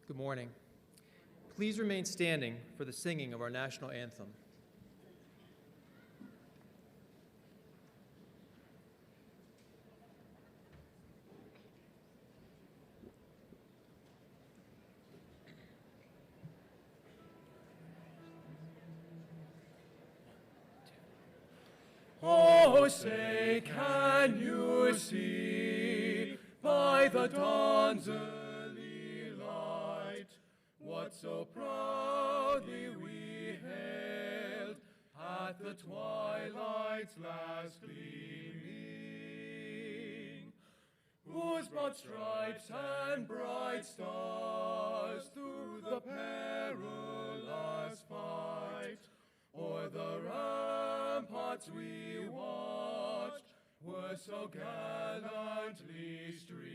Good morning. Please remain standing for the singing of our national anthem. Oh, say, can you see by the dawn's early light what so proudly we hailed at the twilight's last gleaming, whose broad stripes and bright stars through the perilous fight o'er the ramparts we watched were so gallantly streaming,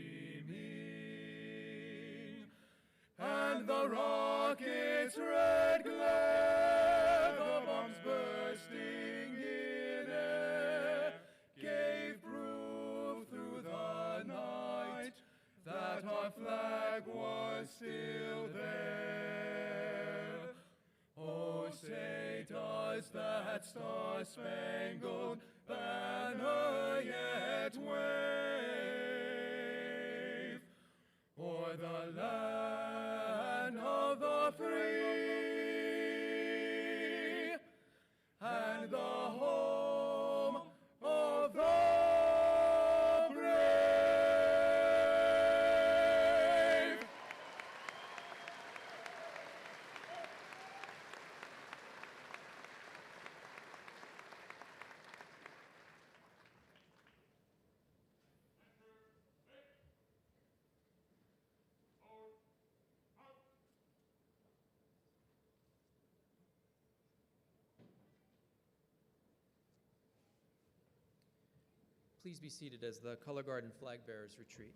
and the rocket's red glare, the bombs bursting in air, gave proof through the night that our flag was still there. Oh, say, does that star-spangled banner yet wave o'er the land of the free and the home of the Please be seated as the Color Guard and flag bearers retreat.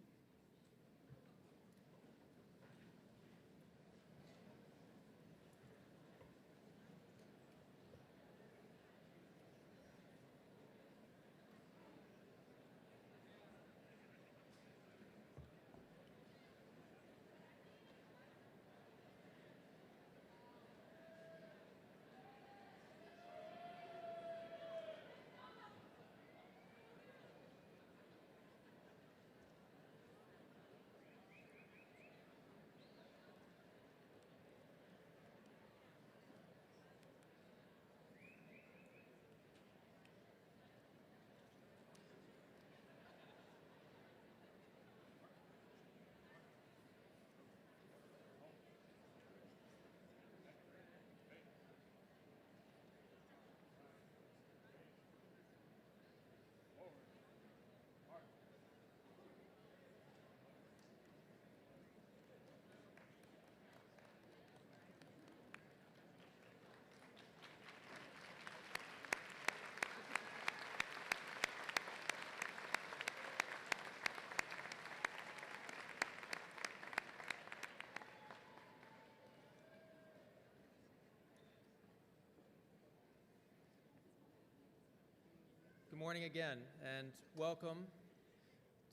Good morning again, and welcome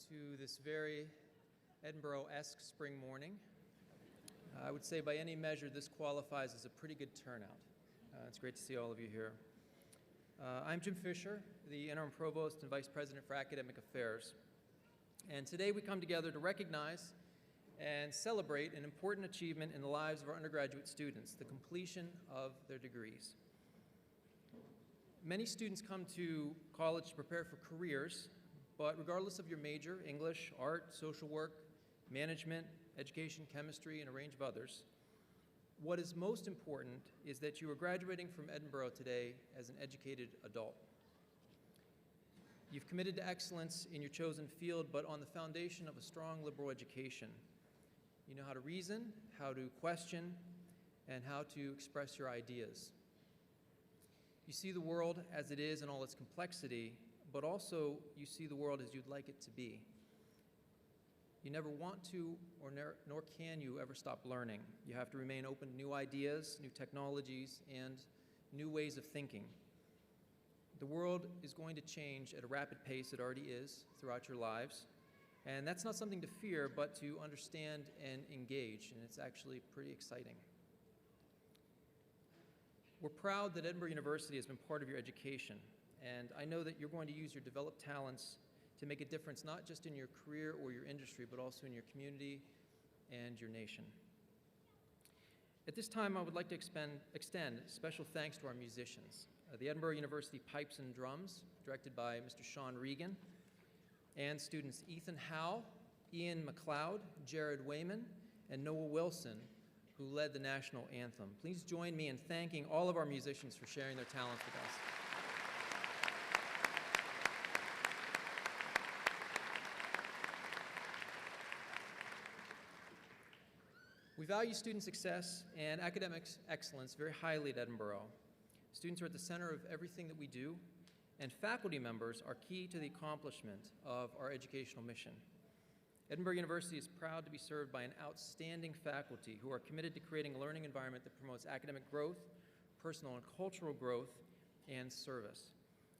to this very Edinboro-esque spring morning. I would say by any measure this qualifies as a pretty good turnout. It's great to see all of you here. I'm Jim Fisher, the Interim Provost and Vice President for Academic Affairs. And today we come together to recognize and celebrate an important achievement in the lives of our undergraduate students, the completion of their degrees. Many students come to college to prepare for careers, but regardless of your major, English, art, social work, management, education, chemistry, and a range of others, what is most important is that you are graduating from Edinboro today as an educated adult. You've committed to excellence in your chosen field, but on the foundation of a strong liberal education. You know how to reason, how to question, and how to express your ideas. You see the world as it is in all its complexity, but also you see the world as you'd like it to be. You never want to, nor can you ever stop learning. You have to remain open to new ideas, new technologies, and new ways of thinking. The world is going to change at a rapid pace. It already is throughout your lives. And that's not something to fear, but to understand and engage, and it's actually pretty exciting. We're proud that Edinboro University has been part of your education, and I know that you're going to use your developed talents to make a difference not just in your career or your industry, but also in your community and your nation. At this time, I would like to extend special thanks to our musicians. The Edinboro University Pipes and Drums, directed by Mr. Sean Regan, and students Ethan Howe, Ian McLeod, Jared Wayman, and Noah Wilson, who led the national anthem. Please join me in thanking all of our musicians for sharing their talents with us. We value student success and academic excellence very highly at Edinboro. Students are at the center of everything that we do, and faculty members are key to the accomplishment of our educational mission. Edinboro University is proud to be served by an outstanding faculty who are committed to creating a learning environment that promotes academic growth, personal and cultural growth, and service.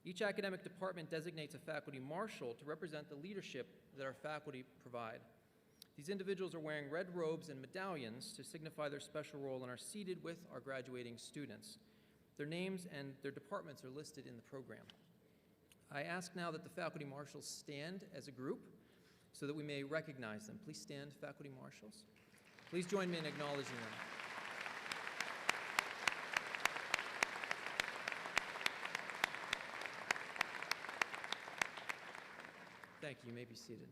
Each academic department designates a faculty marshal to represent the leadership that our faculty provide. These individuals are wearing red robes and medallions to signify their special role and are seated with our graduating students. Their names and their departments are listed in the program. I ask now that the faculty marshals stand as a group so that we may recognize them. Please stand, faculty marshals. Please join me in acknowledging them. Thank you. You may be seated.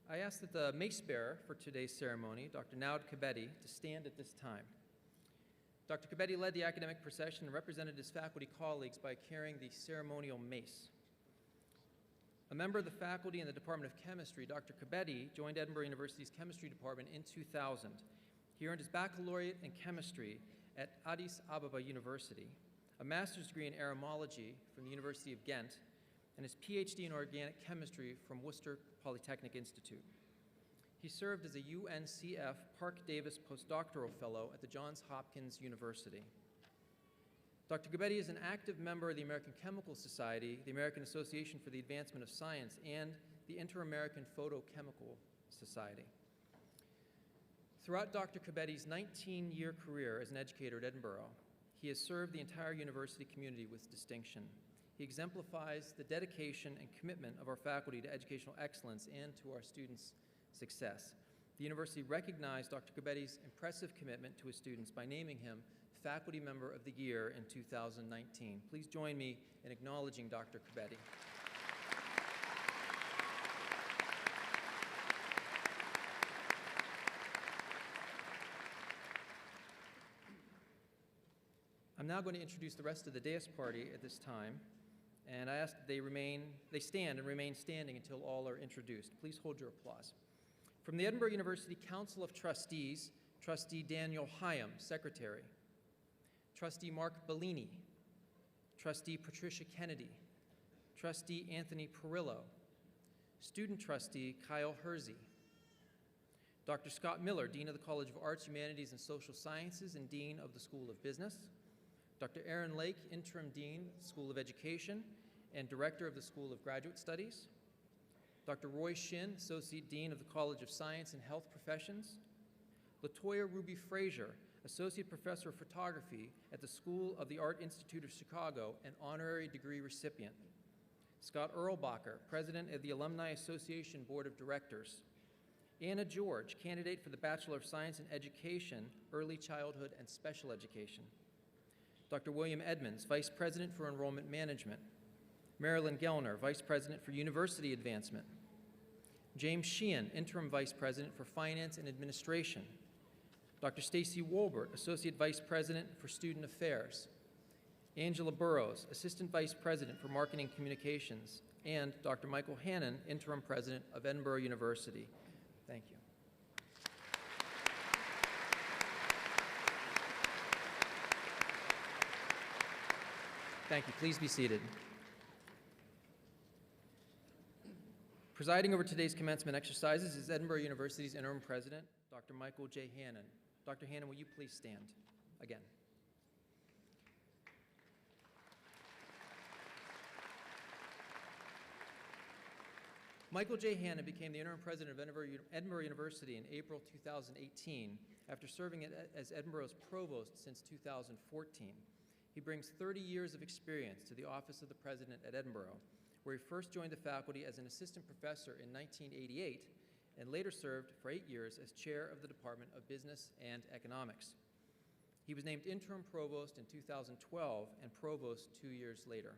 I ask that the mace bearer for today's ceremony, Dr. Naud Kabedi, to stand at this time. Dr. Kabedi led the academic procession and represented his faculty colleagues by carrying the ceremonial mace. A member of the faculty in the Department of Chemistry, Dr. Kabedi joined Edinboro University's chemistry department in 2000. He earned his baccalaureate in chemistry at Addis Ababa University, a master's degree in aeromology from the University of Ghent, and his PhD in organic chemistry from Worcester Polytechnic Institute. He served as a UNCF Park Davis postdoctoral fellow at the Johns Hopkins University. Dr. Kabedi is an active member of the American Chemical Society, the American Association for the Advancement of Science, and the Inter-American Photochemical Society. Throughout Dr. Kabedi's 19-year career as an educator at Edinboro, he has served the entire university community with distinction. He exemplifies the dedication and commitment of our faculty to educational excellence and to our students' success. The university recognized Dr. Kabedi's impressive commitment to his students by naming him Faculty Member of the Year in 2019. Please join me in acknowledging Dr. Kabedi. I'm now going to introduce the rest of the dais party at this time, and I ask that they stand and remain standing until all are introduced. Please hold your applause. From the Edinboro University Council of Trustees, Trustee Daniel Hyam, Secretary. Trustee Mark Bellini. Trustee Patricia Kennedy. Trustee Anthony Perillo. Student Trustee Kyle Hersey. Dr. Scott Miller, Dean of the College of Arts, Humanities, and Social Sciences and Dean of the School of Business. Dr. Aaron Lake, Interim Dean, School of Education, and Director of the School of Graduate Studies. Dr. Roy Shin, Associate Dean of the College of Science and Health Professions. LaToya Ruby Frazier, Associate Professor of Photography at the School of the Art Institute of Chicago and honorary degree recipient. Scott Erlbacher, President of the Alumni Association Board of Directors. Anna George, candidate for the Bachelor of Science in Education, Early Childhood and Special Education. Dr. William Edmonds, Vice President for Enrollment Management. Marilyn Gellner, Vice President for University Advancement. James Sheehan, Interim Vice President for Finance and Administration. Dr. Stacy Wolbert, Associate Vice President for Student Affairs. Angela Burrows, Assistant Vice President for Marketing Communications. And Dr. Michael Hannon, Interim President of Edinboro University. Thank you. Thank you. Please be seated. Presiding over today's commencement exercises is Edinboro University's Interim President, Dr. Michael J. Hannon. Dr. Hannon, will you please stand again? Michael J. Hanna became the interim president of Edinboro University in April 2018 after serving as Edinboro's provost since 2014. He brings 30 years of experience to the office of the president at Edinboro, where he first joined the faculty as an assistant professor in 1988 and later served for 8 years as chair of the Department of Business and Economics. He was named interim provost in 2012 and provost 2 years later.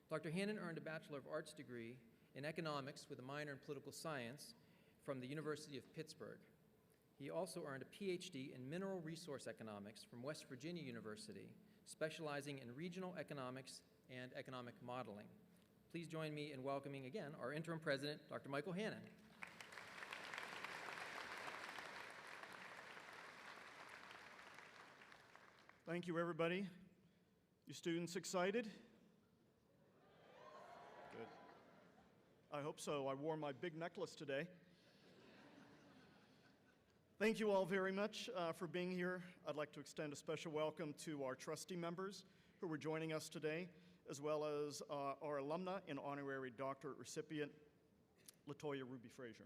Dr. Hannan earned a Bachelor of Arts degree in economics with a minor in political science from the University of Pittsburgh. He also earned a PhD in mineral resource economics from West Virginia University, specializing in regional economics and economic modeling. Please join me in welcoming again our interim president, Dr. Michael Hannan. Thank you, everybody. You students excited? Good. I hope so. I wore my big necklace today. Thank you all very much for being here. I'd like to extend a special welcome to our trustee members who are joining us today, as well as our alumna and honorary doctorate recipient, LaToya Ruby Frazier.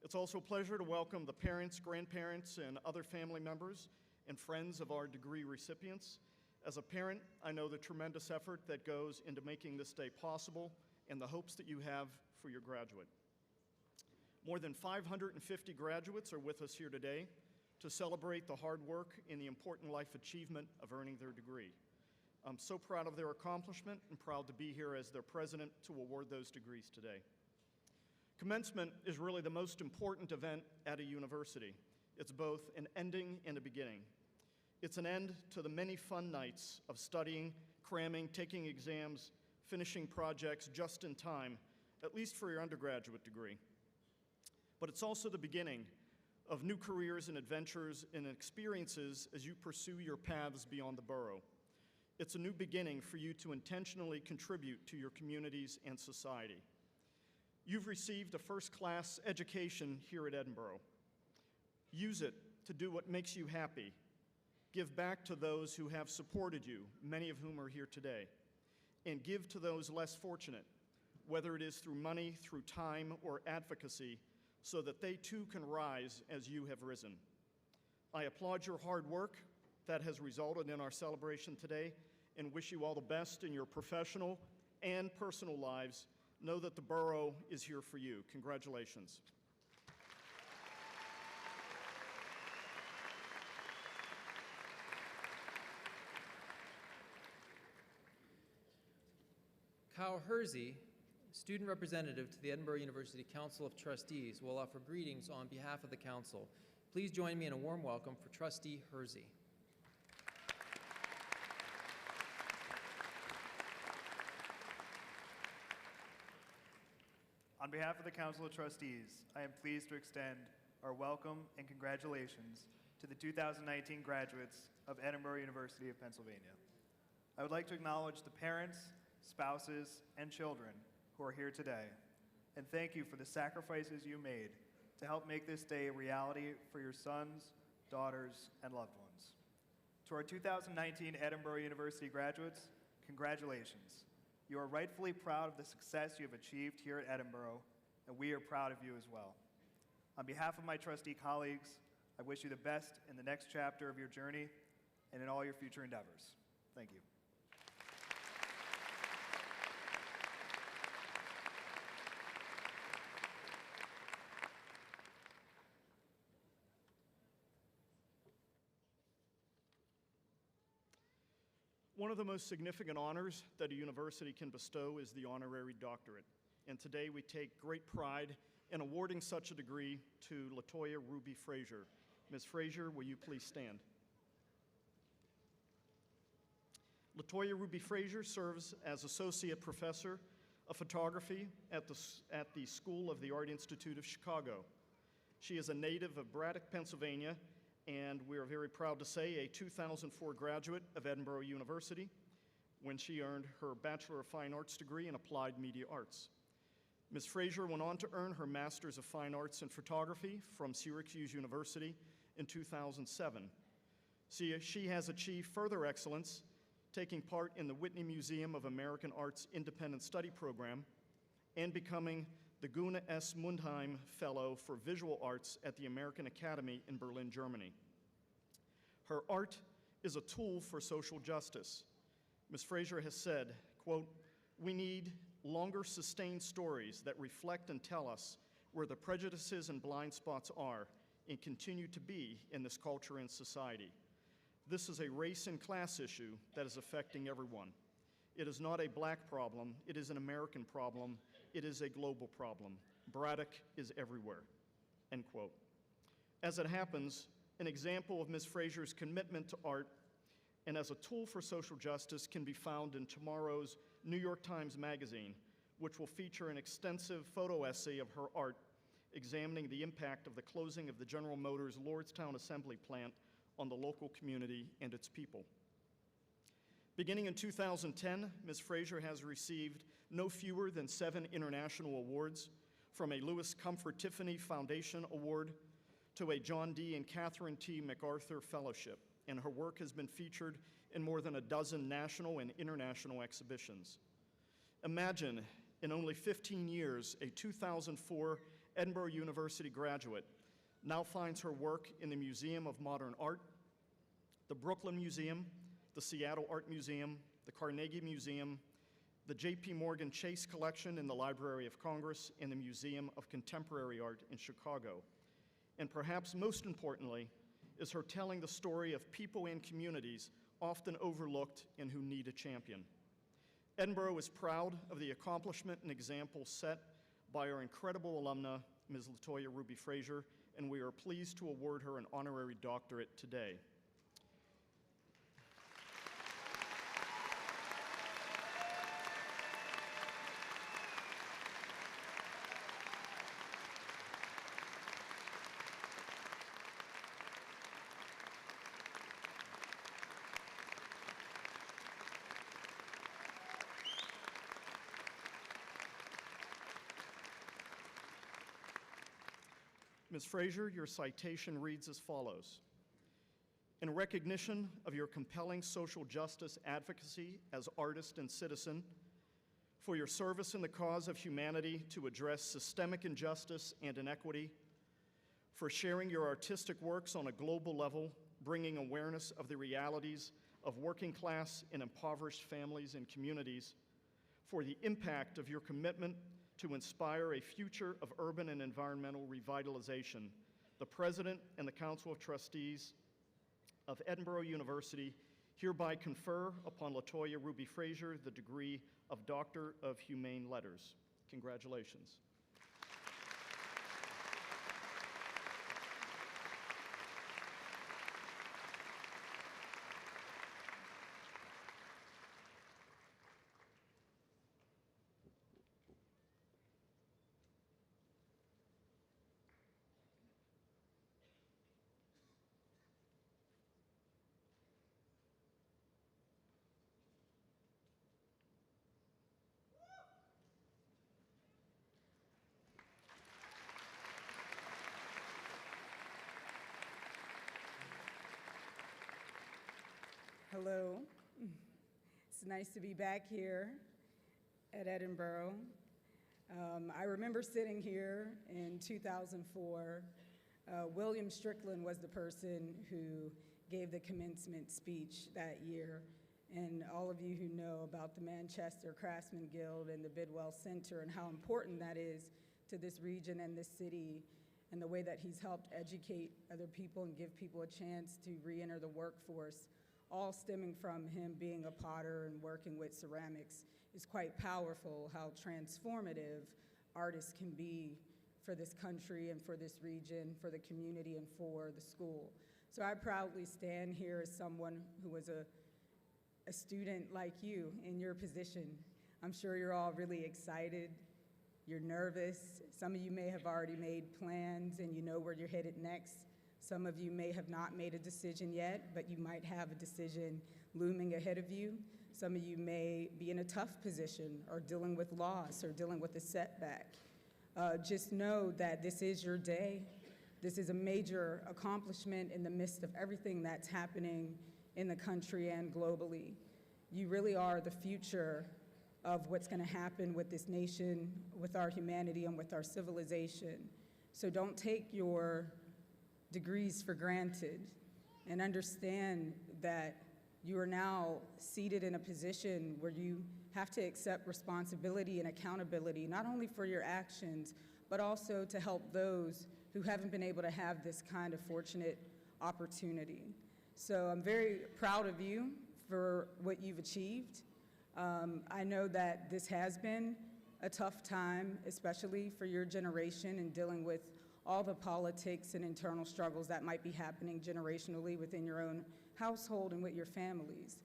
It's also a pleasure to welcome the parents, grandparents, and other family members and friends of our degree recipients. As a parent, I know the tremendous effort that goes into making this day possible and the hopes that you have for your graduate. More than 550 graduates are with us here today to celebrate the hard work and the important life achievement of earning their degree. I'm so proud of their accomplishment and proud to be here as their president to award those degrees today. Commencement is really the most important event at a university. It's both an ending and a beginning. It's an end to the many fun nights of studying, cramming, taking exams, finishing projects just in time, at least for your undergraduate degree. But it's also the beginning of new careers and adventures and experiences as you pursue your paths beyond the borough. It's a new beginning for you to intentionally contribute to your communities and society. You've received a first-class education here at Edinboro. Use it to do what makes you happy. Give back to those who have supported you, many of whom are here today. And give to those less fortunate, whether it is through money, through time, or advocacy, so that they too can rise as you have risen. I applaud your hard work that has resulted in our celebration today and wish you all the best in your professional and personal lives. Know that the borough is here for you. Congratulations. Kyle Hersey, student representative to the Edinboro University Council of Trustees, will offer greetings on behalf of the council. Please join me in a warm welcome for Trustee Hersey. On behalf of the Council of Trustees, I am pleased to extend our welcome and congratulations to the 2019 graduates of Edinboro University of Pennsylvania. I would like to acknowledge the parents, spouses, and children who are here today, and thank you for the sacrifices you made to help make this day a reality for your sons, daughters, and loved ones. To our 2019 Edinboro University graduates, congratulations. You are rightfully proud of the success you have achieved here at Edinboro, and we are proud of you as well. On behalf of my trustee colleagues, I wish you the best in the next chapter of your journey and in all your future endeavors. Thank you. One of the most significant honors that a university can bestow is the honorary doctorate. And today we take great pride in awarding such a degree to LaToya Ruby Frazier. Ms. Frazier, will you please stand? LaToya Ruby Frazier serves as Associate Professor of Photography at the School of the Art Institute of Chicago. She is a native of Braddock, Pennsylvania, and we are very proud to say a 2004 graduate of Edinboro University when she earned her Bachelor of Fine Arts degree in Applied Media Arts. Ms. Frazier went on to earn her Master's of Fine Arts in Photography from Syracuse University in 2007. She has achieved further excellence, taking part in the Whitney Museum of American Art's Independent Study Program and becoming the Guna S. Mundheim Fellow for Visual Arts at the American Academy in Berlin, Germany. Her art is a tool for social justice. Ms. Fraser has said, quote, "We need longer sustained stories that reflect and tell us where the prejudices and blind spots are and continue to be in this culture and society. This is a race and class issue that is affecting everyone. It is not a black problem, it is an American problem, it is a global problem. Braddock is everywhere," end quote. As it happens, an example of Ms. Fraser's commitment to art and as a tool for social justice can be found in tomorrow's New York Times Magazine, which will feature an extensive photo essay of her art examining the impact of the closing of the General Motors Lordstown Assembly Plant on the local community and its people. Beginning in 2010, Ms. Fraser has received no fewer than 7 international awards, from a Louis Comfort Tiffany Foundation Award to a John D. and Catherine T. MacArthur Fellowship, and her work has been featured in more than a dozen national and international exhibitions. Imagine, in only 15 years, a 2004 Edinboro University graduate now finds her work in the Museum of Modern Art, the Brooklyn Museum, the Seattle Art Museum, the Carnegie Museum, the J.P. Morgan Chase Collection in the Library of Congress, and the Museum of Contemporary Art in Chicago. And perhaps most importantly, is her telling the story of people and communities often overlooked and who need a champion. Edinboro is proud of the accomplishment and example set by our incredible alumna, Ms. Latoya Ruby Fraser, and we are pleased to award her an honorary doctorate today. Ms. Fraser, your citation reads as follows. In recognition of your compelling social justice advocacy as artist and citizen, for your service in the cause of humanity to address systemic injustice and inequity, for sharing your artistic works on a global level, bringing awareness of the realities of working class and impoverished families and communities, for the impact of your commitment to inspire a future of urban and environmental revitalization, the President and the Council of Trustees of Edinboro University hereby confer upon Latoya Ruby Fraser the degree of Doctor of Humane Letters. Congratulations. Hello. It's nice to be back here at Edinboro. I remember sitting here in 2004. William Strickland was the person who gave the commencement speech that year. And all of you who know about the Manchester Craftsman Guild and the Bidwell Center and how important that is to this region and this city, and the way that he's helped educate other people and give people a chance to re-enter the workforce, all stemming from him being a potter and working with ceramics, is quite powerful how transformative artists can be for this country and for this region, for the community and for the school. So I proudly stand here as someone who was a student like you in your position. I'm sure you're all really excited, you're nervous. Some of you may have already made plans and you know where you're headed next. Some of you may have not made a decision yet, but you might have a decision looming ahead of you. Some of you may be in a tough position or dealing with loss or dealing with a setback. Just know that this is your day. This is a major accomplishment in the midst of everything that's happening in the country and globally. You really are the future of what's going to happen with this nation, with our humanity, and with our civilization. So don't take your degrees for granted, and understand that you are now seated in a position where you have to accept responsibility and accountability, not only for your actions, but also to help those who haven't been able to have this kind of fortunate opportunity. So I'm very proud of you for what you've achieved. I know that this has been a tough time, especially for your generation, in dealing with all the politics and internal struggles that might be happening generationally within your own household and with your families.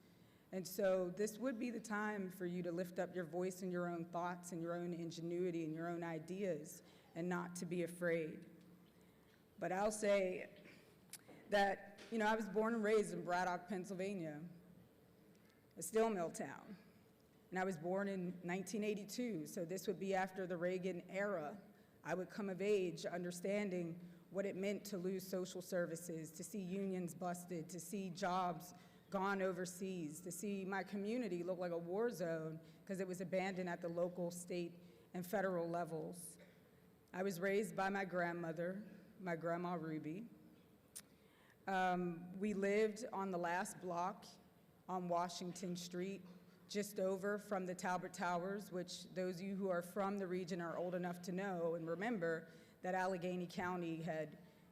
And so this would be the time for you to lift up your voice and your own thoughts and your own ingenuity and your own ideas, and not to be afraid. But I'll say that, I was born and raised in Braddock, Pennsylvania, a steel mill town. And I was born in 1982, so this would be after the Reagan era. I would come of age understanding what it meant to lose social services, to see unions busted, to see jobs gone overseas, to see my community look like a war zone because it was abandoned at the local, state, and federal levels. I was raised by my grandmother, my grandma Ruby. We lived on the last block on Washington Street, just over from the Talbot Towers, which those of you who are from the region are old enough to know and remember that Allegheny County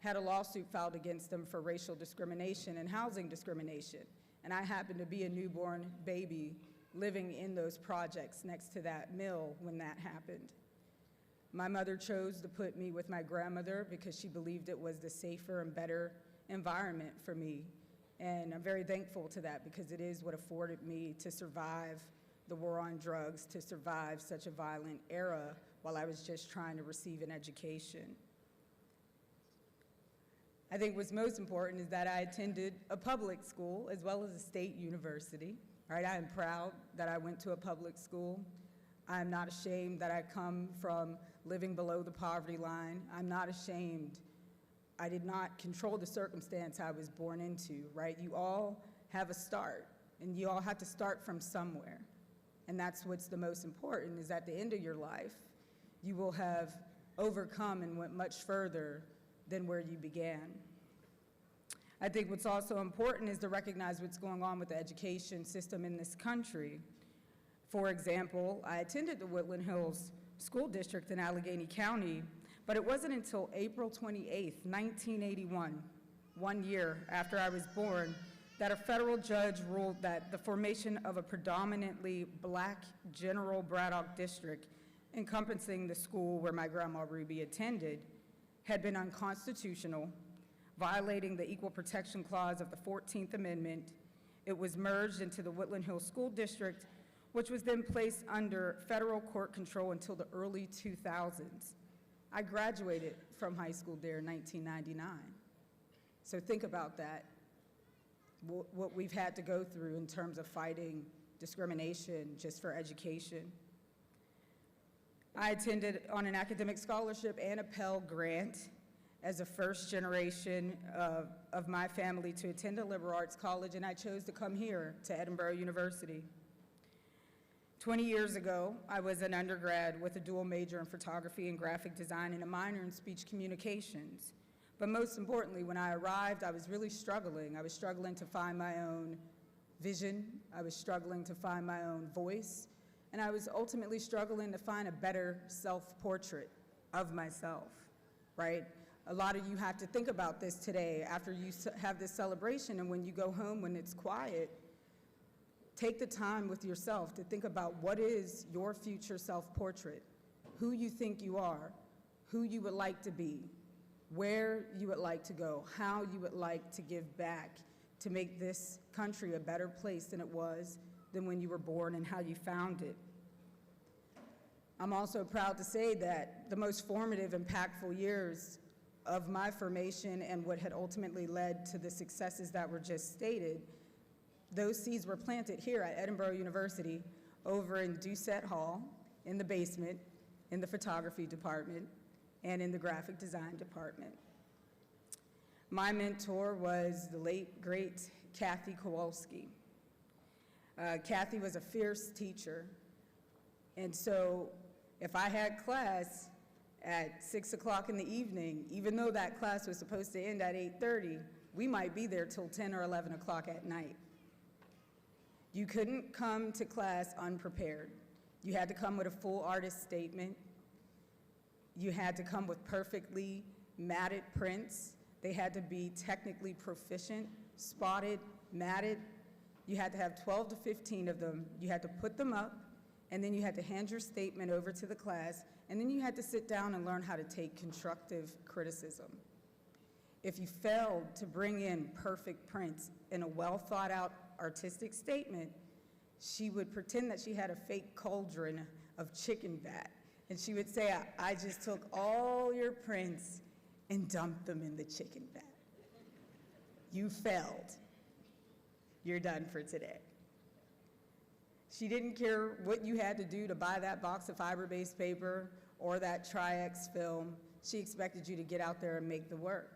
had a lawsuit filed against them for racial discrimination and housing discrimination. And I happened to be a newborn baby living in those projects next to that mill when that happened. My mother chose to put me with my grandmother because she believed it was the safer and better environment for me. And I'm very thankful to that because it is what afforded me to survive the war on drugs, to survive such a violent era while I was just trying to receive an education. I think what's most important is that I attended a public school as well as a state university. Right? I am proud that I went to a public school. I'm not ashamed that I come from living below the poverty line. I'm not ashamed. I did not control the circumstance I was born into, right? You all have a start, and you all have to start from somewhere. And that's what's the most important, is at the end of your life, you will have overcome and went much further than where you began. I think what's also important is to recognize what's going on with the education system in this country. For example, I attended the Woodland Hills School District in Allegheny County, but it wasn't until April 28th, 1981, 1 year after I was born, that a federal judge ruled that the formation of a predominantly black general Braddock district encompassing the school where my grandma Ruby attended had been unconstitutional, violating the Equal Protection Clause of the 14th Amendment. It was merged into the Woodland Hills School District, which was then placed under federal court control until the early 2000s. I graduated from high school there in 1999. So think about that, what we've had to go through in terms of fighting discrimination just for education. I attended on an academic scholarship and a Pell Grant as a first generation of my family to attend a liberal arts college, and I chose to come here to Edinboro University. 20 years ago, I was an undergrad with a dual major in photography and graphic design and a minor in speech communications. But most importantly, when I arrived, I was really struggling. I was struggling to find my own vision. I was struggling to find my own voice. And I was ultimately struggling to find a better self-portrait of myself, right? A lot of you have to think about this today after you have this celebration, and when you go home, when it's quiet, take the time with yourself to think about what is your future self-portrait, who you think you are, who you would like to be, where you would like to go, how you would like to give back to make this country a better place than it was than when you were born and how you found it. I'm also proud to say that the most formative, impactful years of my formation and what had ultimately led to the successes that were just stated, those seeds were planted here at Edinboro University, over in Doucette Hall, in the basement, in the photography department, and in the graphic design department. My mentor was the late, great Kathy Kowalski. Kathy was a fierce teacher, And so if I had class at 6 o'clock in the evening, even though that class was supposed to end at 8:30, we might be there till 10 or 11 o'clock at night. You couldn't come to class unprepared. You had to come with a full artist statement. You had to come with perfectly matted prints. They had to be technically proficient, spotted, matted. You had to have 12 to 15 of them. You had to put them up, and then you had to hand your statement over to the class, and then you had to sit down and learn how to take constructive criticism. If you failed to bring in perfect prints in a well-thought-out artistic statement, she would pretend that she had a fake cauldron of chicken fat, and she would say, I just took all your prints and dumped them in the chicken fat. You failed. You're done for today. She didn't care what you had to do to buy that box of fiber-based paper or that Tri-X film. She expected you to get out there and make the work.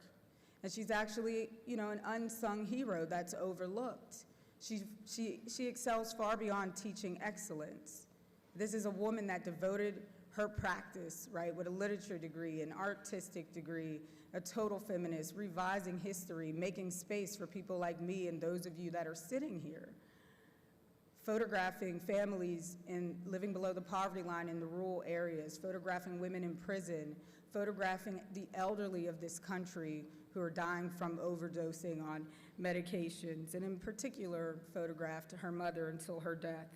And she's actually, an unsung hero that's overlooked. She excels far beyond teaching excellence. This is a woman that devoted her practice, right, with a literature degree, an artistic degree, a total feminist, revising history, making space for people like me and those of you that are sitting here, photographing families living below the poverty line in the rural areas, photographing women in prison, photographing the elderly of this country who are dying from overdosing on medications, and in particular, photographed her mother until her death.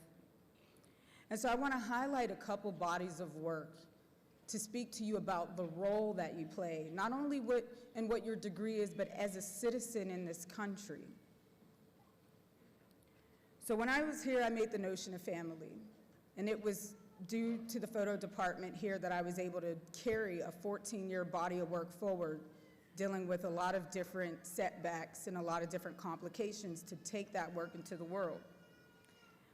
And so I want to highlight a couple bodies of work to speak to you about the role that you play, not only in what your degree is, but as a citizen in this country. So when I was here, I made the notion of family, and it was due to the photo department here that I was able to carry a 14-year body of work forward, dealing with a lot of different setbacks and a lot of different complications to take that work into the world.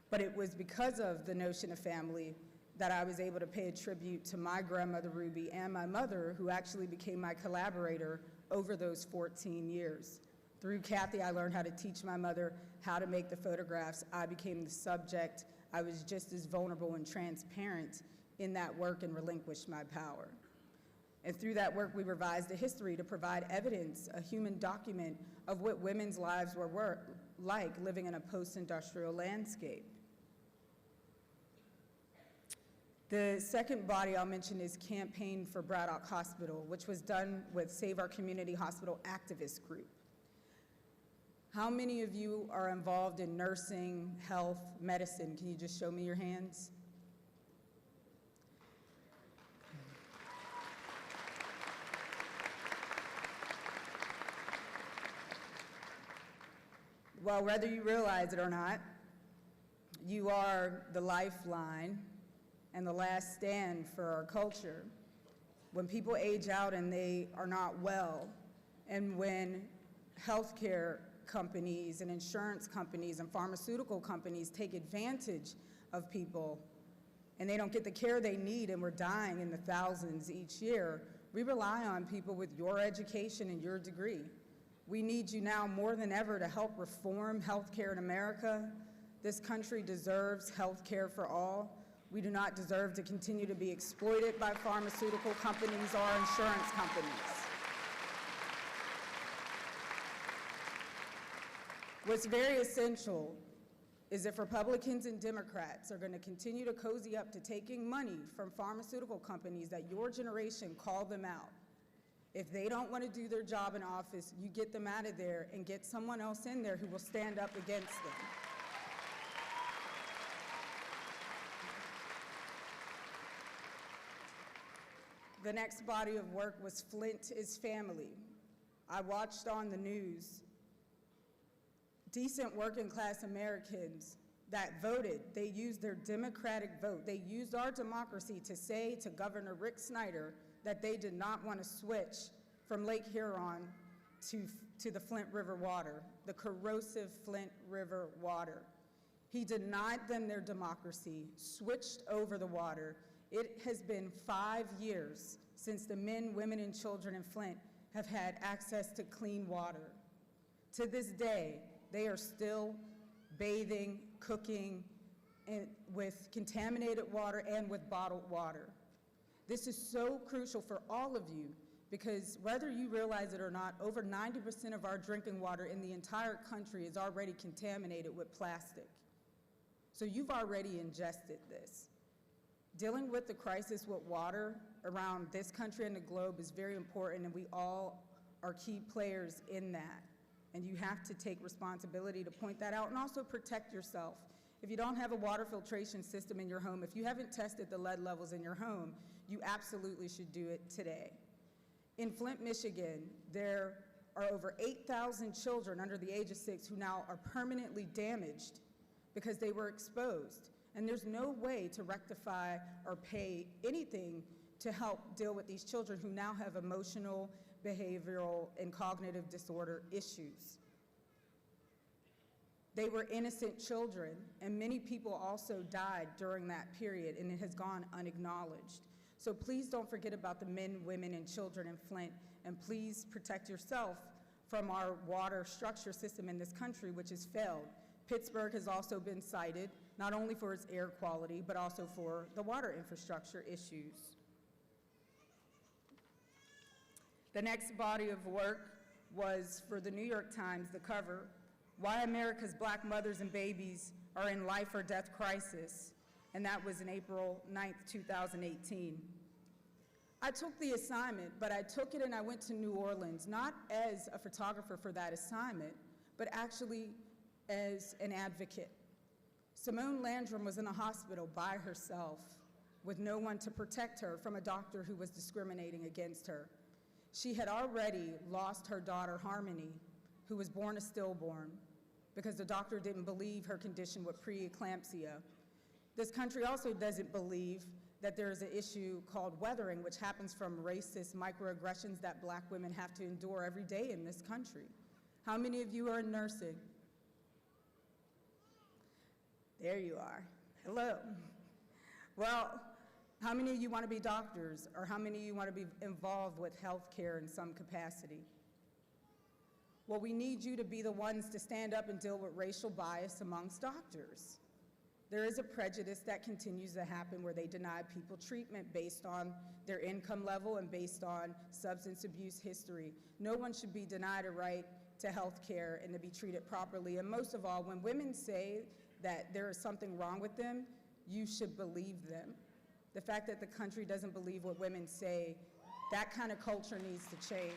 But it was because of the notion of family that I was able to pay a tribute to my grandmother, Ruby, and my mother, who actually became my collaborator over those 14 years. Through Kathy, I learned how to teach my mother how to make the photographs. I became the subject. I was just as vulnerable and transparent in that work and relinquished my power. And through that work, we revised the history to provide evidence, a human document of what women's lives were like living in a post-industrial landscape. The second body I'll mention is Campaign for Braddock Hospital, which was done with Save Our Community Hospital activist group. How many of you are involved in nursing, health, medicine? Can you just show me your hands? Well, whether you realize it or not, you are the lifeline and the last stand for our culture. When people age out and they are not well, and when healthcare companies and insurance companies and pharmaceutical companies take advantage of people and they don't get the care they need and we're dying in the thousands each year, we rely on people with your education and your degree. We need you now more than ever to help reform healthcare in America. This country deserves healthcare for all. We do not deserve to continue to be exploited by pharmaceutical companies or insurance companies. What's very essential is if Republicans and Democrats are going to continue to cozy up to taking money from pharmaceutical companies, that your generation call them out. If they don't want to do their job in office, you get them out of there and get someone else in there who will stand up against them. The next body of work was Flint is Family. I watched on the news decent working class Americans that voted. They used their democratic vote. They used our democracy to say to Governor Rick Snyder that they did not want to switch from Lake Huron to the Flint River water, the corrosive Flint River water. He denied them their democracy, switched over the water. It has been 5 years since the men, women, and children in Flint have had access to clean water. To this day, they are still bathing, cooking, with contaminated water and with bottled water. This is so crucial for all of you because whether you realize it or not, over 90% of our drinking water in the entire country is already contaminated with plastic. So you've already ingested this. Dealing with the crisis with water around this country and the globe is very important, and we all are key players in that. And you have to take responsibility to point that out and also protect yourself. If you don't have a water filtration system in your home, if you haven't tested the lead levels in your home, you absolutely should do it today. In Flint, Michigan, there are over 8,000 children under the age of 6 who now are permanently damaged because they were exposed. And there's no way to rectify or pay anything to help deal with these children who now have emotional, behavioral, and cognitive disorder issues. They were innocent children, and many people also died during that period, and it has gone unacknowledged. So please don't forget about the men, women, and children in Flint, and please protect yourself from our water structure system in this country, which has failed. Pittsburgh has also been cited, not only for its air quality, but also for the water infrastructure issues. The next body of work was for the New York Times, the cover, Why America's Black Mothers and Babies Are in Life or Death Crisis, and that was in April 9th, 2018. I took the assignment, but I took it and I went to New Orleans, not as a photographer for that assignment, but actually as an advocate. Simone Landrum was in a hospital by herself with no one to protect her from a doctor who was discriminating against her. She had already lost her daughter, Harmony, who was born a stillborn because the doctor didn't believe her condition with preeclampsia. This country also doesn't believe that there is an issue called weathering, which happens from racist microaggressions that Black women have to endure every day in this country. How many of you are in nursing? There you are. Hello. Well, how many of you want to be doctors, or how many of you want to be involved with healthcare in some capacity? Well, we need you to be the ones to stand up and deal with racial bias amongst doctors. There is a prejudice that continues to happen where they deny people treatment based on their income level and based on substance abuse history. No one should be denied a right to health care and to be treated properly. And most of all, when women say that there is something wrong with them, you should believe them. The fact that the country doesn't believe what women say, that kind of culture needs to change.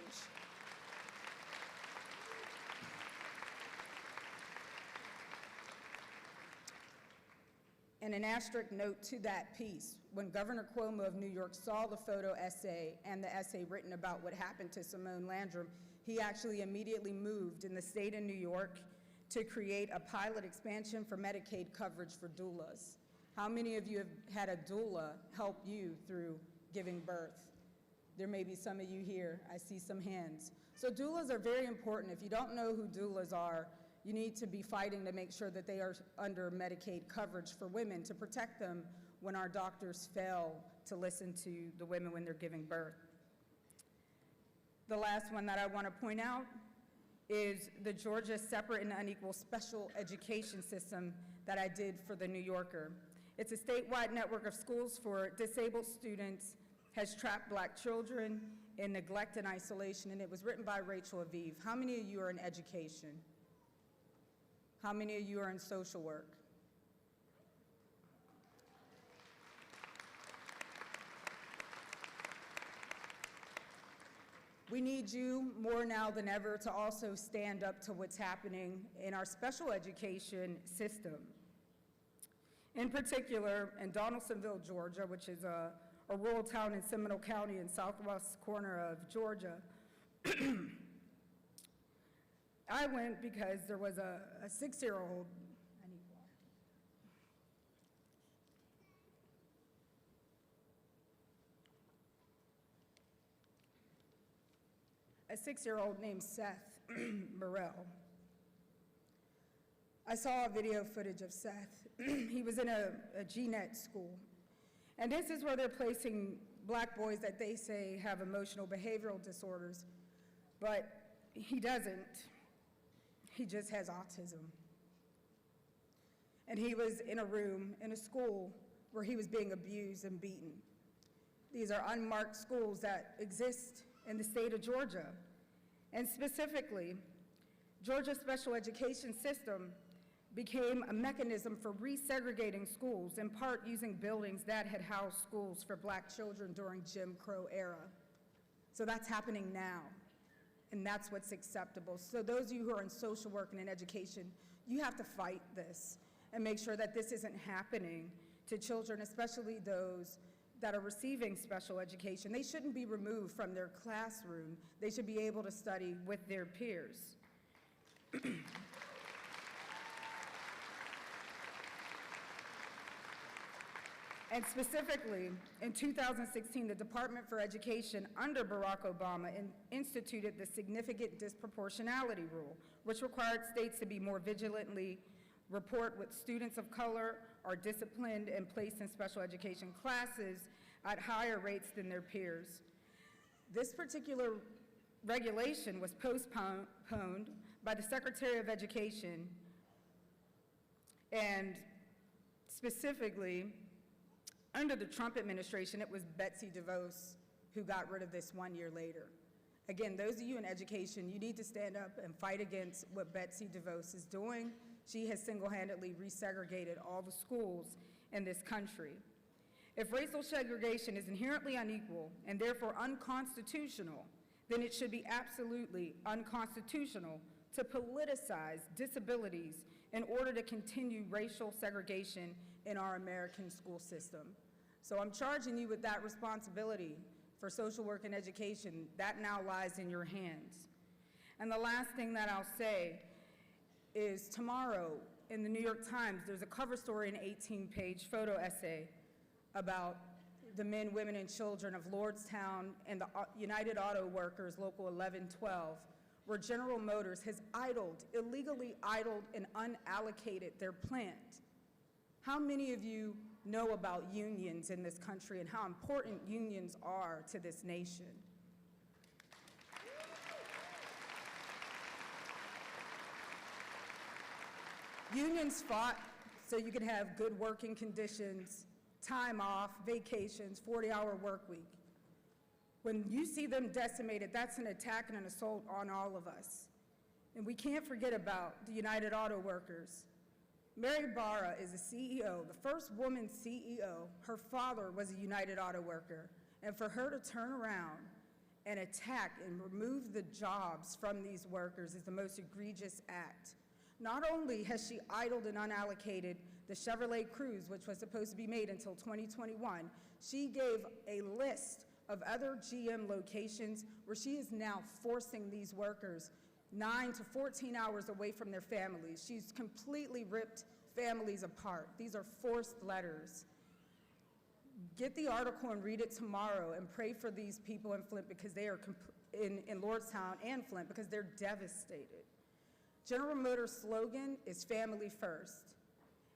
And an asterisk note to that piece, when Governor Cuomo of New York saw the photo essay and the essay written about what happened to Simone Landrum, he actually immediately moved in the state of New York to create a pilot expansion for Medicaid coverage for doulas. How many of you have had a doula help you through giving birth? There may be some of you here. I see some hands. So doulas are very important. If you don't know who doulas are, you need to be fighting to make sure that they are under Medicaid coverage for women to protect them when our doctors fail to listen to the women when they're giving birth. The last one that I want to point out is the Georgia Separate and Unequal Special Education System that I did for the New Yorker. It's a statewide network of schools for disabled students, has trapped Black children in neglect and isolation, and it was written by Rachel Aviv. How many of you are in education? How many of you are in social work? We need you more now than ever to also stand up to what's happening in our special education system. In particular, in Donaldsonville, Georgia, which is a rural town in Seminole County in southwest corner of Georgia, I went because there was a 6-year-old, I need water. A 6-year-old named Seth Burrell. I saw a video footage of Seth. He was in a GNET school. And this is where they're placing Black boys that they say have emotional behavioral disorders, but he doesn't. He just has autism. and he was in a room in a school where he was being abused and beaten. These are unmarked schools that exist in the state of Georgia. And specifically, Georgia's special education system became a mechanism for resegregating schools, in part using buildings that had housed schools for Black children during Jim Crow era. So that's happening now, and that's what's acceptable. So those of you who are in social work and in education, you have to fight this and make sure that this isn't happening to children, especially those that are receiving special education. They shouldn't be removed from their classroom. They should be able to study with their peers. And specifically, in 2016, the Department for Education under Barack Obama instituted the significant disproportionality rule, which required states to be more vigilantly report what students of color are disciplined and placed in special education classes at higher rates than their peers. This particular regulation was postponed by the Secretary of Education, and specifically, under the Trump administration, it was Betsy DeVos who got rid of this 1 year later. Again, those of you in education, you need to stand up and fight against what Betsy DeVos is doing. She has single-handedly resegregated all the schools in this country. If racial segregation is inherently unequal and therefore unconstitutional, then it should be absolutely unconstitutional to politicize disabilities in order to continue racial segregation in our American school system. So I'm charging you with that responsibility for social work and education. That now lies in your hands. And the last thing that I'll say is tomorrow in the New York Times, there's a cover story, an 18-page photo essay about the men, women, and children of Lordstown and the United Auto Workers, Local 1112, where General Motors has illegally idled and unallocated their plant. How many of you know about unions in this country and how important unions are to this nation? Unions fought so you could have good working conditions, time off, vacations, 40-hour work week. When you see them decimated, that's an attack and an assault on all of us. And we can't forget about the United Auto Workers. Mary Barra is a CEO, the first woman CEO. Her father was a United Auto Worker. And for her to turn around and attack and remove the jobs from these workers is the most egregious act. Not only has she idled and unallocated the Chevrolet Cruze, which was supposed to be made until 2021, she gave a list of other GM locations where she is now forcing these workers 9 to 14 hours away from their families. She's completely ripped families apart. These are forced letters. Get the article and read it tomorrow and pray for these people in Flint because they are in Lordstown and Flint because they're devastated. General Motors' slogan is family first.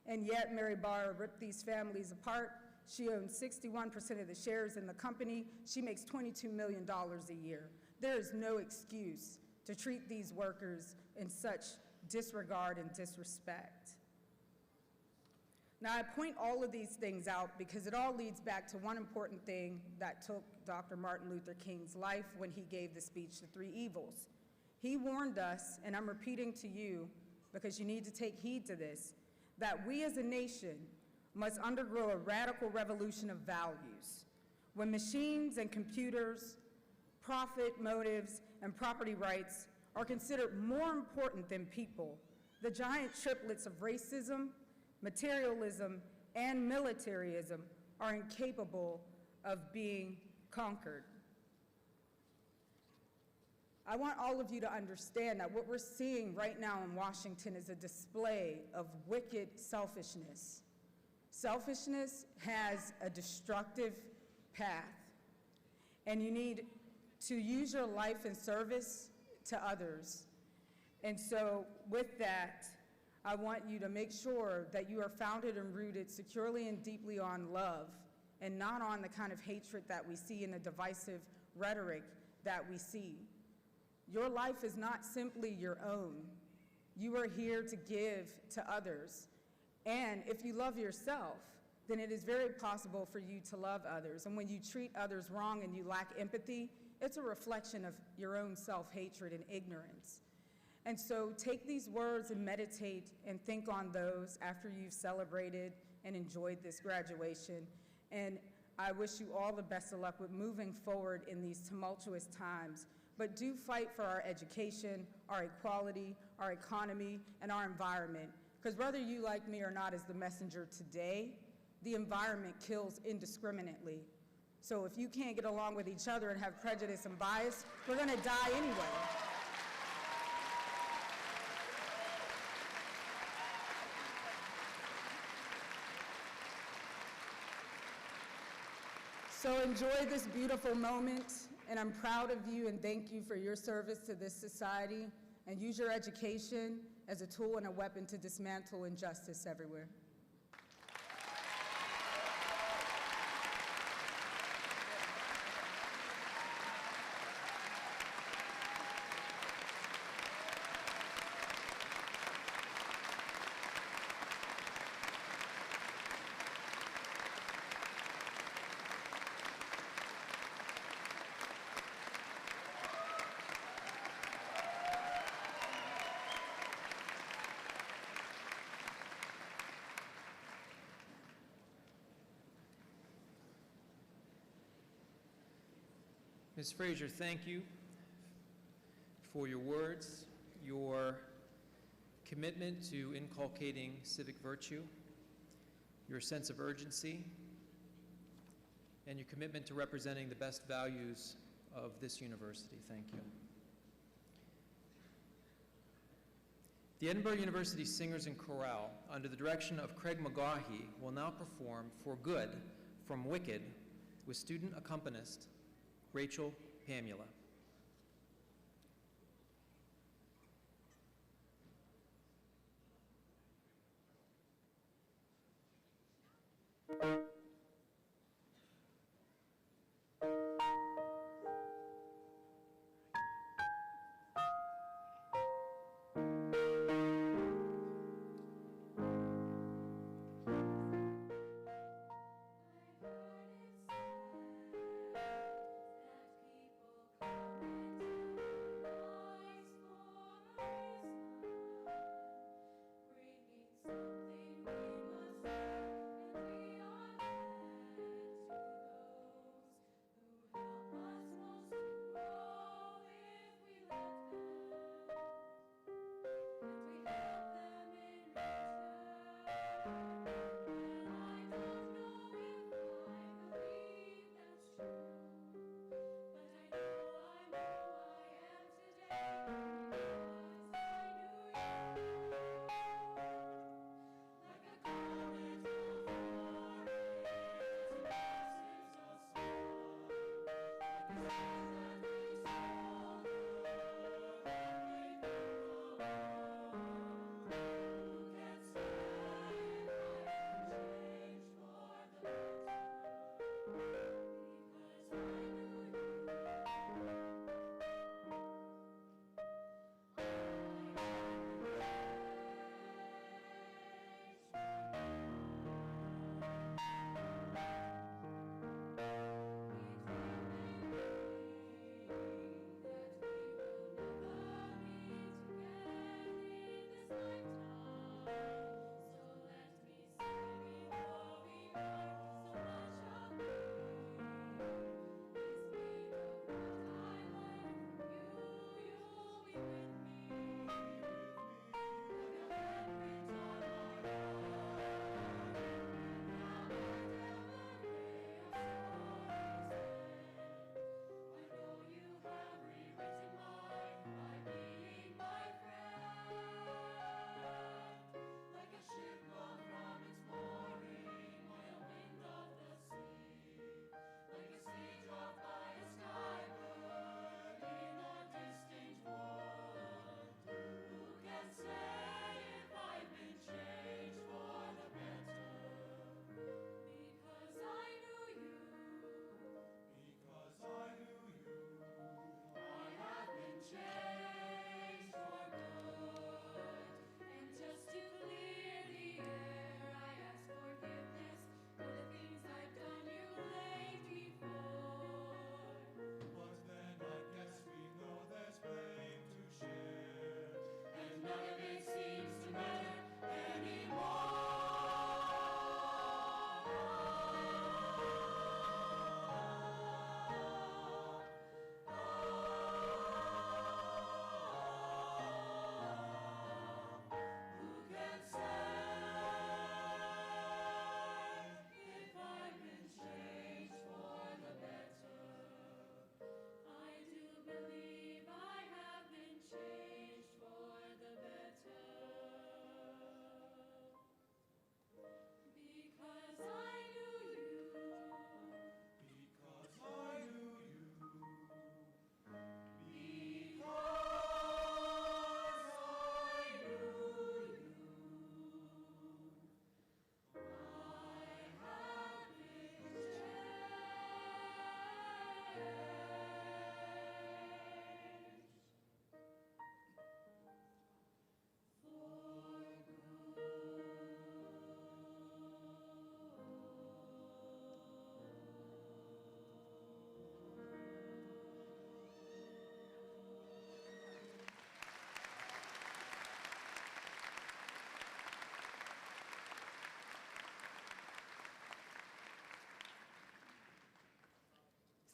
And yet Mary Barra ripped these families apart. She owns 61% of the shares in the company. She makes $22 million a year. There is no excuse to treat these workers in such disregard and disrespect. Now, I point all of these things out because it all leads back to one important thing that took Dr. Martin Luther King's life when he gave the speech, The Three Evils. He warned us, and I'm repeating to you because you need to take heed to this, that we as a nation must undergo a radical revolution of values. When machines and computers, profit motives, and property rights are considered more important than people, the giant triplets of racism, materialism, and militarism are incapable of being conquered. I want all of you to understand that what we're seeing right now in Washington is a display of wicked selfishness. Selfishness has a destructive path, and you need to use your life in service to others. And so with that, I want you to make sure that you are founded and rooted securely and deeply on love and not on the kind of hatred that we see in the divisive rhetoric that we see. Your life is not simply your own. You are here to give to others. And if you love yourself, then it is very possible for you to love others. And when you treat others wrong and you lack empathy, it's a reflection of your own self-hatred and ignorance. And so take these words and meditate and think on those after you've celebrated and enjoyed this graduation. And I wish you all the best of luck with moving forward in these tumultuous times. But do fight for our education, our equality, our economy, and our environment. Because whether you like me or not as the messenger today, the environment kills indiscriminately. So if you can't get along with each other and have prejudice and bias, we're going to die anyway. So enjoy this beautiful moment, and I'm proud of you and thank you for your service to this society, and use your education as a tool and a weapon to dismantle injustice everywhere. Ms. Frazier, thank you for your words, your commitment to inculcating civic virtue, your sense of urgency, and your commitment to representing the best values of this university. Thank you. The Edinboro University Singers and Chorale, under the direction of Craig McGaughey, will now perform For Good from Wicked with student accompanist Rachel Pamula. Something we must do, and we are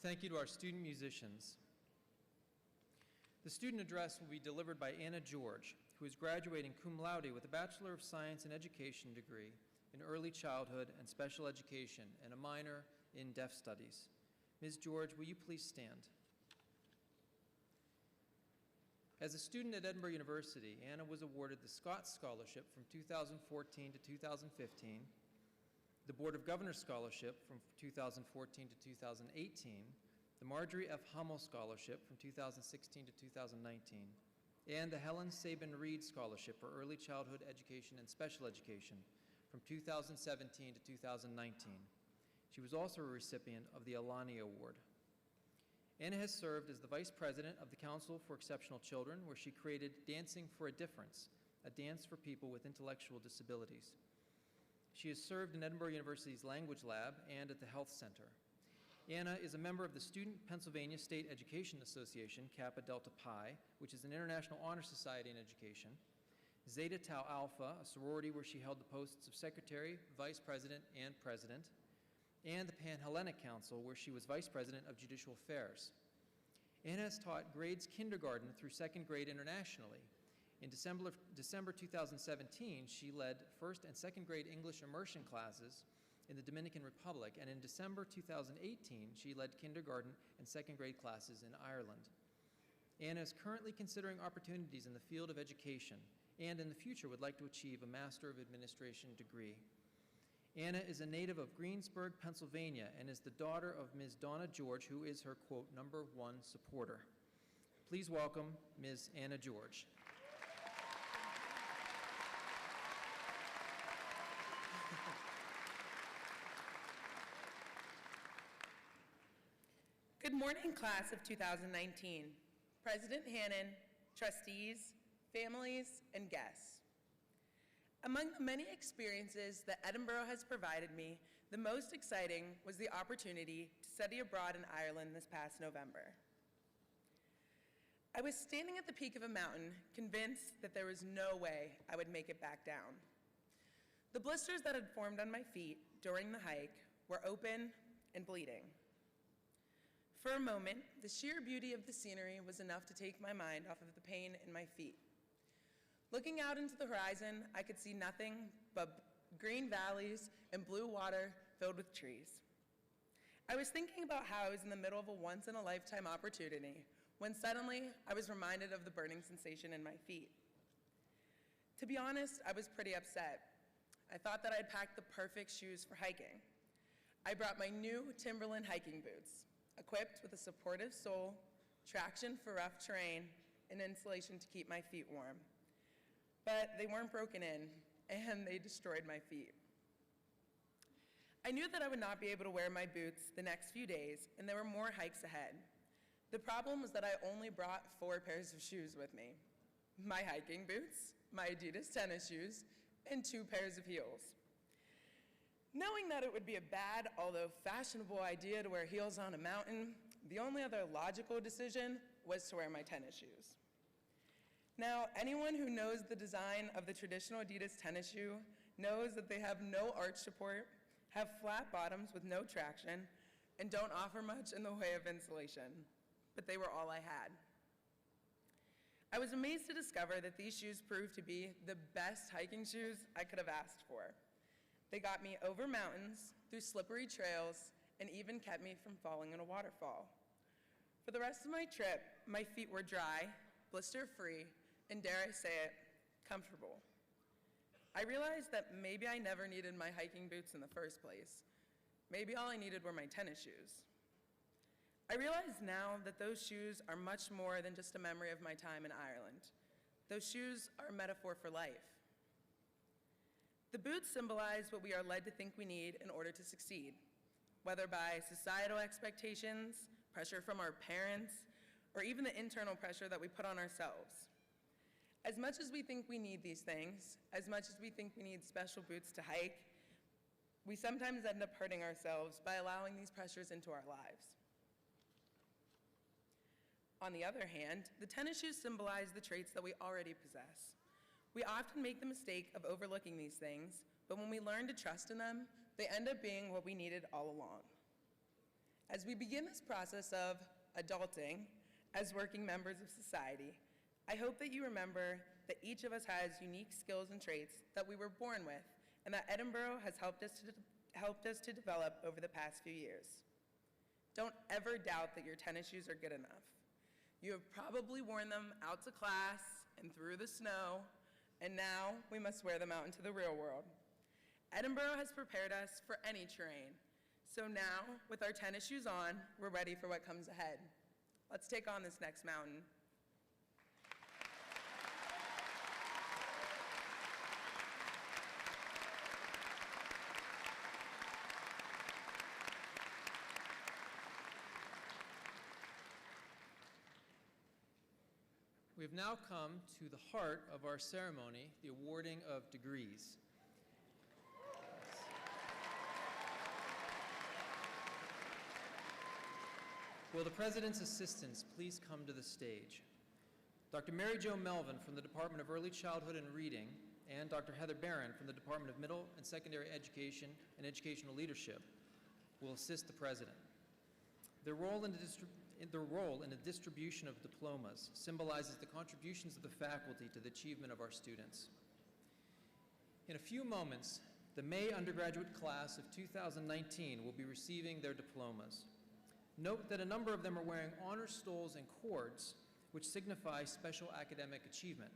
Thank you to our student musicians. The student address will be delivered by Anna George, who is graduating cum laude with a Bachelor of Science in Education degree in Early Childhood and Special Education and a minor in Deaf Studies. Ms. George, will you please stand? As a student at Edinboro University, Anna was awarded the Scott Scholarship from 2014 to 2015, the Board of Governors Scholarship from 2014 to 2018, the Marjorie F. Hummel Scholarship from 2016 to 2019, and the Helen Sabin Reed Scholarship for Early Childhood Education and Special Education from 2017 to 2019. She was also a recipient of the Alumni Award. Anna has served as the Vice President of the Council for Exceptional Children, where she created Dancing for a Difference, a dance for people with intellectual disabilities. She has served in Edinboro University's Language Lab and at the Health Center. Anna is a member of the Student Pennsylvania State Education Association, Kappa Delta Pi, which is an international honor society in education, Zeta Tau Alpha, a sorority where she held the posts of Secretary, Vice President, and President, and the Pan-Hellenic Council, where she was Vice President of Judicial Affairs. Anna has taught grades kindergarten through second grade internationally. In December 2017, she led first and second grade English immersion classes in the Dominican Republic, and in December 2018, she led kindergarten and second grade classes in Ireland. Anna is currently considering opportunities in the field of education, and in the future would like to achieve a Master of Administration degree. Anna is a native of Greensburg, Pennsylvania, and is the daughter of Ms. Donna George, who is her, quote, #1 supporter. Please welcome Ms. Anna George. Good morning, class of 2019. President Hannon, trustees, families, and guests. Among the many experiences that Edinboro has provided me, the most exciting was the opportunity to study abroad in Ireland this past November. I was standing at the peak of a mountain, convinced that there was no way I would make it back down. The blisters that had formed on my feet during the hike were open and bleeding. For a moment, the sheer beauty of the scenery was enough to take my mind off of the pain in my feet. Looking out into the horizon, I could see nothing but green valleys and blue water filled with trees. I was thinking about how I was in the middle of a once-in-a-lifetime opportunity when suddenly I was reminded of the burning sensation in my feet. To be honest, I was pretty upset. I thought that I'd packed the perfect shoes for hiking. I brought my new Timberland hiking boots, equipped with a supportive sole, traction for rough terrain, and insulation to keep my feet warm. But they weren't broken in, and they destroyed my feet. I knew that I would not be able to wear my boots the next few days, and there were more hikes ahead. The problem was that I only brought 4 pairs of shoes with me: my hiking boots, my Adidas tennis shoes, and 2 pairs of heels. Knowing that it would be a bad, although fashionable idea to wear heels on a mountain, the only other logical decision was to wear my tennis shoes. Now, anyone who knows the design of the traditional Adidas tennis shoe knows that they have no arch support, have flat bottoms with no traction, and don't offer much in the way of insulation. But they were all I had. I was amazed to discover that these shoes proved to be the best hiking shoes I could have asked for. They got me over mountains, through slippery trails, and even kept me from falling in a waterfall. For the rest of my trip, my feet were dry, blister-free, and dare I say it, comfortable. I realized that maybe I never needed my hiking boots in the first place. Maybe all I needed were my tennis shoes. I realize now that those shoes are much more than just a memory of my time in Ireland. Those shoes are a metaphor for life. The boots symbolize what we are led to think we need in order to succeed, whether by societal expectations, pressure from our parents, or even the internal pressure that we put on ourselves. As much as we think we need these things, as much as we think we need special boots to hike, we sometimes end up hurting ourselves by allowing these pressures into our lives. On the other hand, the tennis shoes symbolize the traits that we already possess. We often make the mistake of overlooking these things, but when we learn to trust in them, they end up being what we needed all along. As we begin this process of adulting as working members of society, I hope that you remember that each of us has unique skills and traits that we were born with, and that Edinboro has helped us to develop over the past few years. Don't ever doubt that your tennis shoes are good enough. You have probably worn them out to class and through the snow, and now we must wear them out into the real world. Edinboro has prepared us for any terrain. So now, with our tennis shoes on, we're ready for what comes ahead. Let's take on this next mountain. We have now come to the heart of our ceremony, the awarding of degrees. Will the President's assistants please come to the stage? Dr. Mary Jo Melvin from the Department of Early Childhood and Reading and Dr. Heather Barron from the Department of Middle and Secondary Education and Educational Leadership will assist the President. Their role in the distribution of diplomas symbolizes the contributions of the faculty to the achievement of our students. In a few moments, the May undergraduate class of 2019 will be receiving their diplomas. Note that a number of them are wearing honor stoles and cords, which signify special academic achievement.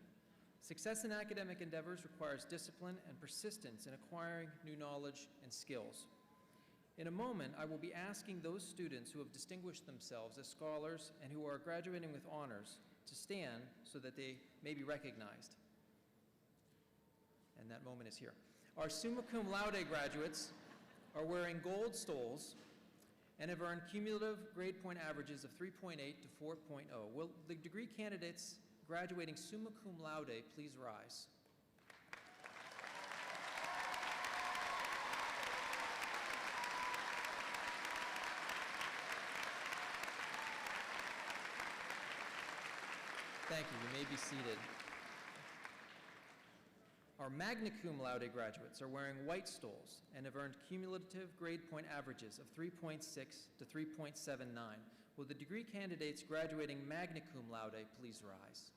Success in academic endeavors requires discipline and persistence in acquiring new knowledge and skills. In a moment, I will be asking those students who have distinguished themselves as scholars and who are graduating with honors to stand so that they may be recognized. And that moment is here. Our summa cum laude graduates are wearing gold stoles and have earned cumulative grade point averages of 3.8 to 4.0. Will the degree candidates graduating summa cum laude please rise? Thank you. You may be seated. Our magna cum laude graduates are wearing white stoles and have earned cumulative grade point averages of 3.6 to 3.79. Will the degree candidates graduating magna cum laude please rise?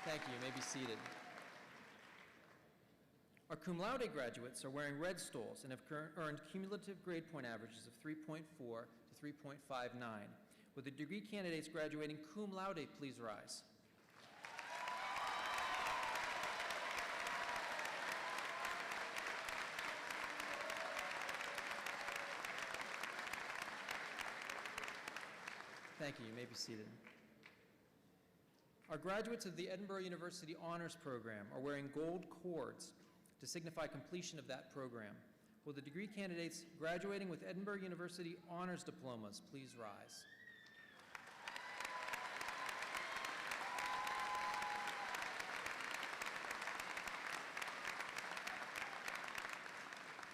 Thank you. You may be seated. Our cum laude graduates are wearing red stoles and have earned cumulative grade point averages of 3.4 to 3.59. Will the degree candidates graduating cum laude please rise? Thank you. You may be seated. Our graduates of the Edinboro University Honors Program are wearing gold cords to signify completion of that program. Will the degree candidates graduating with Edinboro University Honors Diplomas please rise?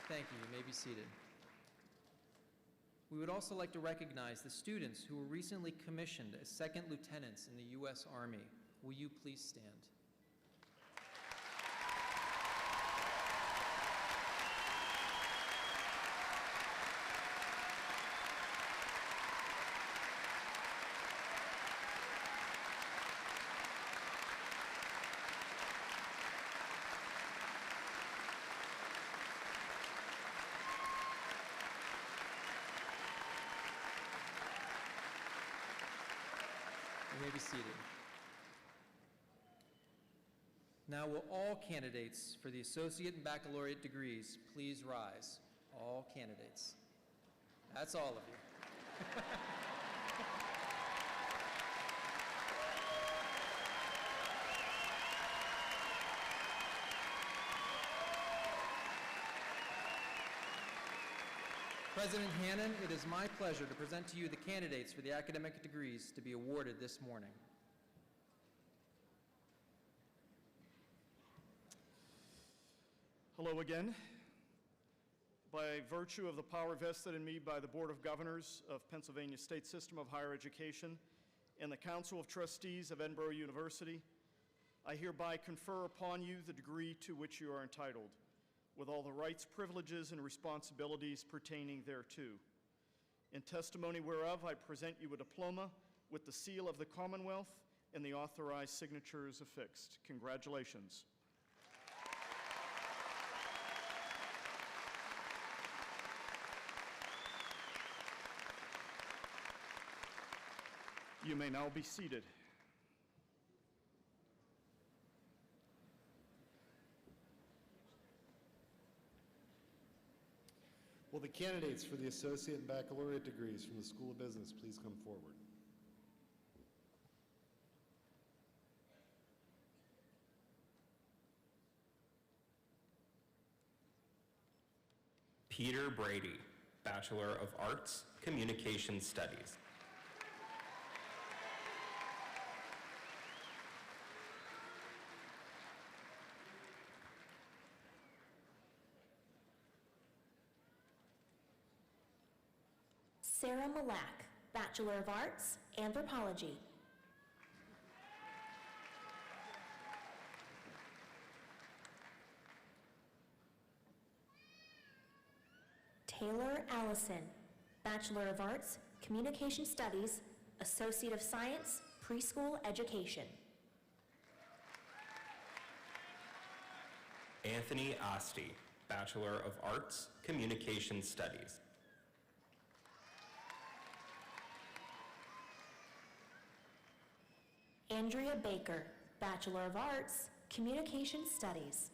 Thank you. You may be seated. We would also like to recognize the students who were recently commissioned as second lieutenants in the U.S. Army. Will you please stand? You may be seated. Now will all candidates for the associate and baccalaureate degrees please rise? All candidates. That's all of you. President Hannon, it is my pleasure to present to you the candidates for the academic degrees to be awarded this morning. Hello again. By virtue of the power vested in me by the Board of Governors of Pennsylvania State System of Higher Education and the Council of Trustees of Edinboro University, I hereby confer upon you the degree to which you are entitled, with all the rights, privileges, and responsibilities pertaining thereto. In testimony whereof, I present you a diploma with the seal of the Commonwealth and the authorized signatures affixed. Congratulations. You may now be seated. Will the candidates for the associate and baccalaureate degrees from the School of Business please come forward? Peter Brady, Bachelor of Arts, Communication Studies. Sarah Malak, Bachelor of Arts, Anthropology. Taylor Allison, Bachelor of Arts, Communication Studies, Associate of Science, Preschool Education. Anthony Osti, Bachelor of Arts, Communication Studies. Andrea Baker, Bachelor of Arts, Communication Studies.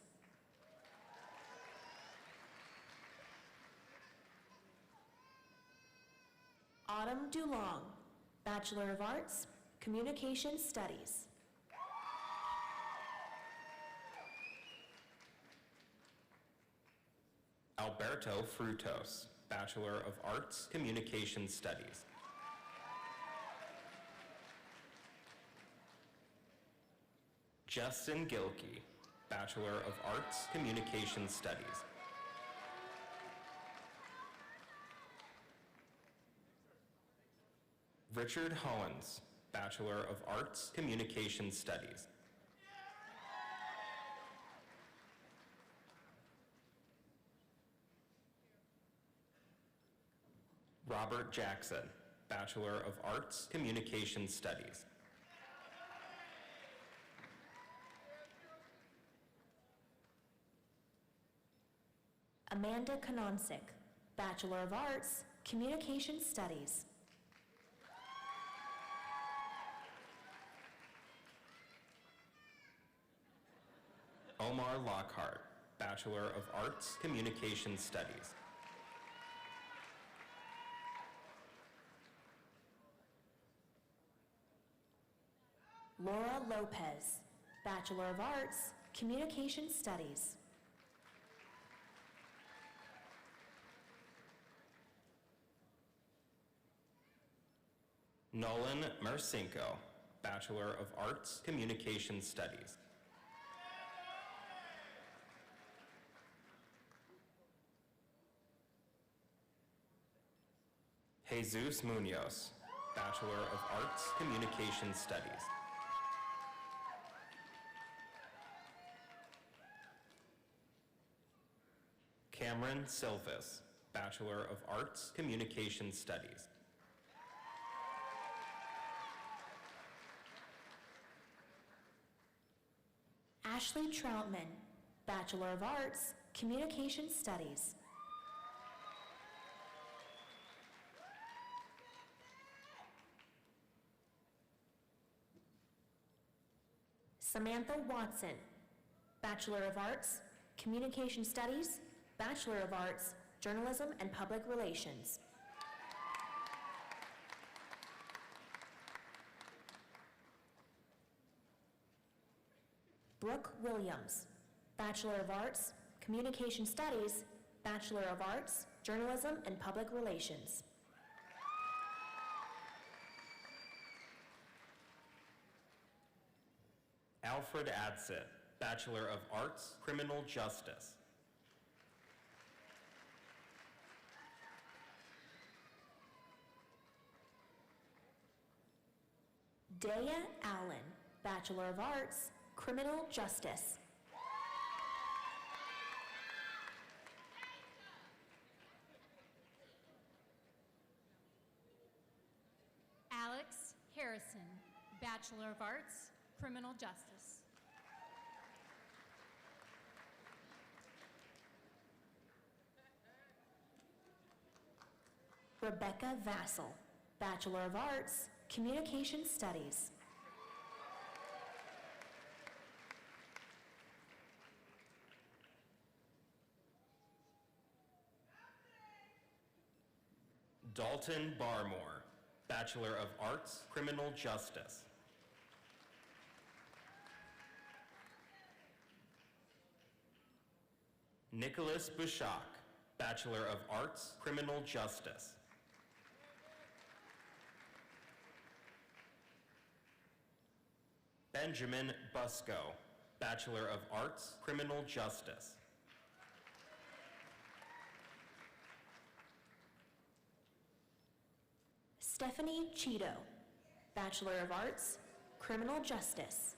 Autumn Dulong, Bachelor of Arts, Communication Studies. Alberto Frutos, Bachelor of Arts, Communication Studies. Justin Gilkey, Bachelor of Arts, Communication Studies. Richard Hollins, Bachelor of Arts, Communication Studies. Robert Jackson, Bachelor of Arts, Communication Studies. Amanda Kononsik, Bachelor of Arts, Communication Studies. Omar Lockhart, Bachelor of Arts, Communication Studies. Laura Lopez, Bachelor of Arts, Communication Studies. Nolan Marcinko, Bachelor of Arts, Communication Studies. Jesus Munoz, Bachelor of Arts, Communication Studies. Cameron Silvis, Bachelor of Arts, Communication Studies. Ashley Troutman, Bachelor of Arts, Communication Studies. Samantha Watson, Bachelor of Arts, Communication Studies, Bachelor of Arts, Journalism and Public Relations. Brooke Williams, Bachelor of Arts, Communication Studies, Bachelor of Arts, Journalism and Public Relations. Alfred Adsit, Bachelor of Arts, Criminal Justice. Daya Allen, Bachelor of Arts, Criminal Justice. Alex Harrison, Bachelor of Arts, Criminal Justice. Rebecca Vassell, Bachelor of Arts, Communication Studies. Dalton Barmore, Bachelor of Arts, Criminal Justice. Nicholas Bushak, Bachelor of Arts, Criminal Justice. Benjamin Busco, Bachelor of Arts, Criminal Justice. Stephanie Cheeto, Bachelor of Arts, Criminal Justice.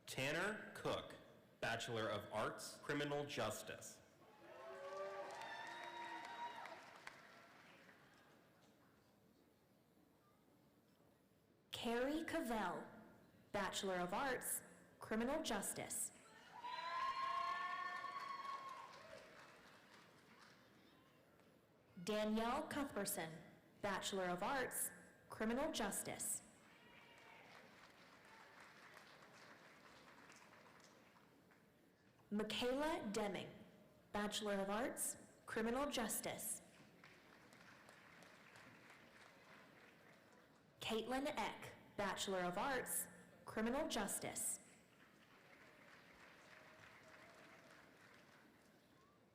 Tanner Cook, Bachelor of Arts, Criminal Justice. Carrie Cavell, Bachelor of Arts, Criminal Justice. Danielle Cuthbertson, Bachelor of Arts, Criminal Justice. Michaela Deming, Bachelor of Arts, Criminal Justice. Caitlin Eck, Bachelor of Arts, Criminal Justice.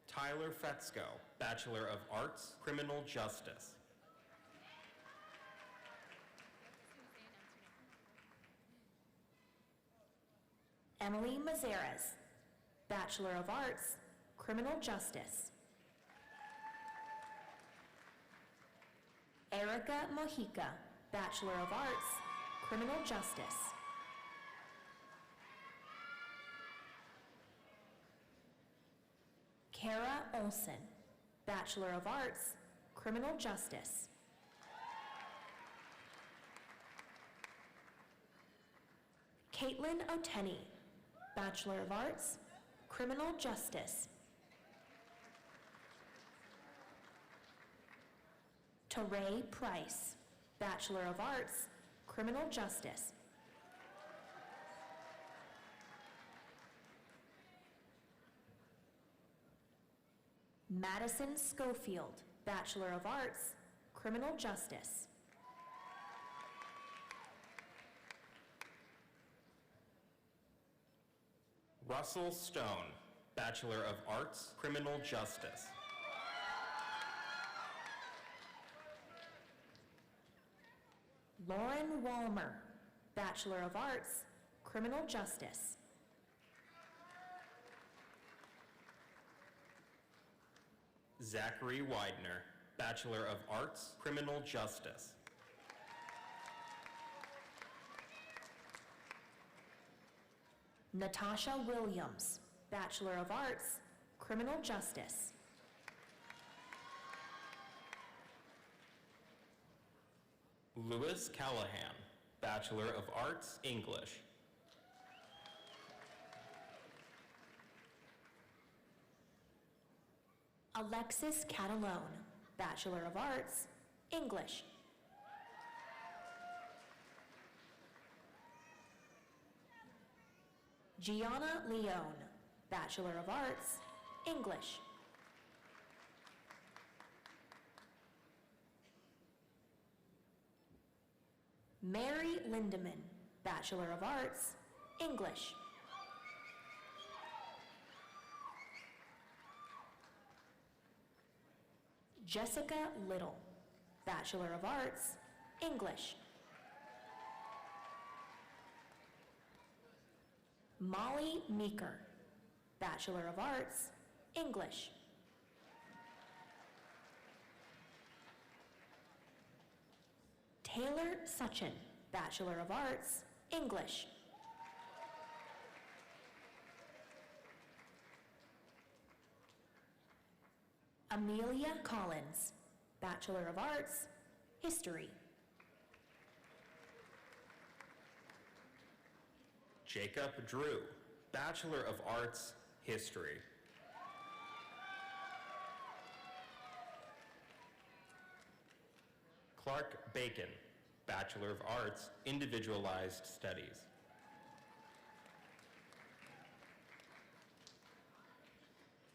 Tyler Fetzko, Bachelor of Arts, Criminal Justice. Emily Mazeres, Bachelor of Arts, Criminal Justice. Erica Mojica, Bachelor of Arts, Criminal Justice. Kara Olson, Bachelor of Arts, Criminal Justice. Caitlin Oteni, Bachelor of Arts, Criminal Justice. Teray Price, Bachelor of Arts, Criminal Justice. Madison Schofield, Bachelor of Arts, Criminal Justice. Russell Stone, Bachelor of Arts, Criminal Justice. Lauren Walmer, Bachelor of Arts, Criminal Justice. Zachary Widener, Bachelor of Arts, Criminal Justice. Natasha Williams, Bachelor of Arts, Criminal Justice. Louis Callahan, Bachelor of Arts, English. Alexis Catalone, Bachelor of Arts, English. Gianna Leone, Bachelor of Arts, English. Mary Lindeman, Bachelor of Arts, English. Jessica Little, Bachelor of Arts, English. Molly Meeker, Bachelor of Arts, English. Taylor Suchin, Bachelor of Arts, English. Amelia Collins, Bachelor of Arts, History. Jacob Drew, Bachelor of Arts, History. Clark Bacon, Bachelor of Arts, Individualized Studies.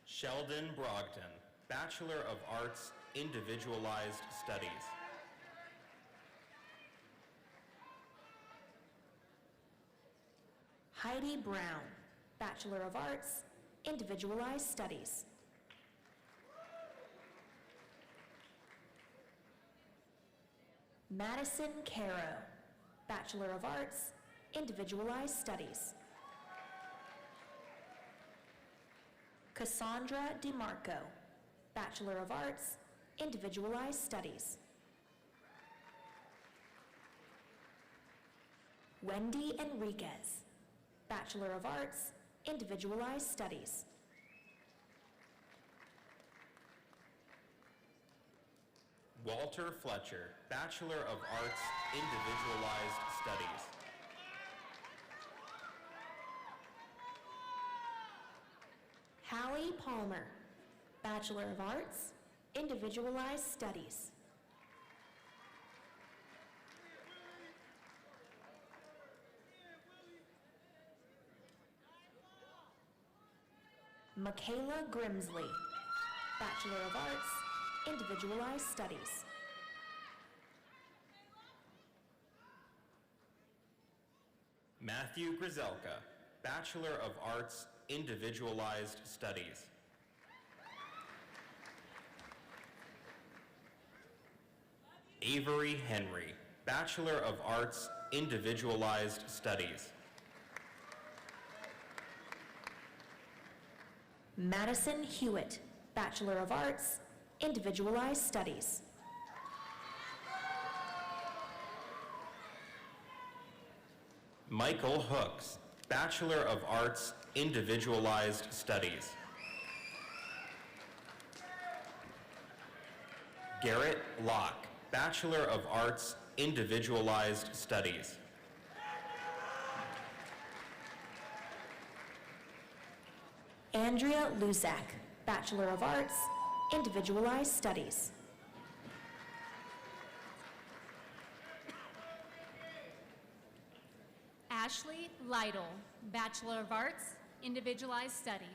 Sheldon Brogdon, Bachelor of Arts, Individualized Studies. Heidi Brown, Bachelor of Arts, Individualized Studies. Madison Caro, Bachelor of Arts, Individualized Studies. Cassandra DeMarco, Bachelor of Arts, Individualized Studies. Wendy Enriquez, Bachelor of Arts, Individualized Studies. Walter Fletcher, Bachelor of Arts, Individualized Studies. Hallie Palmer, Bachelor of Arts, Individualized Studies. Michaela Grimsley, Bachelor of Arts, Individualized Studies. Matthew Grizelka, Bachelor of Arts, Individualized Studies. Avery Henry, Bachelor of Arts, Individualized Studies. Madison Hewitt, Bachelor of Arts, Individualized Studies. Michael Hooks, Bachelor of Arts, Individualized Studies. Garrett Locke, Bachelor of Arts, Individualized Studies. Andrea Luzak, Bachelor of Arts, Individualized Studies. Ashley Lytle, Bachelor of Arts, Individualized Studies.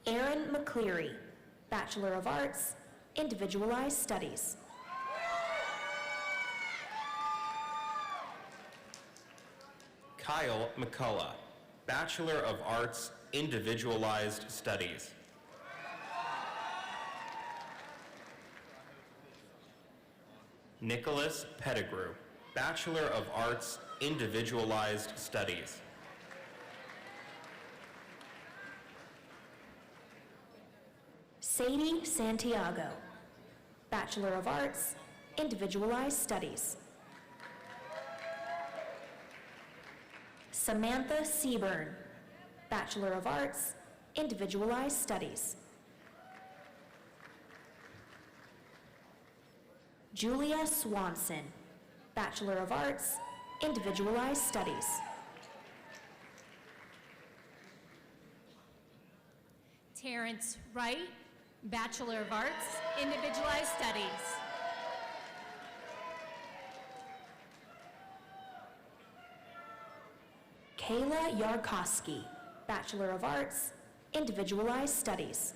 Aaron McCleary, Bachelor of Arts, Individualized Studies. Kyle McCullough, Bachelor of Arts, Individualized Studies. Nicholas Pettigrew, Bachelor of Arts, Individualized Studies. Sadie Santiago, Bachelor of Arts, Individualized Studies. Samantha Seaburn, Bachelor of Arts, Individualized Studies. Julia Swanson, Bachelor of Arts, Individualized Studies. Terrence Wright, Bachelor of Arts, Individualized Studies. Kayla Yarkowski, Bachelor of Arts, Individualized Studies.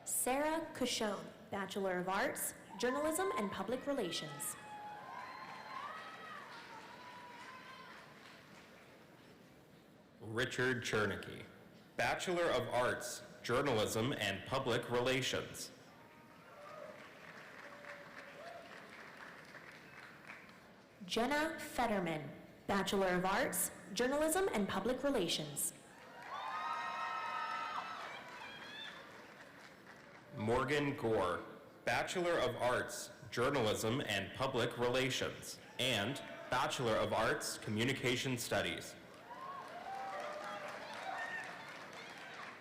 Sarah Cushone, Bachelor of Arts, Journalism and Public Relations. Richard Chernicky, Bachelor of Arts, Journalism and Public Relations. Jenna Fetterman, Bachelor of Arts, Journalism and Public Relations. Morgan Gore, Bachelor of Arts, Journalism and Public Relations, and Bachelor of Arts, Communication Studies.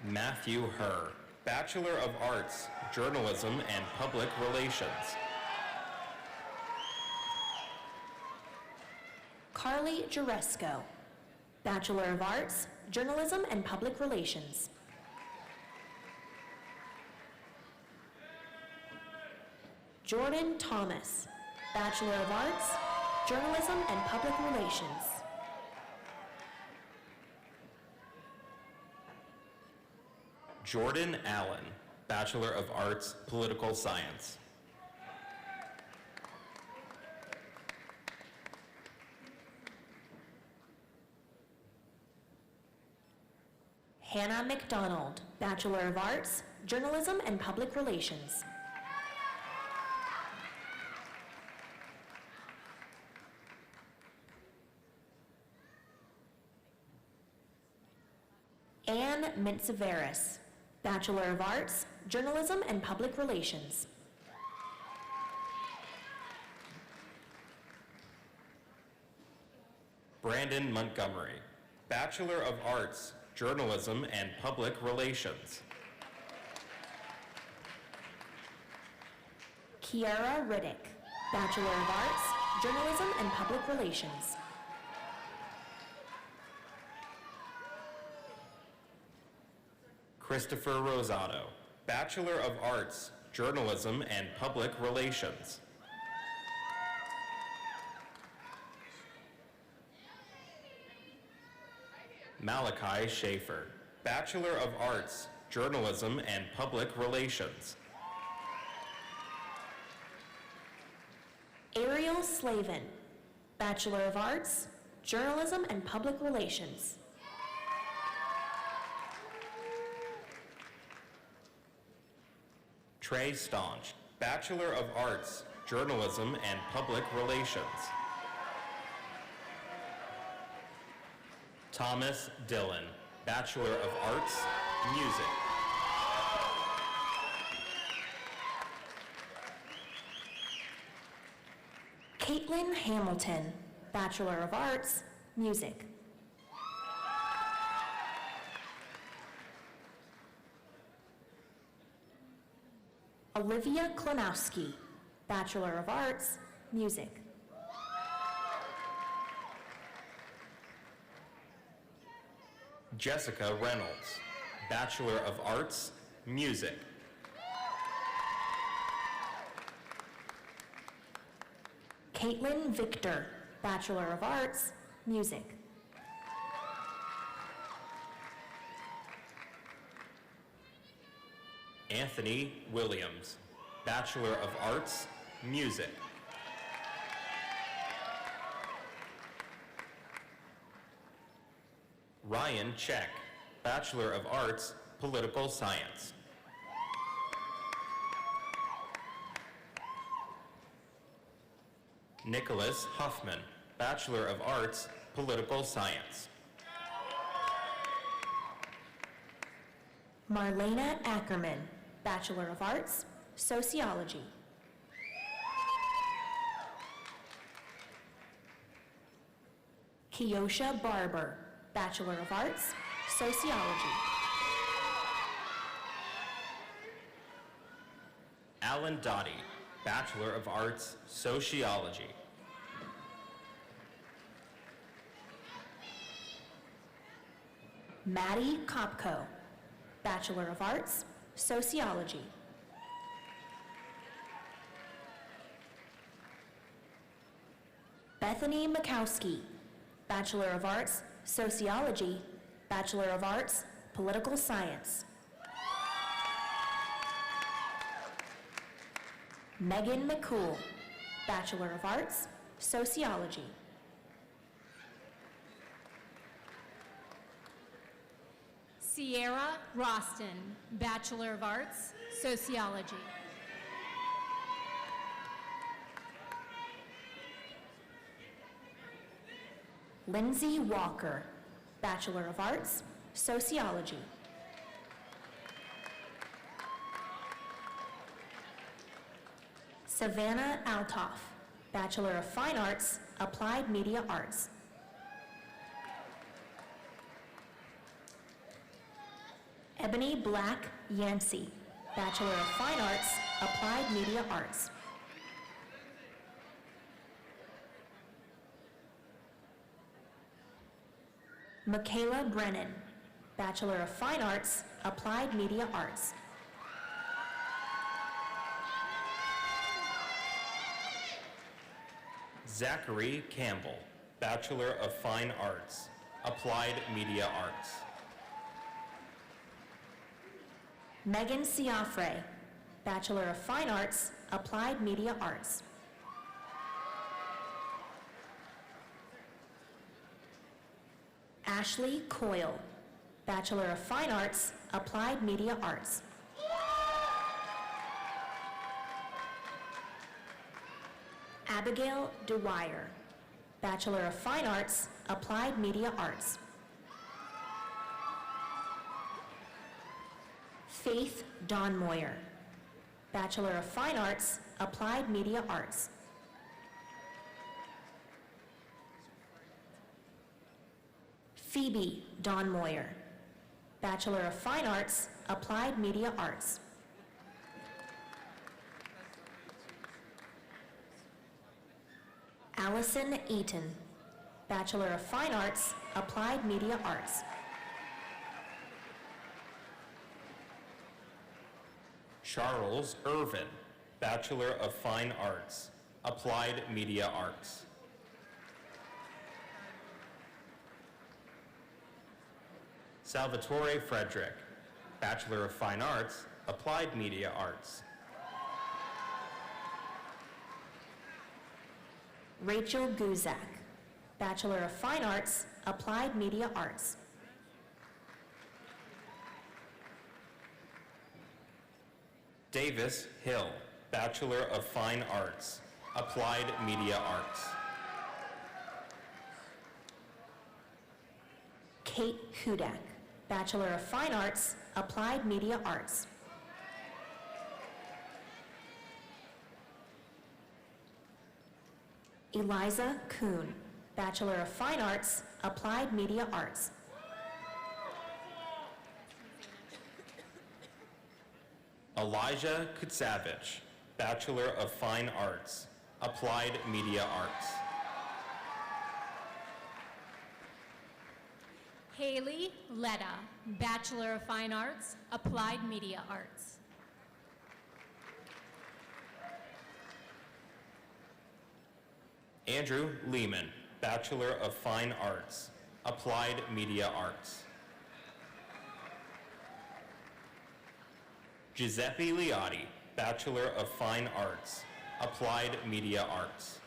Matthew Herr, Bachelor of Arts, Journalism and Public Relations. Carly Juresco, Bachelor of Arts, Journalism and Public Relations. Jordan Thomas, Bachelor of Arts, Journalism and Public Relations. Jordan Allen, Bachelor of Arts, Political Science. Hannah McDonald, Bachelor of Arts, Journalism and Public Relations. Anne Mintseveris, Bachelor of Arts, Journalism and Public Relations. Brandon Montgomery, Bachelor of Arts, Journalism and Public Relations. Kiara Riddick, Bachelor of Arts, Journalism and Public Relations. Christopher Rosado, Bachelor of Arts, Journalism and Public Relations. Malachi Schaefer, Bachelor of Arts, Journalism and Public Relations. Ariel Slavin, Bachelor of Arts, Journalism and Public Relations. Trey Staunch, Bachelor of Arts, Journalism and Public Relations. Thomas Dillon, Bachelor of Arts, Music. Caitlin Hamilton, Bachelor of Arts, Music. Olivia Klonowski, Bachelor of Arts, Music. Jessica Reynolds, Bachelor of Arts, Music. Caitlin Victor, Bachelor of Arts, Music. Anthony Williams, Bachelor of Arts, Music. Ryan Check, Bachelor of Arts, Political Science. Nicholas Huffman, Bachelor of Arts, Political Science. Marlena Ackerman, Bachelor of Arts, Sociology. Kiosha Barber, Bachelor of Arts, Sociology. Alan Dottie, Bachelor of Arts, Sociology. Maddie Kopko, Bachelor of Arts, Sociology. Bethany Makowski, Bachelor of Arts, Sociology, Bachelor of Arts, Political Science. Megan McCool, Bachelor of Arts, Sociology. Sierra Roston, Bachelor of Arts, Sociology. Lindsay Walker, Bachelor of Arts, Sociology. Savannah Altoff, Bachelor of Fine Arts, Applied Media Arts. Ebony Black Yancey, Bachelor of Fine Arts, Applied Media Arts. Michaela Brennan, Bachelor of Fine Arts, Applied Media Arts. Zachary Campbell, Bachelor of Fine Arts, Applied Media Arts. Megan Ciafre, Bachelor of Fine Arts, Applied Media Arts. Ashley Coyle, Bachelor of Fine Arts, Applied Media Arts. Abigail Dwyer, Bachelor of Fine Arts, Applied Media Arts. Faith Donmoyer, Bachelor of Fine Arts, Applied Media Arts. Phoebe Donmoyer, Bachelor of Fine Arts, Applied Media Arts. Allison Eaton, Bachelor of Fine Arts, Applied Media Arts. Charles Irvin, Bachelor of Fine Arts, Applied Media Arts. Salvatore Frederick, Bachelor of Fine Arts, Applied Media Arts. Rachel Guzak, Bachelor of Fine Arts, Applied Media Arts. Davis Hill, Bachelor of Fine Arts, Applied Media Arts. Kate Hudak, Bachelor of Fine Arts, Applied Media Arts. Eliza Kuhn, Bachelor of Fine Arts, Applied Media Arts. Elijah Kutsavich, Bachelor of Fine Arts, Applied Media Arts. Haley Letta, Bachelor of Fine Arts, Applied Media Arts. Andrew Lehman, Bachelor of Fine Arts, Applied Media Arts. Giuseppe Liotti, Bachelor of Fine Arts, Applied Media Arts.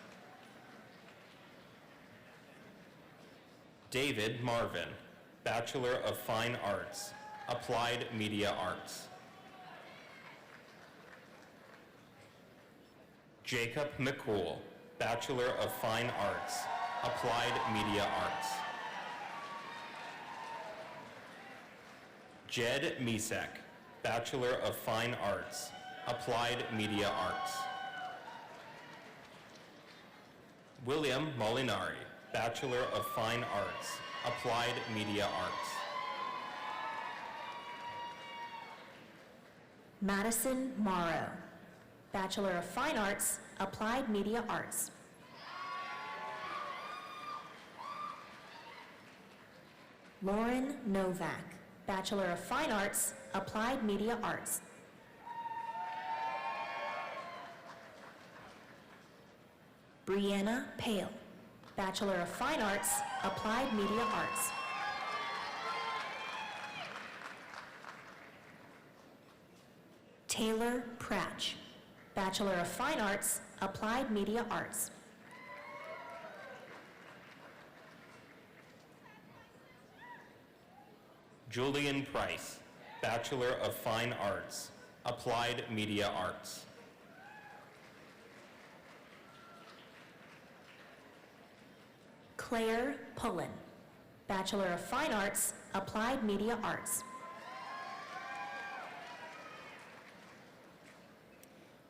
David Marvin, Bachelor of Fine Arts, Applied Media Arts. Jacob McCool, Bachelor of Fine Arts, Applied Media Arts. Jed Misek, Bachelor of Fine Arts, Applied Media Arts. William Molinari, Bachelor of Fine Arts, Applied Media Arts. Madison Morrow, Bachelor of Fine Arts, Applied Media Arts. Lauren Novak, Bachelor of Fine Arts, Applied Media Arts. Brianna Pale, Bachelor of Fine Arts, Applied Media Arts. Taylor Pratch, Bachelor of Fine Arts, Applied Media Arts. Julian Price, Bachelor of Fine Arts, Applied Media Arts. Claire Pullen, Bachelor of Fine Arts, Applied Media Arts.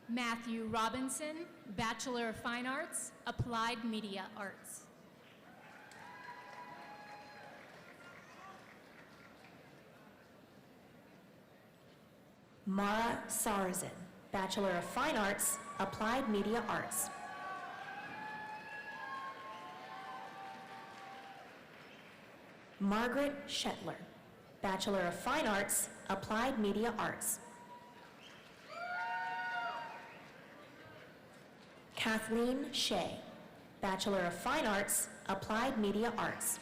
Matthew Robinson, Bachelor of Fine Arts, Applied Media Arts. Mara Sarzan, Bachelor of Fine Arts, Applied Media Arts. Margaret Shetler, Bachelor of Fine Arts, Applied Media Arts. Kathleen Shea, Bachelor of Fine Arts, Applied Media Arts.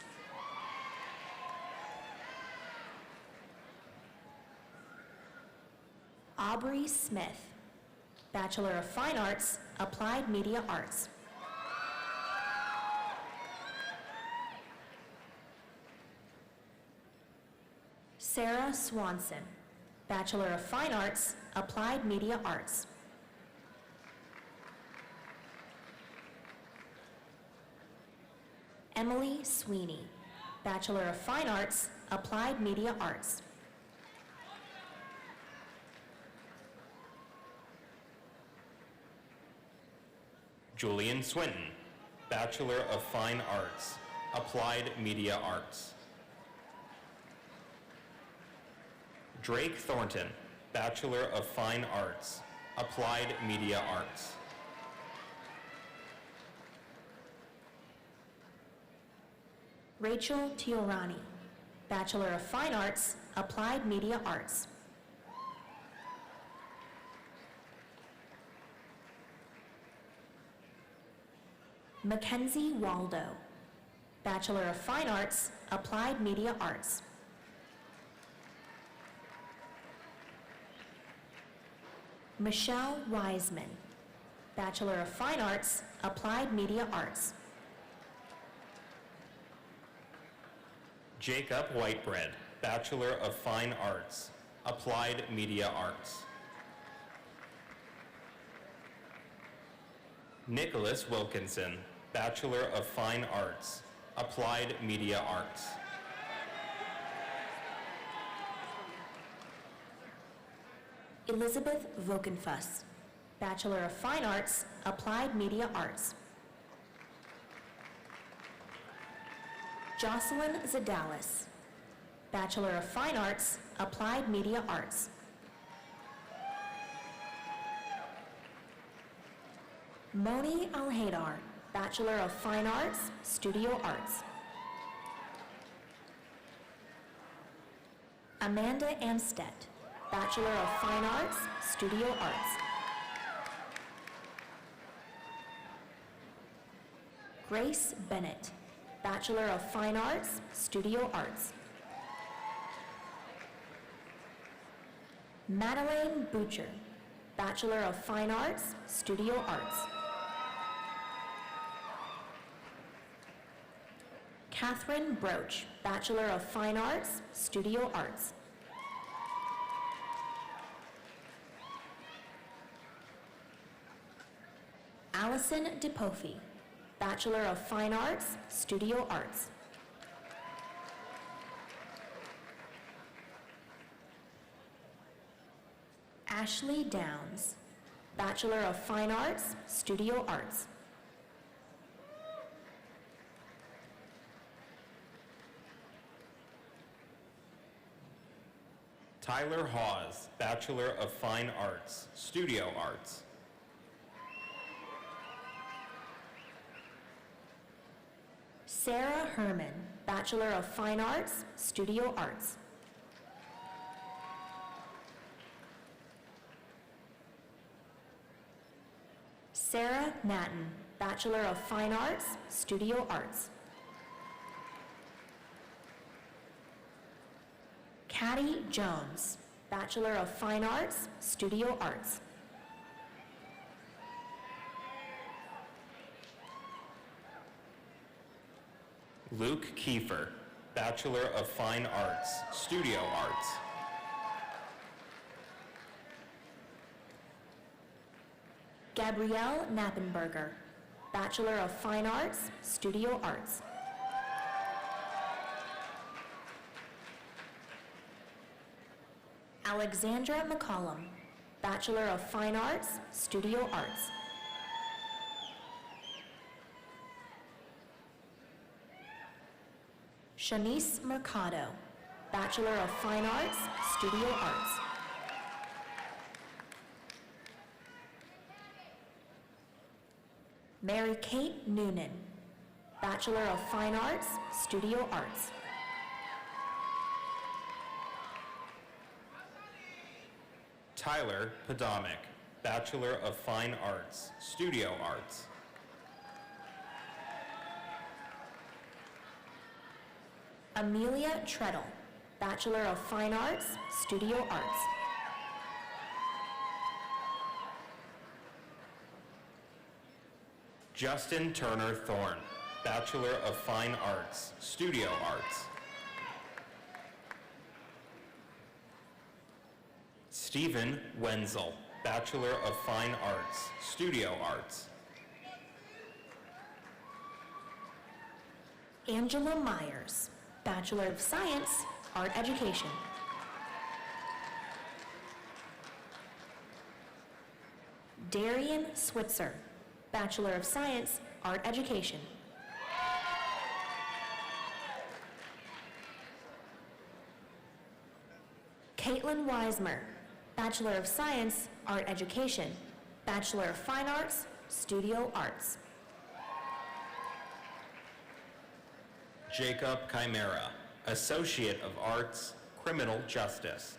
Aubrey Smith, Bachelor of Fine Arts, Applied Media Arts. Sarah Swanson, Bachelor of Fine Arts, Applied Media Arts. Emily Sweeney, Bachelor of Fine Arts, Applied Media Arts. Julian Swinton, Bachelor of Fine Arts, Applied Media Arts. Drake Thornton, Bachelor of Fine Arts, Applied Media Arts. Rachel Tiorani, Bachelor of Fine Arts, Applied Media Arts. Mackenzie Waldo, Bachelor of Fine Arts, Applied Media Arts. Michelle Wiseman, Bachelor of Fine Arts, Applied Media Arts. Jacob Whitebread, Bachelor of Fine Arts, Applied Media Arts. Nicholas Wilkinson, Bachelor of Fine Arts, Applied Media Arts. Elizabeth Vokenfuss, Bachelor of Fine Arts, Applied Media Arts. Jocelyn Zadalis, Bachelor of Fine Arts, Applied Media Arts. Moni Al-Haidar, Bachelor of Fine Arts, Studio Arts. Amanda Amstedt, Bachelor of Fine Arts, Studio Arts. Grace Bennett, Bachelor of Fine Arts, Studio Arts. Madeleine Butcher, Bachelor of Fine Arts, Studio Arts. Catherine Broach, Bachelor of Fine Arts, Studio Arts. Allison DePofi, Bachelor of Fine Arts, Studio Arts. Ashley Downs, Bachelor of Fine Arts, Studio Arts. Tyler Hawes, Bachelor of Fine Arts, Studio Arts. Sarah Herman, Bachelor of Fine Arts, Studio Arts. Sarah Natton, Bachelor of Fine Arts, Studio Arts. Caddy Jones, Bachelor of Fine Arts, Studio Arts. Luke Kiefer, Bachelor of Fine Arts, Studio Arts. Gabrielle Knappenberger, Bachelor of Fine Arts, Studio Arts. Alexandra McCollum, Bachelor of Fine Arts, Studio Arts. Shanice Mercado, Bachelor of Fine Arts, Studio Arts. Mary Kate Noonan, Bachelor of Fine Arts, Studio Arts. Tyler Podomic, Bachelor of Fine Arts, Studio Arts. Amelia Treadle, Bachelor of Fine Arts, Studio Arts. Justin Turner Thorne, Bachelor of Fine Arts, Studio Arts. Stephen Wenzel, Bachelor of Fine Arts, Studio Arts. Angela Myers, Bachelor of Science, Art Education. Darian Switzer, Bachelor of Science, Art Education. Caitlin Weismer, Bachelor of Science, Art Education, Bachelor of Fine Arts, Studio Arts. Jacob Chimera, Associate of Arts, Criminal Justice.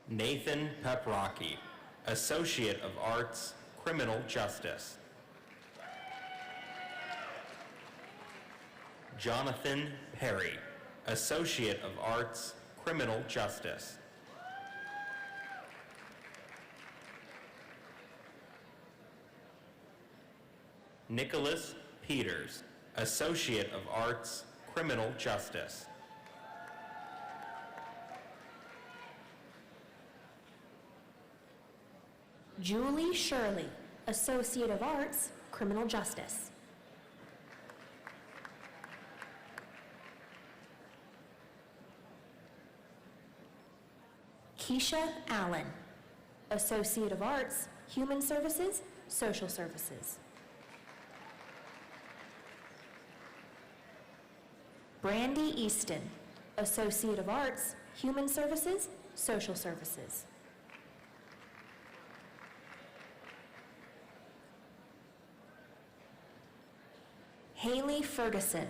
Nathan Peprocki, Associate of Arts, Criminal Justice. Jonathan Perry, Associate of Arts, Criminal Justice. Nicholas Peters, Associate of Arts, Criminal Justice. Julie Shirley, Associate of Arts, Criminal Justice. Keisha Allen, Associate of Arts, Human Services, Social Services. Brandy Easton, Associate of Arts, Human Services, Social Services. Haley Ferguson,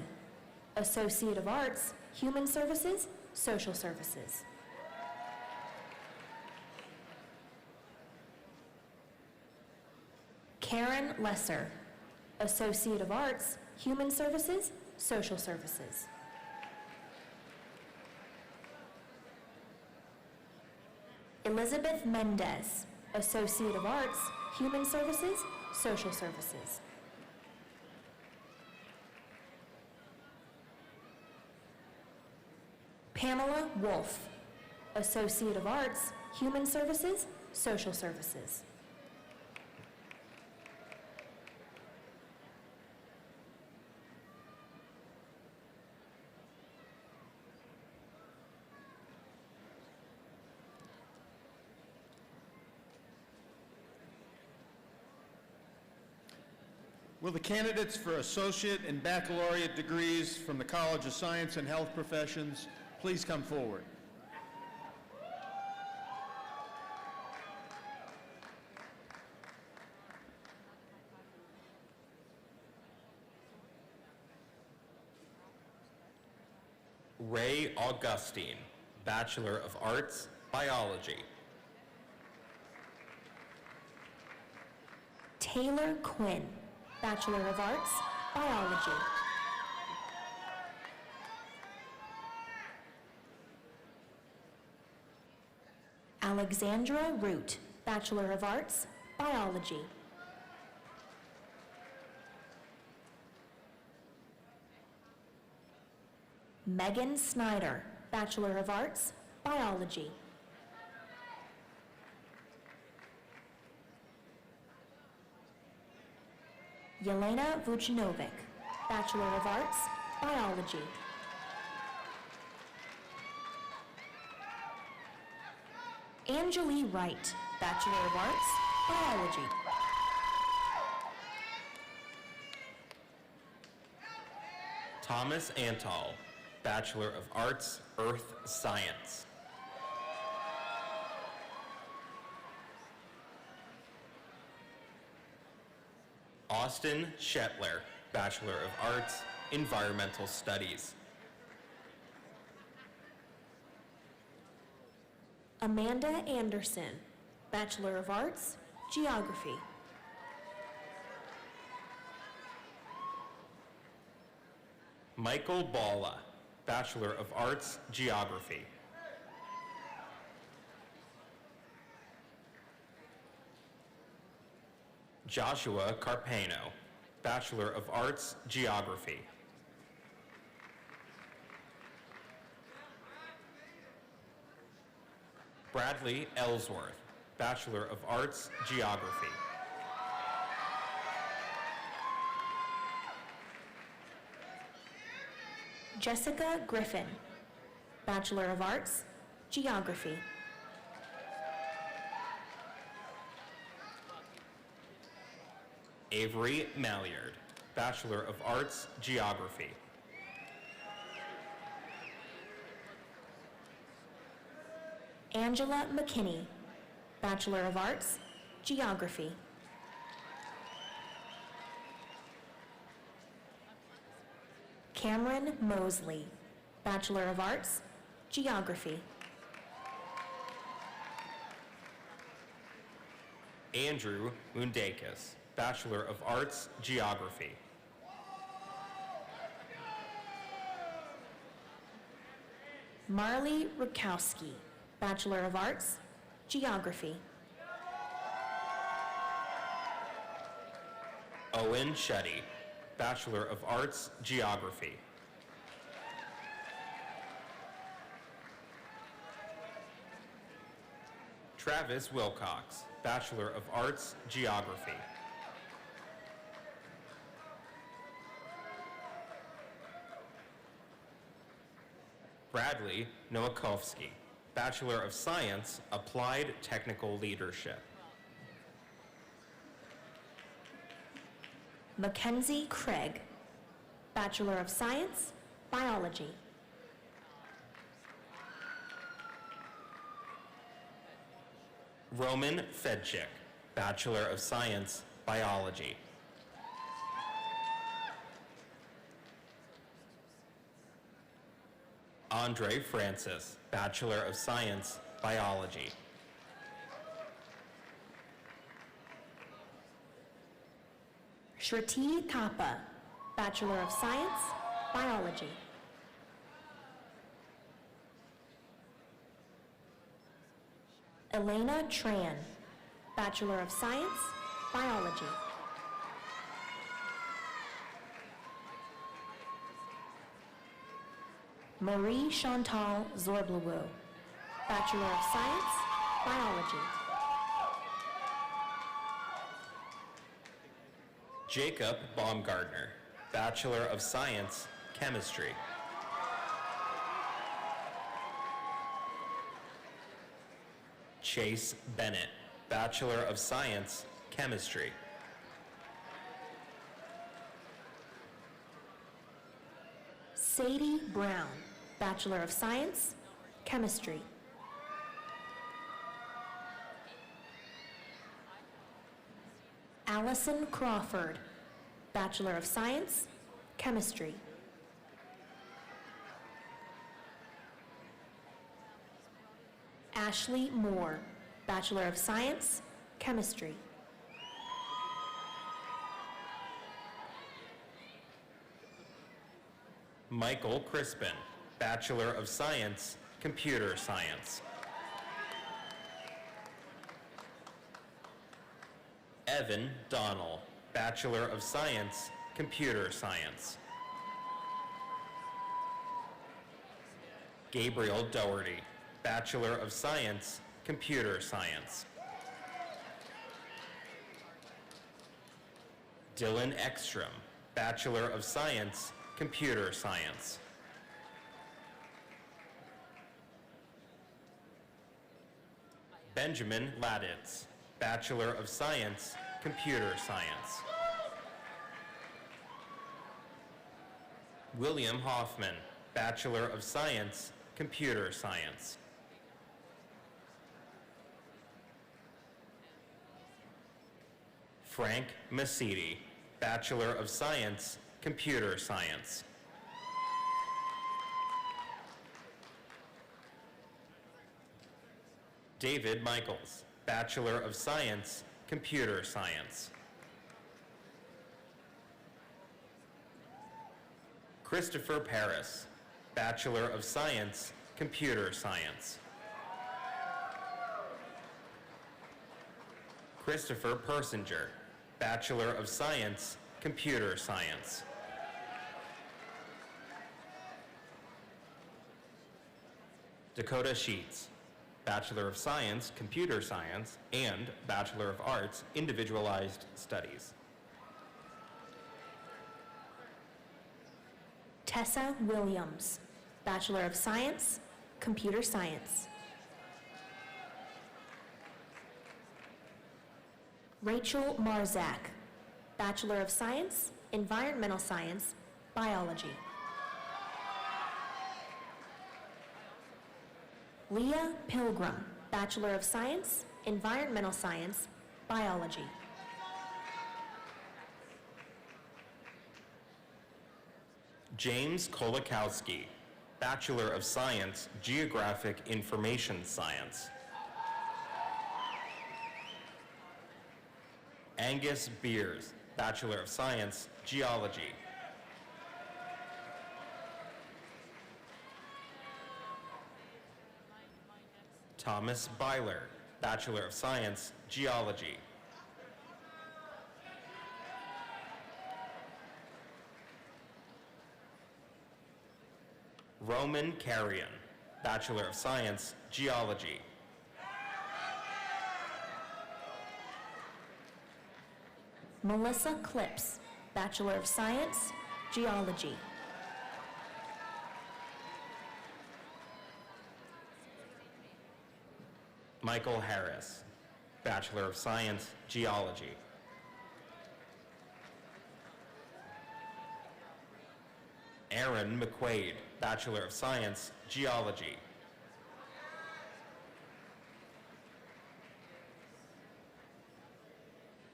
Associate of Arts, Human Services, Social Services. Karen Lesser, Associate of Arts, Human Services, Social Services. Elizabeth Mendez, Associate of Arts, Human Services, Social Services. Pamela Wolf, Associate of Arts, Human Services, Social Services. Will the candidates for associate and baccalaureate degrees from the College of Science and Health Professions please come forward? Ray Augustine, Bachelor of Arts, Biology. Taylor Quinn, Bachelor of Arts, Biology. Alexandra Root, Bachelor of Arts, Biology. Megan Snyder, Bachelor of Arts, Biology. Yelena Vucinovic, Bachelor of Arts, Biology. Angeli Wright, Bachelor of Arts, Biology. Thomas Antal, Bachelor of Arts, Earth Science. Austin Shetler, Bachelor of Arts, Environmental Studies. Amanda Anderson, Bachelor of Arts, Geography. Michael Balla, Bachelor of Arts, Geography. Joshua Carpano, Bachelor of Arts, Geography. Bradley Ellsworth, Bachelor of Arts, Geography. Jessica Griffin, Bachelor of Arts, Geography. Avery Malliard, Bachelor of Arts, Geography. Angela McKinney, Bachelor of Arts, Geography. Cameron Mosley, Bachelor of Arts, Geography. Andrew Mundakis, Bachelor of Arts, Geography. Marley Rukowski, Bachelor of Arts, Geography. Owen Shetty, Bachelor of Arts, Geography. Travis Wilcox, Bachelor of Arts, Geography. Bradley Nowakowski, Bachelor of Science, Applied Technical Leadership. Mackenzie Craig, Bachelor of Science, Biology. Roman Fedchik, Bachelor of Science, Biology. Andre Francis, Bachelor of Science, Biology. Shriti Thapa, Bachelor of Science, Biology. Elena Tran, Bachelor of Science, Biology. Marie Chantal Zorblewou, Bachelor of Science, Biology. Jacob Baumgartner, Bachelor of Science, Chemistry. Chase Bennett, Bachelor of Science, Chemistry. Sadie Brown, Bachelor of Science, Chemistry. Allison Crawford, Bachelor of Science, Chemistry. Ashley Moore, Bachelor of Science, Chemistry. Michael Crispin, Bachelor of Science, Computer Science. Evan Donnell, Bachelor of Science, Computer Science. Gabriel Doherty, Bachelor of Science, Computer Science. Dylan Ekstrom, Bachelor of Science, Computer Science. Benjamin Laditz, Bachelor of Science, Computer Science. William Hoffman, Bachelor of Science, Computer Science. Frank Masidi, Bachelor of Science, Computer Science. David Michaels, Bachelor of Science, Computer Science. Christopher Paris, Bachelor of Science, Computer Science. Christopher Persinger, Bachelor of Science, Computer Science. Dakota Sheets, Bachelor of Science, Computer Science, and Bachelor of Arts, Individualized Studies. Tessa Williams, Bachelor of Science, Computer Science. Rachel Marzak, Bachelor of Science, Environmental Science, Biology. Leah Pilgrim, Bachelor of Science, Environmental Science, Biology. James Kolakowski, Bachelor of Science, Geographic Information Science. Angus Beers, Bachelor of Science, Geology. Thomas Byler, Bachelor of Science, Geology. Roman Carrion, Bachelor of Science, Geology. Melissa Clips, Bachelor of Science, Geology. Michael Harris, Bachelor of Science, Geology. Aaron McQuaid, Bachelor of Science, Geology.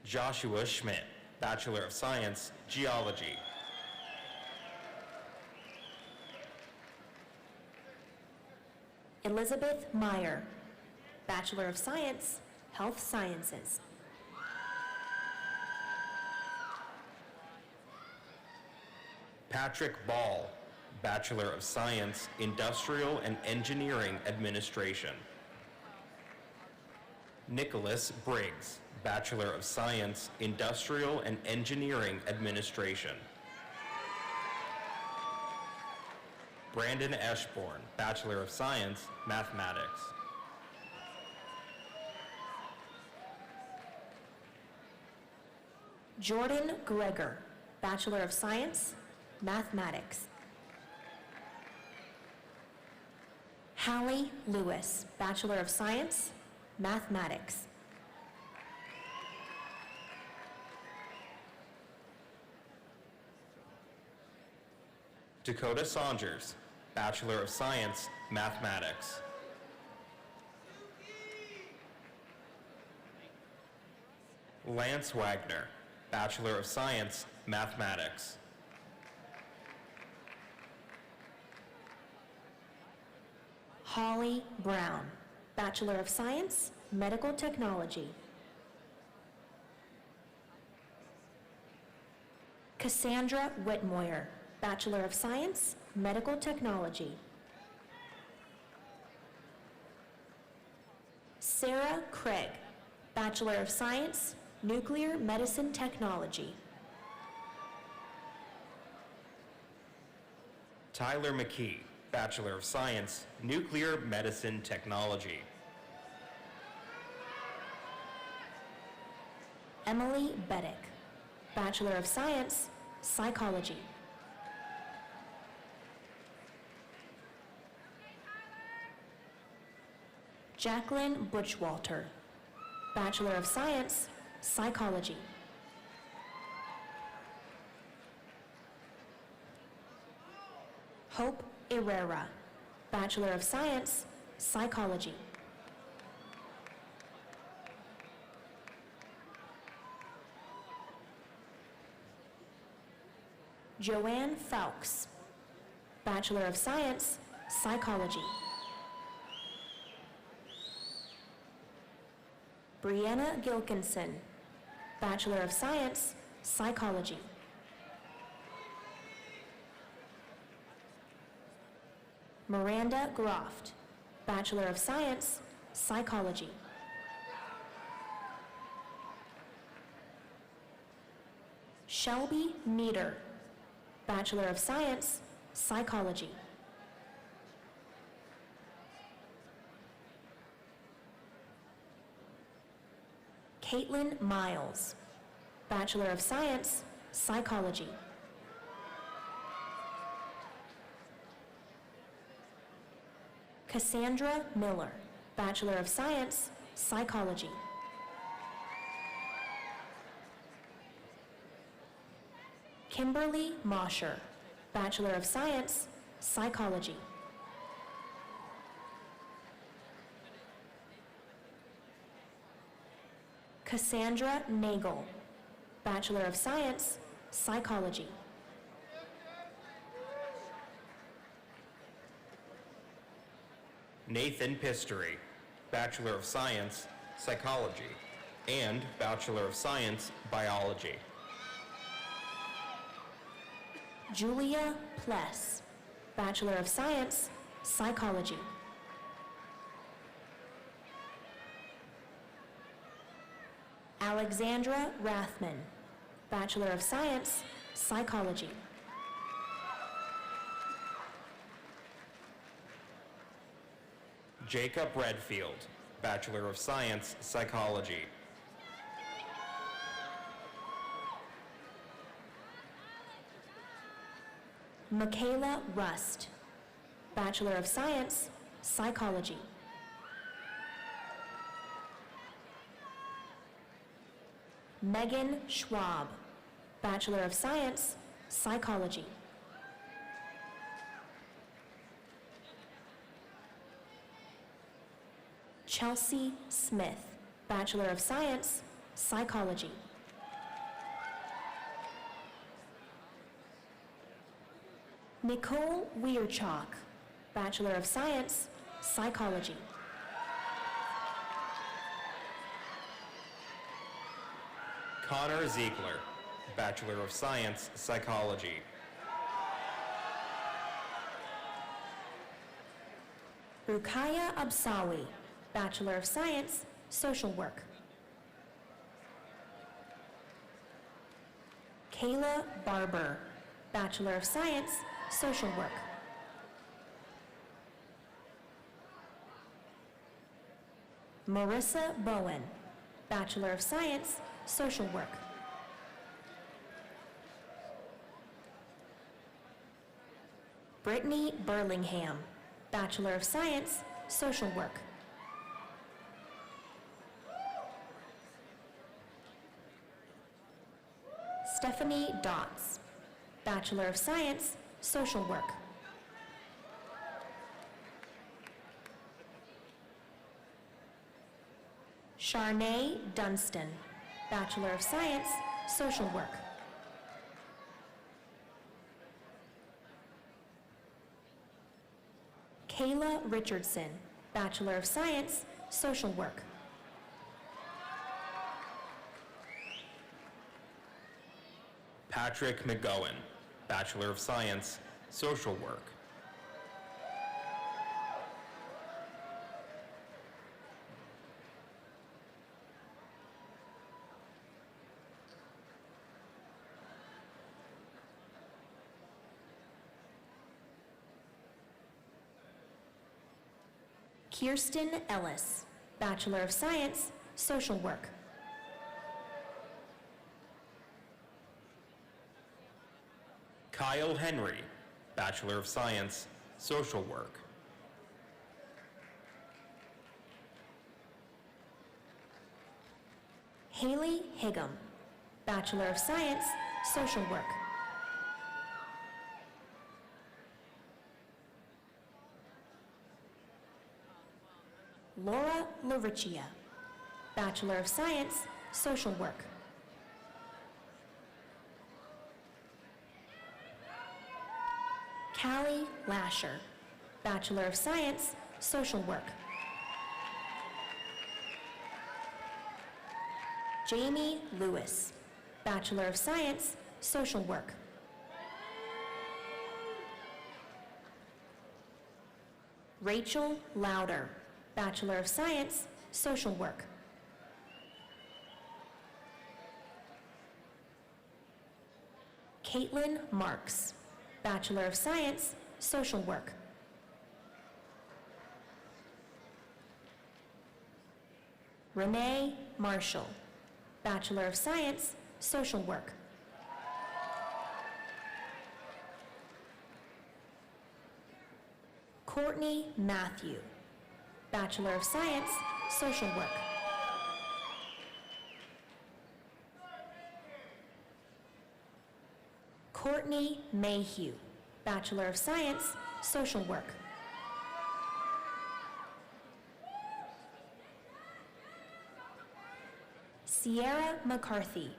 Joshua Schmidt, Bachelor of Science, Geology. Elizabeth Meyer, Bachelor of Science, Health Sciences. Patrick Ball, Bachelor of Science, Industrial and Engineering Administration. Nicholas Briggs, Bachelor of Science, Industrial and Engineering Administration. Brandon Eschborn, Bachelor of Science, Mathematics. Jordan Greger, Bachelor of Science, Mathematics. Hallie Lewis, Bachelor of Science, Mathematics. Dakota Saunders, Bachelor of Science, Mathematics. Lance Wagner, Bachelor of Science, Mathematics. Holly Brown, Bachelor of Science, Medical Technology. Cassandra Whitmoyer, Bachelor of Science, Medical Technology. Sarah Craig, Bachelor of Science, Nuclear Medicine Technology. Tyler McKee, Bachelor of Science, Nuclear Medicine Technology. Emily Beddick, Bachelor of Science, Psychology. Jacqueline Butchwalter, Bachelor of Science, Psychology. Hope Herrera, Bachelor of Science, Psychology. Joanne Fawkes, Bachelor of Science, Psychology. Brianna Gilkinson, Bachelor of Science, Psychology. Miranda Groft, Bachelor of Science, Psychology. Shelby Meader, Bachelor of Science, Psychology. Caitlin Miles, Bachelor of Science, Psychology. Cassandra Miller, Bachelor of Science, Psychology. Kimberly Mosher, Bachelor of Science, Psychology. Cassandra Nagel, Bachelor of Science, Psychology. Nathan Pistery, Bachelor of Science, Psychology, and Bachelor of Science, Biology. Julia Pless, Bachelor of Science, Psychology. Alexandra Rathman, Bachelor of Science, Psychology. Jacob Redfield, Bachelor of Science, Psychology. Michaela Rust, Bachelor of Science, Psychology. Megan Schwab, Bachelor of Science, Psychology. Chelsea Smith, Bachelor of Science, Psychology. Nicole Weirchalk, Bachelor of Science, Psychology. Connor Ziegler, Bachelor of Science, Psychology. Rukaya Absawi, Bachelor of Science, Social Work. Kayla Barber, Bachelor of Science, Social Work. Marissa Bowen, Bachelor of Science, Social Work. Brittany Burlingham, Bachelor of Science, Social Work. Stephanie Dotz, Bachelor of Science, Social Work. Sharnae Dunstan, Bachelor of Science, Social Work. Kayla Richardson, Bachelor of Science, Social Work. Patrick McGowan, Bachelor of Science, Social Work. Kirsten Ellis, Bachelor of Science, Social Work. Kyle Henry, Bachelor of Science, Social Work. Haley Higgum, Bachelor of Science, Social Work. Laura Laricchia, Bachelor of Science, Social Work. Callie Lasher, Bachelor of Science, Social Work. Jamie Lewis, Bachelor of Science, Social Work. Rachel Lauder, Bachelor of Science, Social Work. Caitlin Marks, Bachelor of Science, Social Work. Renee Marshall, Bachelor of Science, Social Work. Courtney Matthew, Bachelor of Science, Social Work. Courtney Mayhew, Bachelor of Science, Social Work. Sierra McCarthy,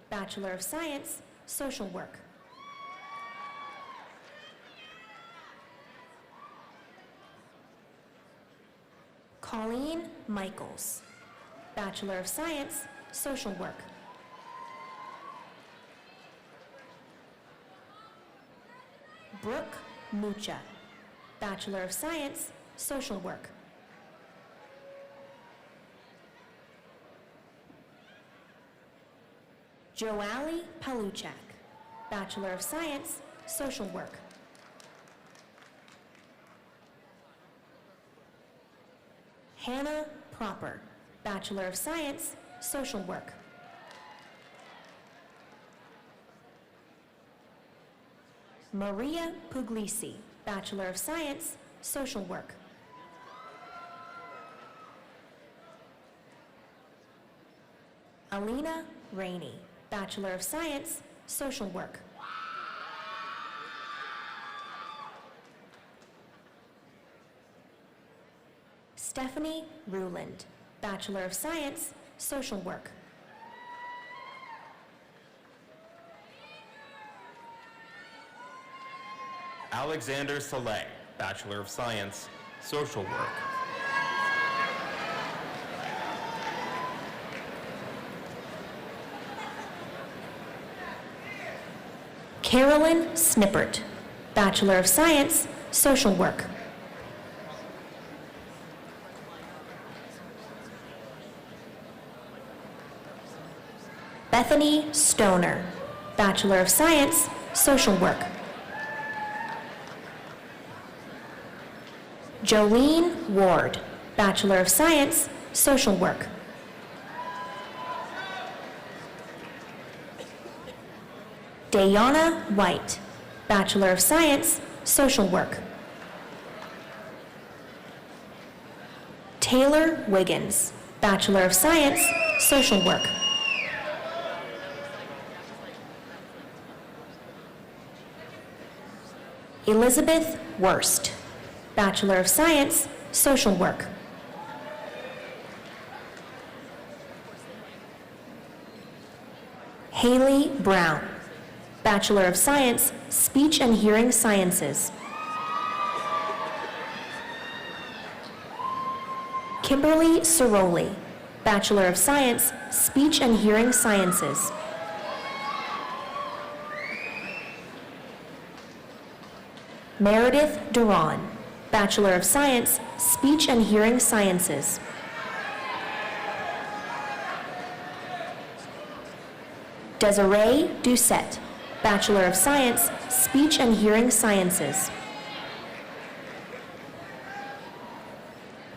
Bachelor of Science, Social Work. Colleen Michaels, Bachelor of Science, Social Work. Brooke Mucha, Bachelor of Science, Social Work. Joali Paluchak, Bachelor of Science, Social Work. Hannah Proper, Bachelor of Science, Social Work. Maria Puglisi, Bachelor of Science, Social Work. Alina Rainey, Bachelor of Science, Social Work. Stephanie Ruland, Bachelor of Science, Social Work. Alexander Saleh, Bachelor of Science, Social Work. Carolyn Snippert, Bachelor of Science, Social Work. Bethany Stoner, Bachelor of Science, Social Work. Jolene Ward, Bachelor of Science, Social Work. Dayana White, Bachelor of Science, Social Work. Taylor Wiggins, Bachelor of Science, Social Work. Elizabeth Worst, Bachelor of Science, Social Work. Haley Brown, Bachelor of Science, Speech and Hearing Sciences. Kimberly Ciroli, Bachelor of Science, Speech and Hearing Sciences. Meredith Duran, Bachelor of Science, Speech and Hearing Sciences. Desiree Doucette, Bachelor of Science, Speech and Hearing Sciences.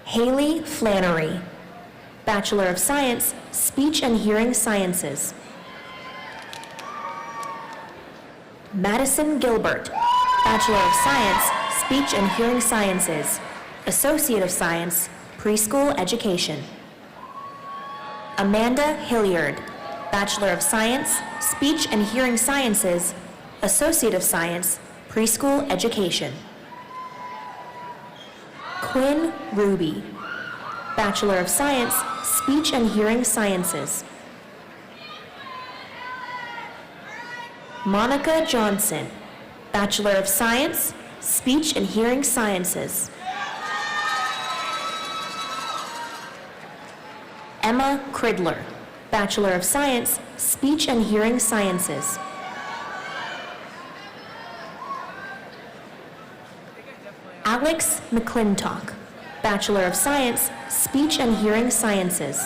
Haley Flannery, Bachelor of Science, Speech and Hearing Sciences. Madison Gilbert, Bachelor of Science, Speech and Hearing Sciences, Associate of Science, Preschool Education. Amanda Hilliard, Bachelor of Science, Speech and Hearing Sciences, Associate of Science, Preschool Education. Quinn Ruby, Bachelor of Science, Speech and Hearing Sciences. Monica Johnson, Bachelor of Science, Speech and Hearing Sciences. Emma Cridler, Bachelor of Science, Speech and Hearing Sciences. Alex McClintock, Bachelor of Science, Speech and Hearing Sciences.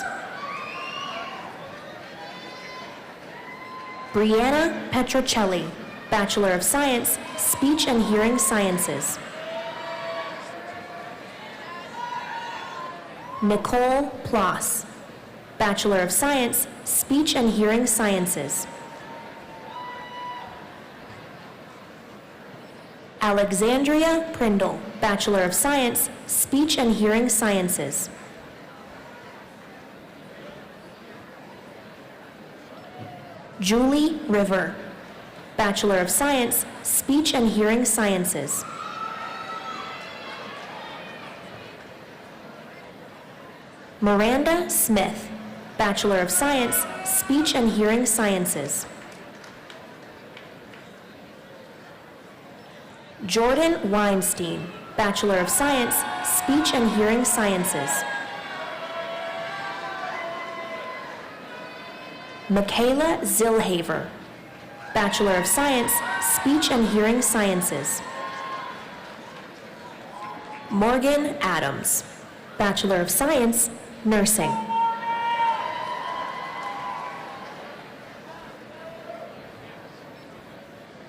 Brianna Petrocelli, Bachelor of Science, Speech and Hearing Sciences. Nicole Ploss, Bachelor of Science, Speech and Hearing Sciences. Alexandria Prindle, Bachelor of Science, Speech and Hearing Sciences. Julie River, Bachelor of Science, Speech and Hearing Sciences. Miranda Smith, Bachelor of Science, Speech and Hearing Sciences. Jordan Weinstein, Bachelor of Science, Speech and Hearing Sciences. Michaela Zillhaver, Bachelor of Science, Speech and Hearing Sciences. Morgan Adams, Bachelor of Science, Nursing.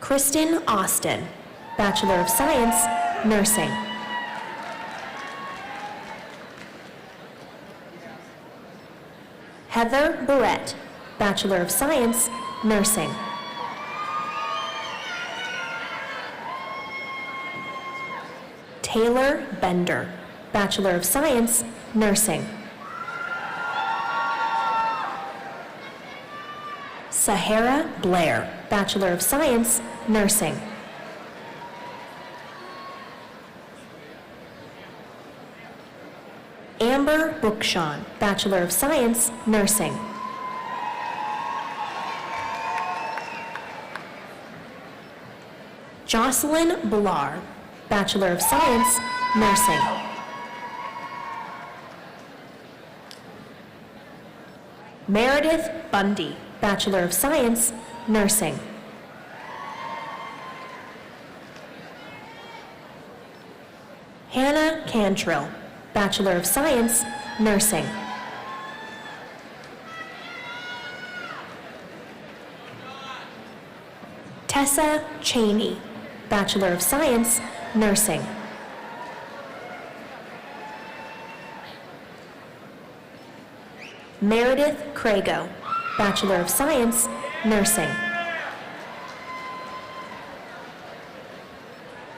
Kristen Austin, Bachelor of Science, Nursing. Heather Barrett, Bachelor of Science, Nursing. Taylor Bender, Bachelor of Science, Nursing. Sahara Blair, Bachelor of Science, Nursing. Amber Bookshawn, Bachelor of Science, Nursing. Jocelyn Ballard, Bachelor of Science, Nursing. Meredith Bundy, Bachelor of Science, Nursing. Hannah Cantrill, Bachelor of Science, Nursing. Tessa Cheney, Bachelor of Science, Nursing. Meredith Crago, Bachelor of Science, Nursing.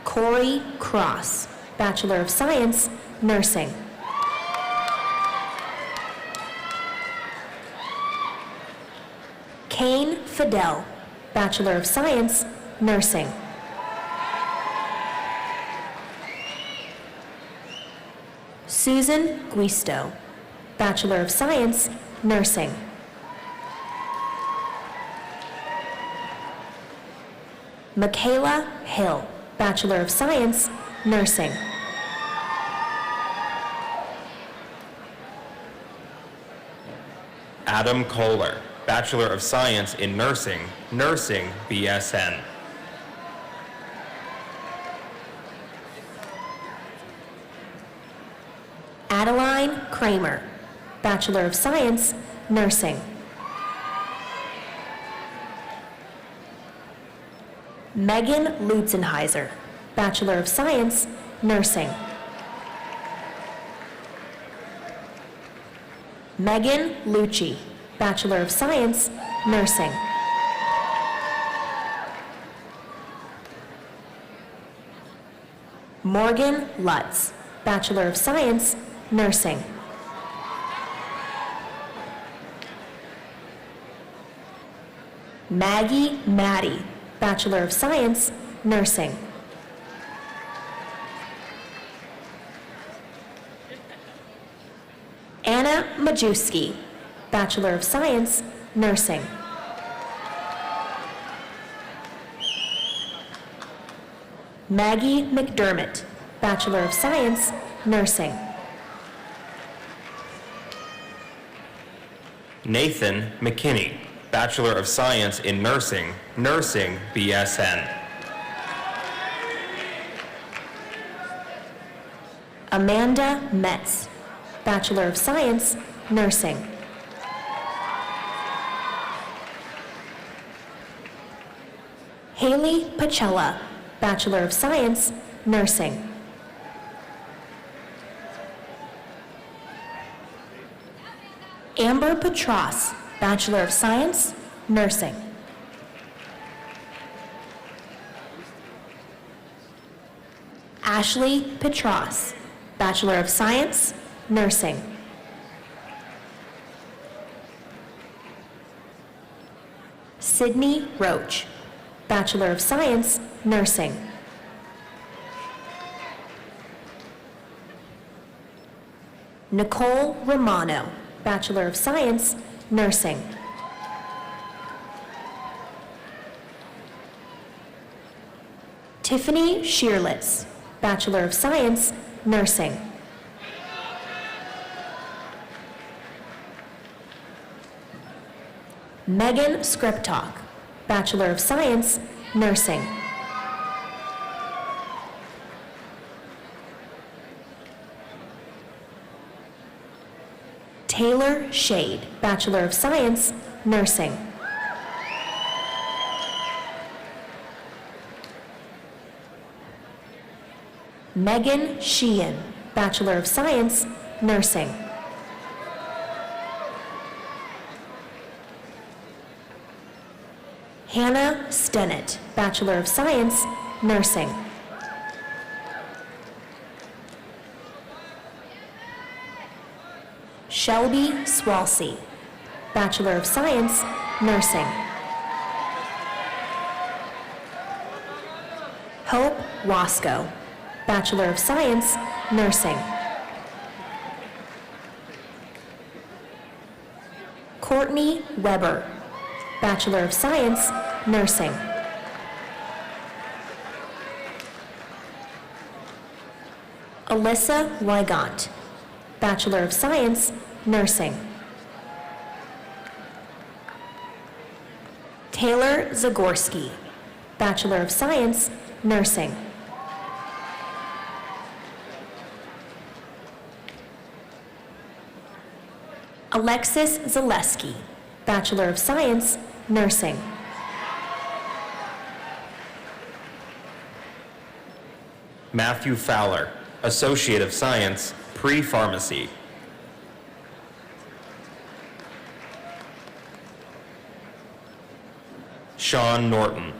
Corey Cross, Bachelor of Science, Nursing. Kane Fidel, Bachelor of Science, Nursing. Susan Guisto, Bachelor of Science, Nursing. Michaela Hill, Bachelor of Science, Nursing. Adam Kohler, Bachelor of Science in Nursing, Nursing BSN. Adeline Kramer, Bachelor of Science, Nursing. Megan Lutzenheiser, Bachelor of Science, Nursing. Megan Lucci, Bachelor of Science, Nursing. Morgan Lutz, Bachelor of Science, Nursing. Maggie Maddie, Bachelor of Science, Nursing. Anna Majewski, Bachelor of Science, Nursing. Maggie McDermott, Bachelor of Science, Nursing. Nathan McKinney, Bachelor of Science in Nursing, Nursing BSN. Amanda Metz, Bachelor of Science, Nursing. Haley Pacella, Bachelor of Science, Nursing. Amber Petras, Bachelor of Science, Nursing. Ashley Petras, Bachelor of Science, Nursing. Sydney Roach, Bachelor of Science, Nursing. Nicole Romano, Bachelor of Science, Nursing. Tiffany Shearlitz, Bachelor of Science, Nursing. Megan Skriptok, Bachelor of Science, Nursing. Taylor Shade, Bachelor of Science, Nursing. Megan Sheehan, Bachelor of Science, Nursing. Hannah Stennett, Bachelor of Science, Nursing. Shelby Swalsey, Bachelor of Science, Nursing. Hope Wasco, Bachelor of Science, Nursing. Courtney Weber, Bachelor of Science, Nursing. Alyssa Wygant, Bachelor of Science, Nursing. Taylor Zagorski, Bachelor of Science, Nursing. Alexis Zaleski, Bachelor of Science, Nursing. Matthew Fowler, Associate of Science, Pre-Pharmacy. Sean Norton,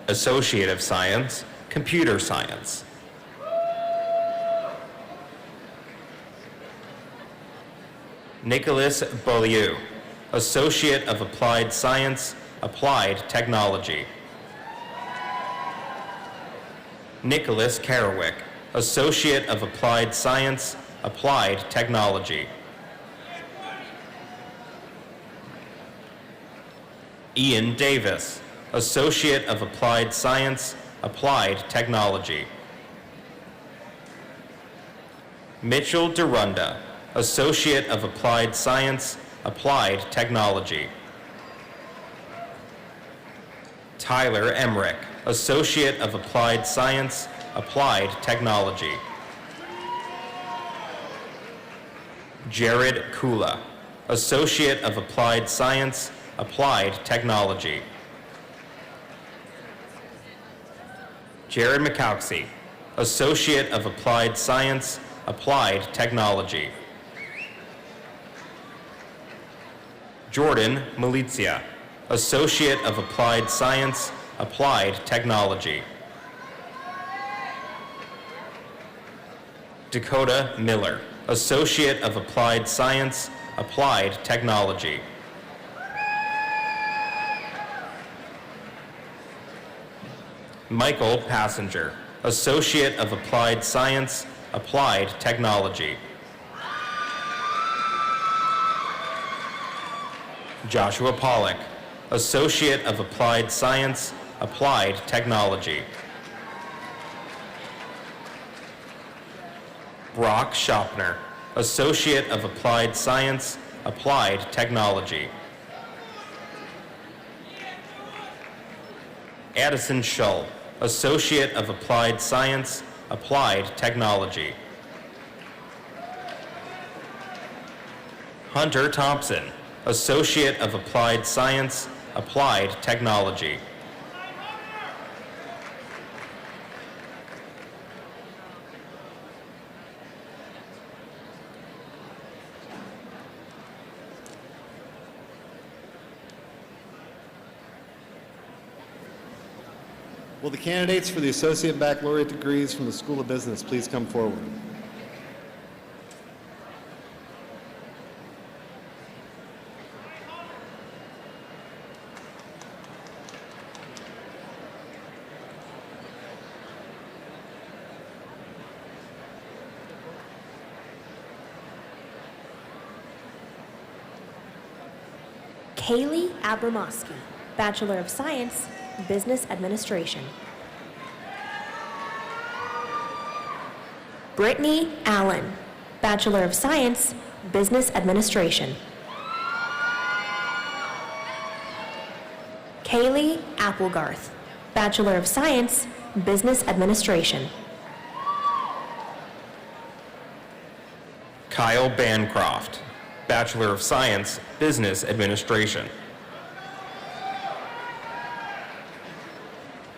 Associate of Science, Computer Science. Nicholas Beaulieu, Associate of Applied Science, Applied Technology. Nicholas Carwick, Associate of Applied Science, Applied Technology. Ian Davis, Associate of Applied Science, Applied Technology. Mitchell Derunda, Associate of Applied Science, Applied Technology. Tyler Emmerich, Associate of Applied Science, Applied Technology. Jared Kula, Associate of Applied Science, Applied Technology. Jared McCauxey, Associate of Applied Science, Applied Technology. Jordan Malizia, Associate of Applied Science, Applied Technology. Dakota Miller, Associate of Applied Science, Applied Technology. Michael Passenger, Associate of Applied Science, Applied Technology. Joshua Pollock, Associate of Applied Science, Applied Technology. Brock Schopner, Associate of Applied Science, Applied Technology. Addison Shull, Associate of Applied Science, Applied Technology. Hunter Thompson, Associate of Applied Science, Applied Technology. Will the candidates for the Associate and Baccalaureate degrees from the School of Business please come forward? Kaylee Abramowski, Bachelor of Science, Business Administration. Brittany Allen, Bachelor of Science, Business Administration. Kaylee Applegarth, Bachelor of Science, Business Administration. Kyle Bancroft, Bachelor of Science, Business Administration.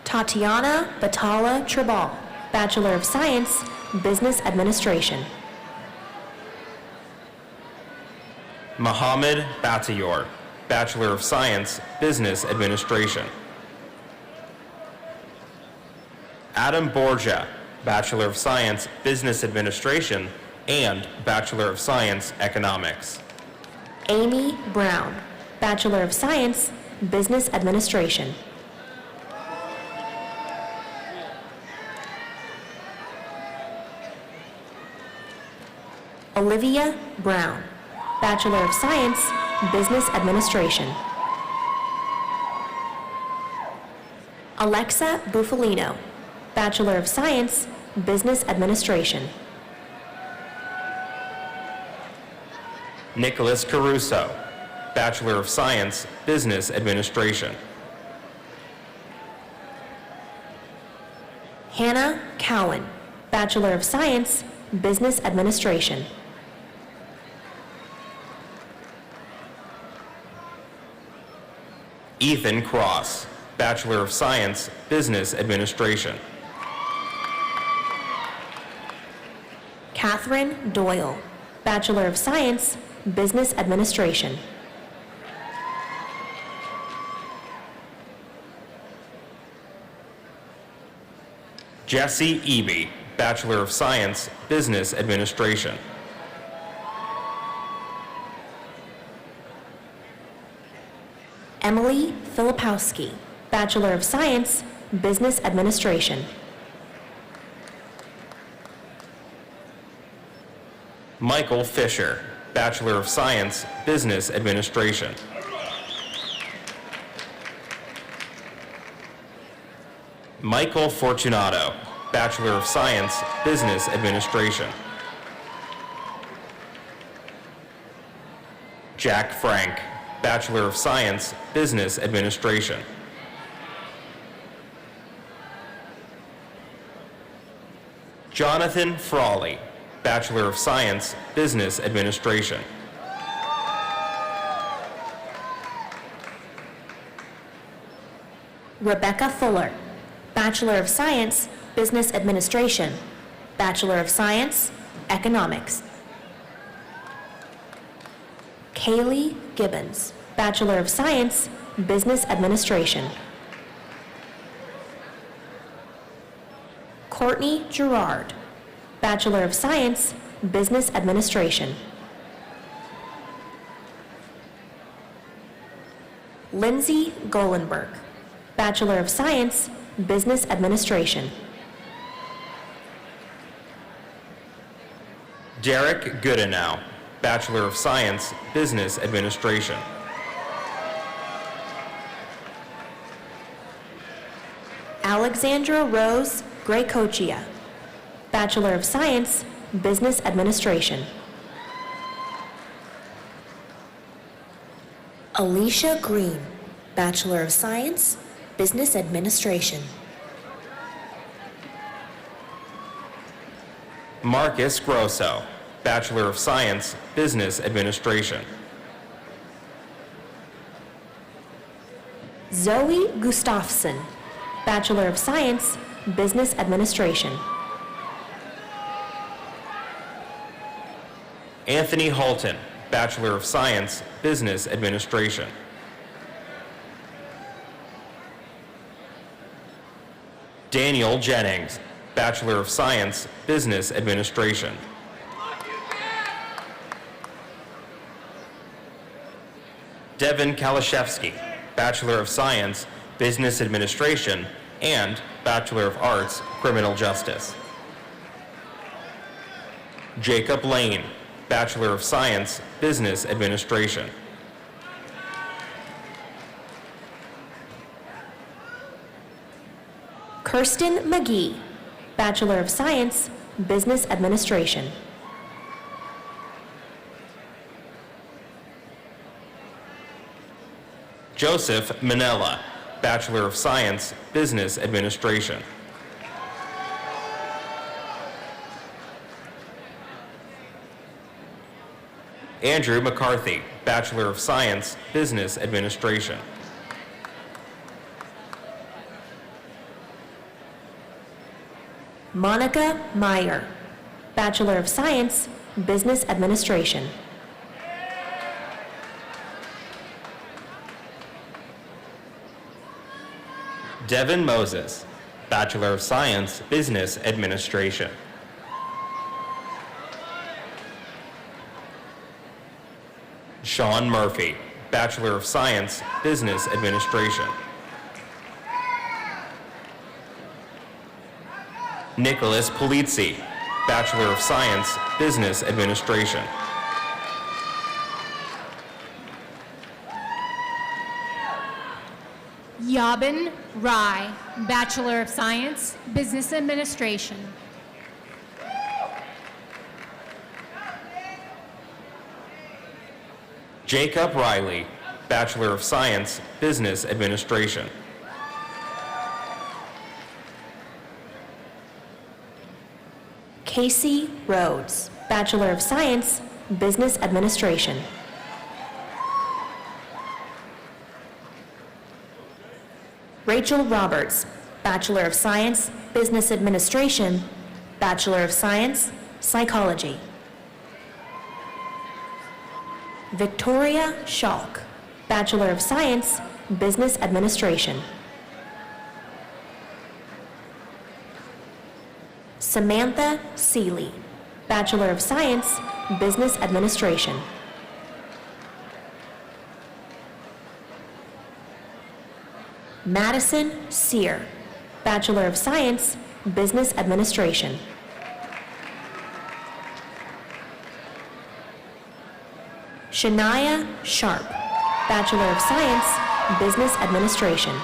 Tatiana Batala Tribal, Bachelor of Science, Business Administration. Mohammed Batayor, Bachelor of Science, Business Administration. Adam Borgia, Bachelor of Science, Business Administration, and Bachelor of Science, Economics. Amy Brown, Bachelor of Science, Business Administration. Olivia Brown, Bachelor of Science, Business Administration. Alexa Bufalino, Bachelor of Science, Business Administration. Nicholas Caruso, Bachelor of Science, Business Administration. Hannah Cowan, Bachelor of Science, Business Administration. Ethan Cross, Bachelor of Science, Business Administration. Catherine Doyle, Bachelor of Science, Business Administration. Jesse Eby, Bachelor of Science, Business Administration. Emily Filipowski, Bachelor of Science, Business Administration. Michael Fisher, Bachelor of Science, Business Administration. Michael Fortunato, Bachelor of Science, Business Administration. Jack Frank, Bachelor of Science, Business Administration. Jonathan Frawley, Bachelor of Science, Business Administration. Rebecca Fuller, Bachelor of Science, Business Administration. Bachelor of Science, Economics. Kaylee Gibbons, Bachelor of Science, Business Administration. Courtney Gerard, Bachelor of Science, Business Administration. Lindsay Golenberg, Bachelor of Science, Business Administration. Derek Goodenow, Bachelor of Science, Business Administration. Alexandra Rose Graycochia, Bachelor of Science, Business Administration. Alicia Green, Bachelor of Science, Business Administration. Marcus Grosso, Bachelor of Science, Business Administration. Zoe Gustafson, Bachelor of Science, Business Administration. Anthony Halton, Bachelor of Science, Business Administration. Daniel Jennings, Bachelor of Science, Business Administration. Devin Kalashevsky, Bachelor of Science, Business Administration, and Bachelor of Arts, Criminal Justice. Jacob Lane, Bachelor of Science, Business Administration. Kirsten McGee, Bachelor of Science, Business Administration. Joseph Manella, Bachelor of Science, Business Administration. Andrew McCarthy, Bachelor of Science, Business Administration. Monica Meyer, Bachelor of Science, Business Administration. Devin Moses, Bachelor of Science, Business Administration. Sean Murphy, Bachelor of Science, Business Administration. Nicholas Polizzi, Bachelor of Science, Business Administration. Yabin Rai, Bachelor of Science, Business Administration. Jacob Riley, Bachelor of Science, Business Administration. Casey Rhodes, Bachelor of Science, Business Administration. Rachel Roberts, Bachelor of Science, Business Administration, Bachelor of Science, Psychology. Victoria Schalk, Bachelor of Science, Business Administration. Samantha Seeley, Bachelor of Science, Business Administration. Madison Sear, Bachelor of Science, Business Administration. Shania Sharp, Bachelor of Science, Business Administration.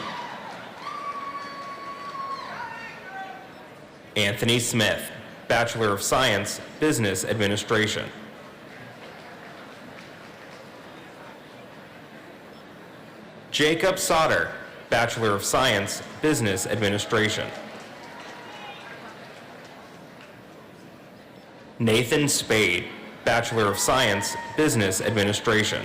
Anthony Smith, Bachelor of Science, Business Administration. Jacob Sauter, Bachelor of Science, Business Administration. Nathan Spade, Bachelor of Science, Business Administration.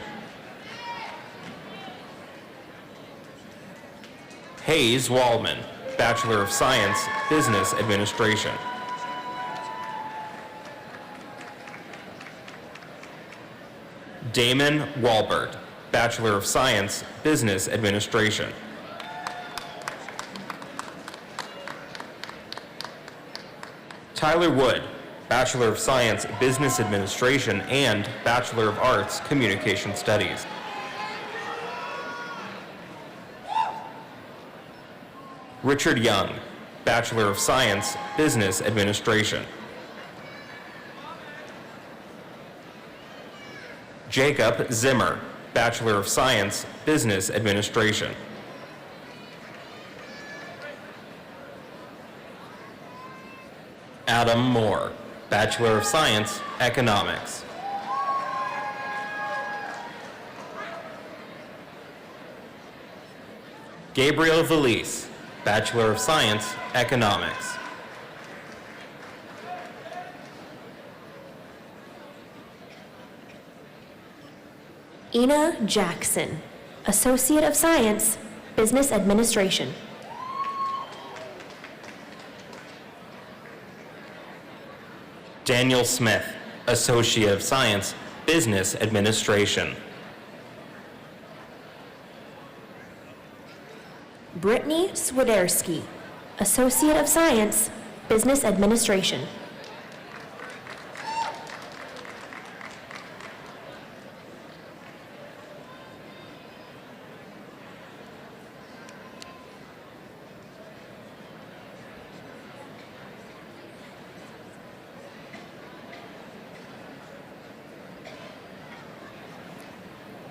Hayes Wallman, Bachelor of Science, Business Administration. Damon Walbert, Bachelor of Science, Business Administration. Tyler Wood, Bachelor of Science, Business Administration, and Bachelor of Arts, Communication Studies. Richard Young, Bachelor of Science, Business Administration. Jacob Zimmer, Bachelor of Science, Business Administration. Adam Moore, Bachelor of Science, Economics. Gabriel Valise, Bachelor of Science, Economics. Ina Jackson, Associate of Science, Business Administration. Daniel Smith, Associate of Science, Business Administration. Brittany Swiderski, Associate of Science, Business Administration.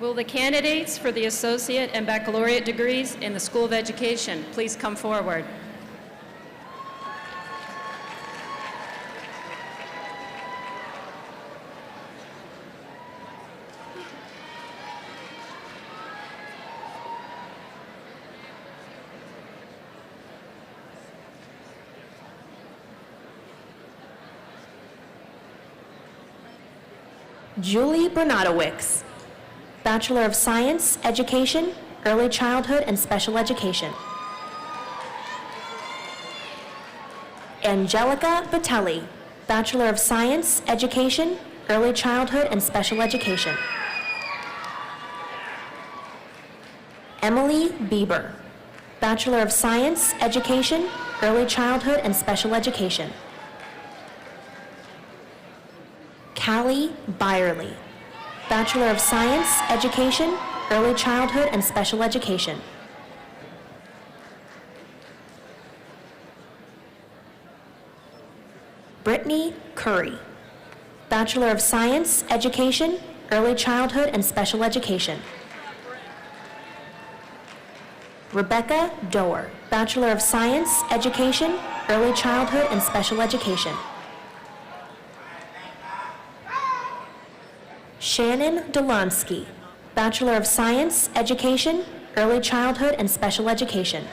Will the candidates for the associate and baccalaureate degrees in the School of Education please come forward? Julie Bernatowicz, Bachelor of Science, Education, Early Childhood and Special Education. Angelica Batelli, Bachelor of Science, Education, Early Childhood and Special Education. Emily Bieber, Bachelor of Science, Education, Early Childhood and Special Education. Callie Byerly, Bachelor of Science, Education, Early Childhood and Special Education. Brittany Curry, Bachelor of Science, Education, Early Childhood and Special Education. Rebecca Doer, Bachelor of Science, Education, Early Childhood and Special Education. Shannon Delansky, Bachelor of Science, Education, Early Childhood and Special Education.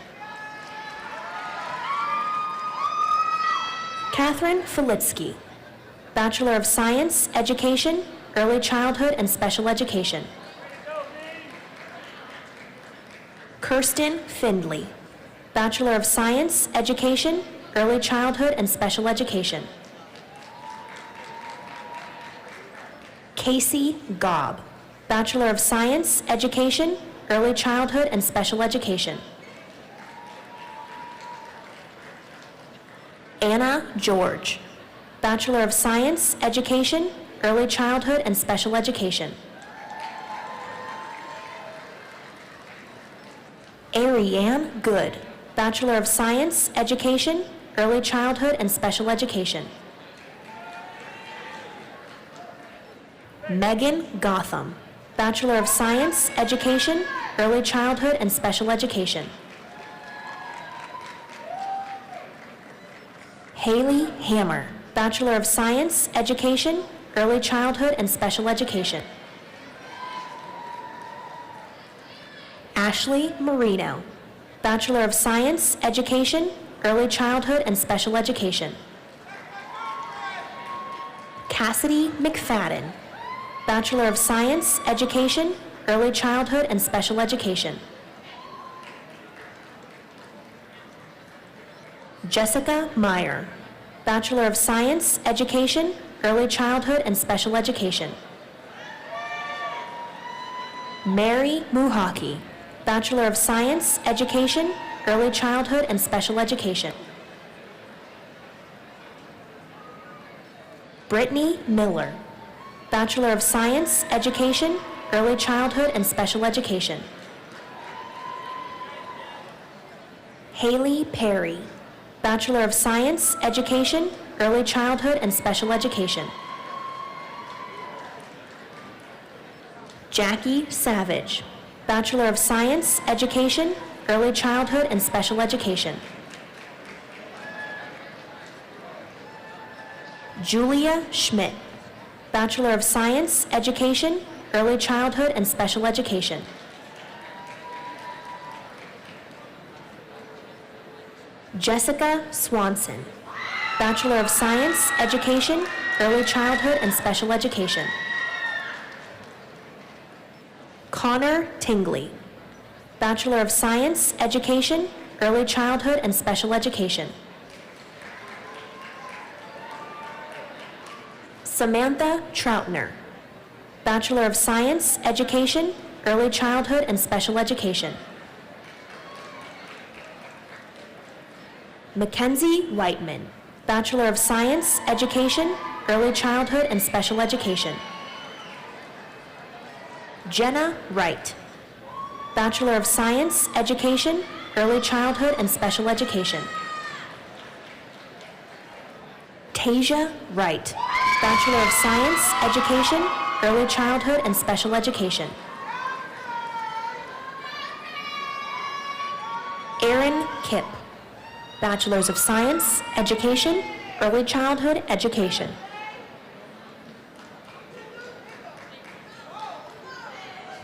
Catherine Filitsky, Bachelor of Science, Education, Early Childhood and Special Education. Kirsten Findley, Bachelor of Science, Education, Early Childhood and Special Education. Casey Gobb, Bachelor of Science, Education, Early Childhood and Special Education. Anna George, Bachelor of Science, Education, Early Childhood and Special Education. Ariane Good, Bachelor of Science, Education, Early Childhood and Special Education. Megan Gotham, Bachelor of Science, Education, Early Childhood and Special Education. Haley Hammer, Bachelor of Science, Education, Early Childhood and Special Education. Ashley Marino, Bachelor of Science, Education, Early Childhood and Special Education. Cassidy McFadden, Bachelor of Science, Education, Early Childhood and Special Education. Jessica Meyer, Bachelor of Science, Education, Early Childhood and Special Education. Mary Muhaki, Bachelor of Science, Education, Early Childhood and Special Education. Brittany Miller, Bachelor of Science, Education, Early Childhood and Special Education. Haley Perry, Bachelor of Science, Education, Early Childhood and Special Education. Jackie Savage, Bachelor of Science, Education, Early Childhood and Special Education. Julia Schmidt, Bachelor of Science, Education, Early Childhood and Special Education. Jessica Swanson, Bachelor of Science, Education, Early Childhood and Special Education. Connor Tingley, Bachelor of Science, Education, Early Childhood and Special Education. Samantha Troutner, Bachelor of Science, Education, Early Childhood and Special Education. Mackenzie Whiteman, Bachelor of Science, Education, Early Childhood and Special Education. Jenna Wright, Bachelor of Science, Education, Early Childhood and Special Education. Tasia Wright, Bachelor of Science, Education, Early Childhood and Special Education. Erin Kipp, Bachelors of Science, Education, Early Childhood Education.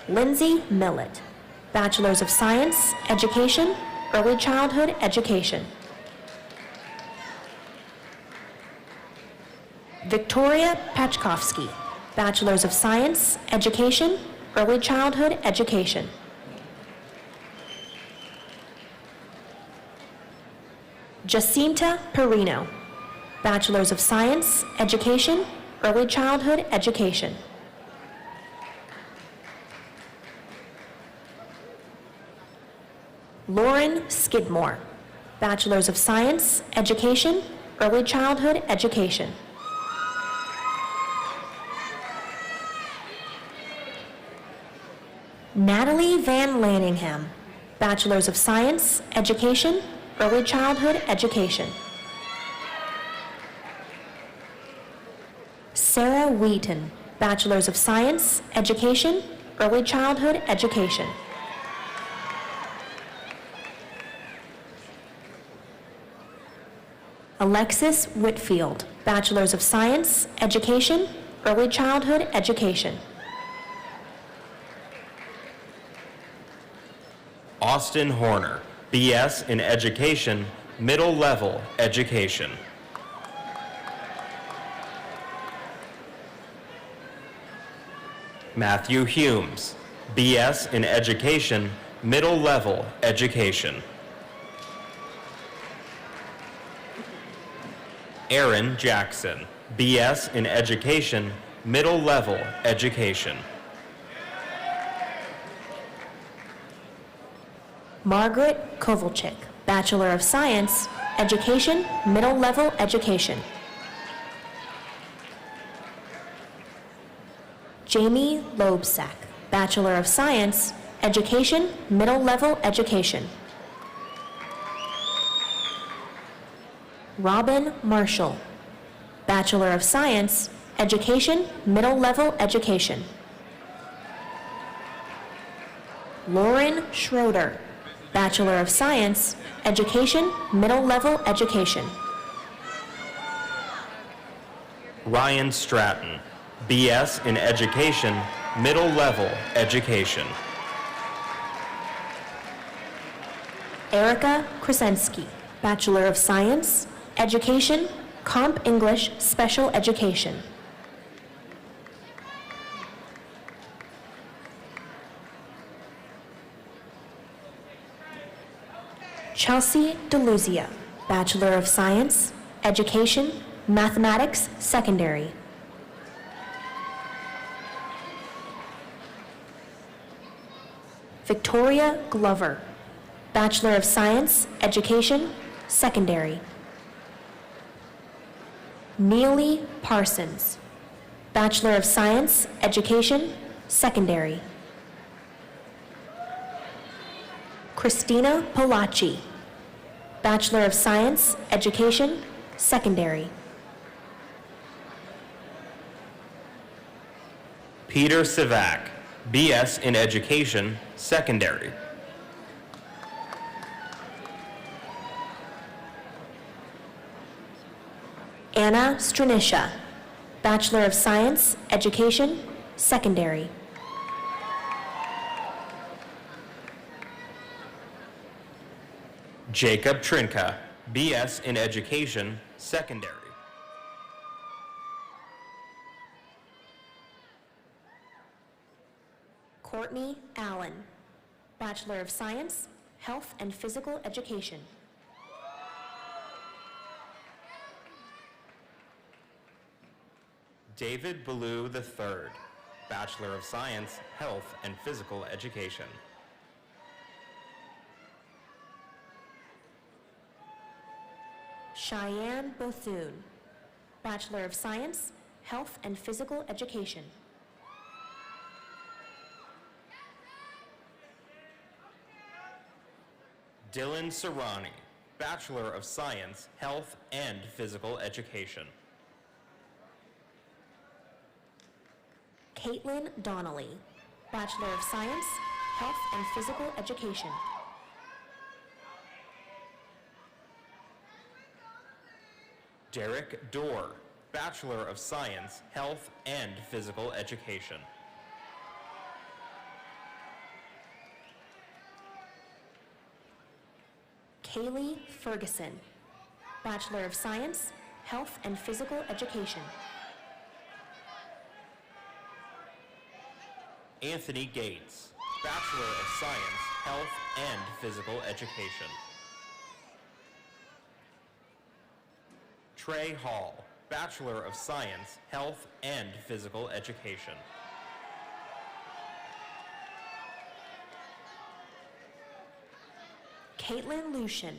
Lindsay Millett, Bachelors of Science, Education, Early Childhood Education. Victoria Pachkovsky, Bachelors of Science, Education, Early Childhood Education. Jacinta Perino, Bachelors of Science, Education, Early Childhood Education. Lauren Skidmore, Bachelors of Science, Education, Early Childhood Education. Natalie Van Lanningham, Bachelors of Science, Education, Early Childhood Education. Sarah Wheaton, Bachelors of Science, Education, Early Childhood Education. Alexis Whitfield, Bachelors of Science, Education, Early Childhood Education. Austin Horner, BS in Education, Middle Level Education. Matthew Humes, BS in Education, Middle Level Education. Aaron Jackson, BS in Education, Middle Level Education. Margaret Kovalchik, Bachelor of Science, Education, Middle Level Education. Jamie Loebsack, Bachelor of Science, Education, Middle Level Education. Robin Marshall, Bachelor of Science, Education, Middle Level Education. Lauren Schroeder, Bachelor of Science, Education, Middle Level Education. Ryan Stratton, BS in Education, Middle Level Education. Erica Krasinski, Bachelor of Science, Education, Comp English, Special Education. Chelsea DeLuzia, Bachelor of Science, Education, Mathematics, Secondary. Victoria Glover, Bachelor of Science, Education, Secondary. Neely Parsons, Bachelor of Science, Education, Secondary. Christina Polacci, Bachelor of Science, Education, Secondary. Peter Sivak, BS in Education, Secondary. Anna Stranisha, Bachelor of Science, Education, Secondary. Jacob Trinka, BS in Education, Secondary. Courtney Allen, Bachelor of Science, Health and Physical Education. David Ballou III, Bachelor of Science, Health and Physical Education. Cheyenne Bethune, Bachelor of Science, Health and Physical Education. Dylan Serrani, Bachelor of Science, Health and Physical Education. Caitlin Donnelly, Bachelor of Science, Health and Physical Education. Derek Dorr, Bachelor of Science, Health and Physical Education. Kaylee Ferguson, Bachelor of Science, Health and Physical Education. Anthony Gates, Bachelor of Science, Health and Physical Education. Trey Hall, Bachelor of Science, Health and Physical Education. Caitlin Lucian,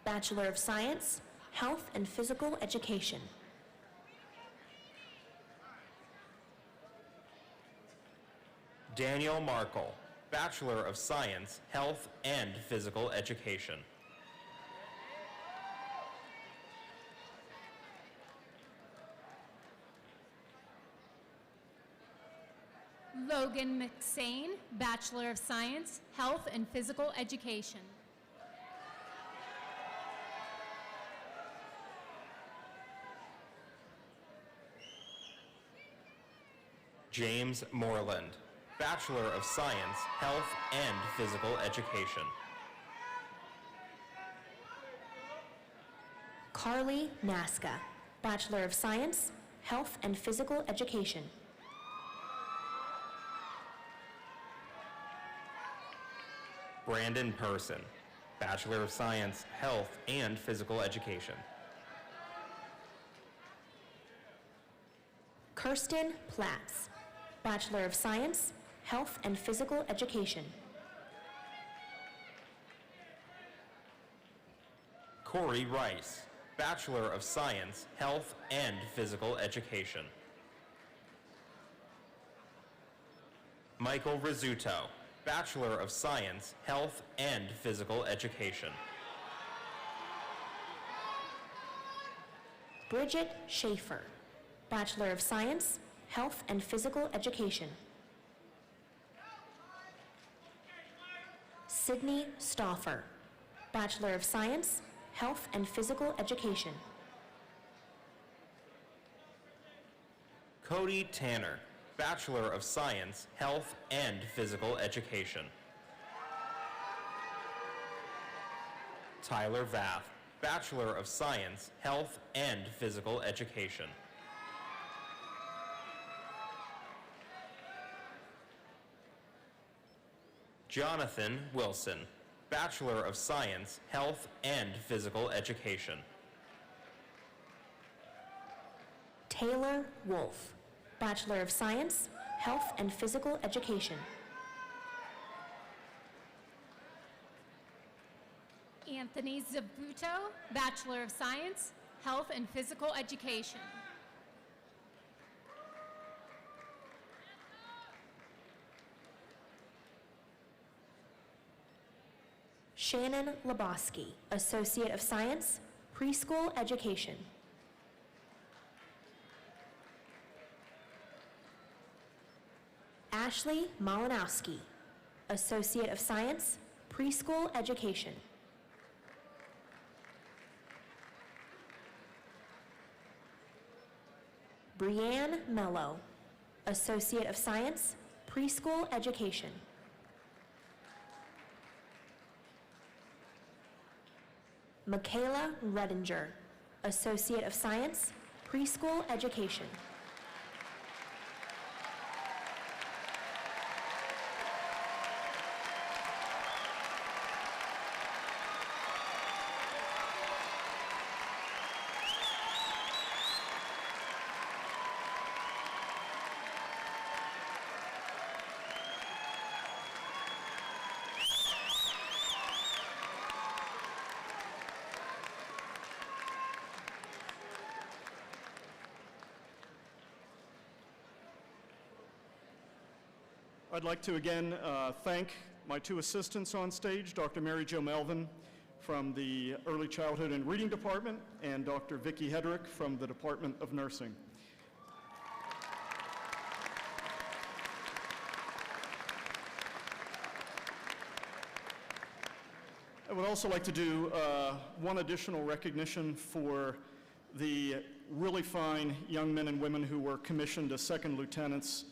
Bachelor of Science, Health and Physical Education. Daniel Markle, Bachelor of Science, Health and Physical Education. Logan McSain, Bachelor of Science, Health and Physical Education. James Moreland, Bachelor of Science, Health and Physical Education. Carly Nasca, Bachelor of Science, Health and Physical Education. Brandon Person, Bachelor of Science, Health and Physical Education. Kirsten Platts, Bachelor of Science, Health and Physical Education. Corey Rice, Bachelor of Science, Health and Physical Education. Michael Rizzuto, Bachelor of Science, Health and Physical Education. Bridget Schaefer, Bachelor of Science, Health and Physical Education. Sydney Stauffer, Bachelor of Science, Health and Physical Education. Cody Tanner, Bachelor of Science, Health and Physical Education. Tyler Vath, Bachelor of Science, Health and Physical Education. Jonathan Wilson, Bachelor of Science, Health and Physical Education. Taylor Wolf, Bachelor of Science, Health and Physical Education. Anthony Zabuto, Bachelor of Science, Health and Physical Education. Shannon Lebowski, Associate of Science, Preschool Education. Ashley Malinowski, Associate of Science, Preschool Education. Brianne Mello, Associate of Science, Preschool Education. Michaela Redinger, Associate of Science, Preschool Education. I'd like to again thank my two assistants on stage, Dr. Mary Jo Melvin from the Early Childhood and Reading Department and Dr. Vicki Hedrick from the Department of Nursing. I would also like to do one additional recognition for the really fine young men and women who were commissioned as second lieutenants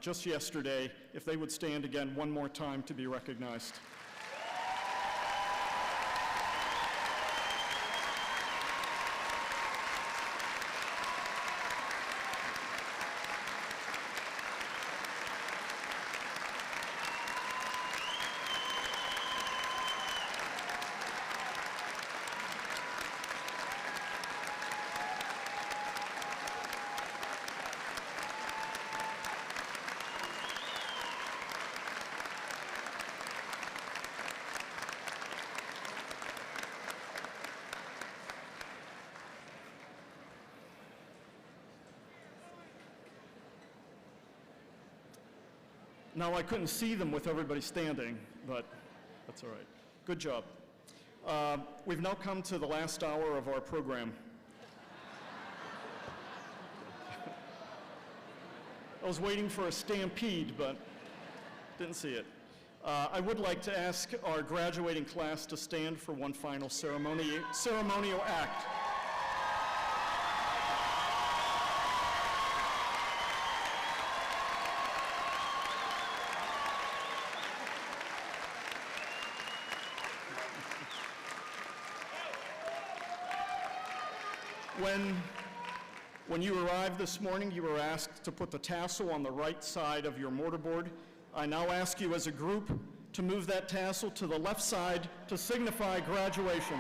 just yesterday. If they would stand again one more time to be recognized. Now, I couldn't see them with everybody standing, but that's all right. Good job. We've now come to the last hour of our program. I was waiting for a stampede, but didn't see it. I would like to ask our graduating class to stand for one final ceremonial act. When you arrived this morning, you were asked to put the tassel on the right side of your mortarboard. I now ask you as a group to move that tassel to the left side to signify graduation.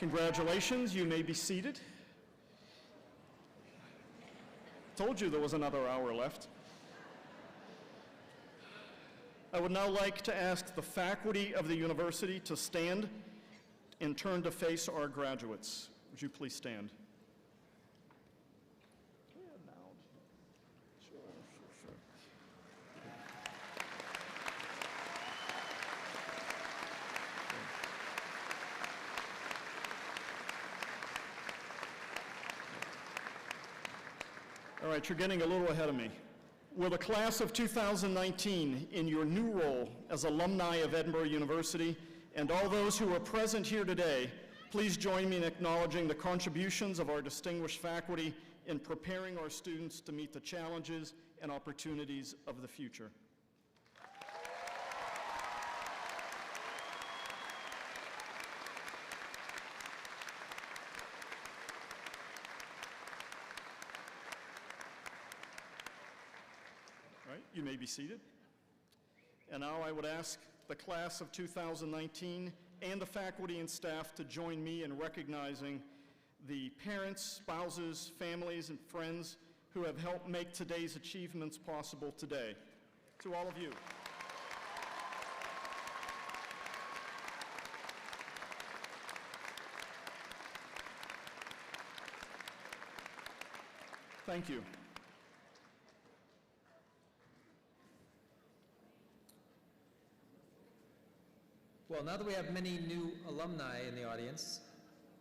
Congratulations, you may be seated. Told you there was another hour left. I would now like to ask the faculty of the university to stand and turn to face our graduates. Would you please stand? All right, you're getting a little ahead of me. Will the class of 2019, in your new role as alumni of Edinboro University, and all those who are present here today, please join me in acknowledging the contributions of our distinguished faculty in preparing our students to meet the challenges and opportunities of the future. You may be seated. And now I would ask the class of 2019 and the faculty and staff to join me in recognizing the parents, spouses, families, and friends who have helped make today's achievements possible today. to all of you. Thank you. Well, now that we have many new alumni in the audience,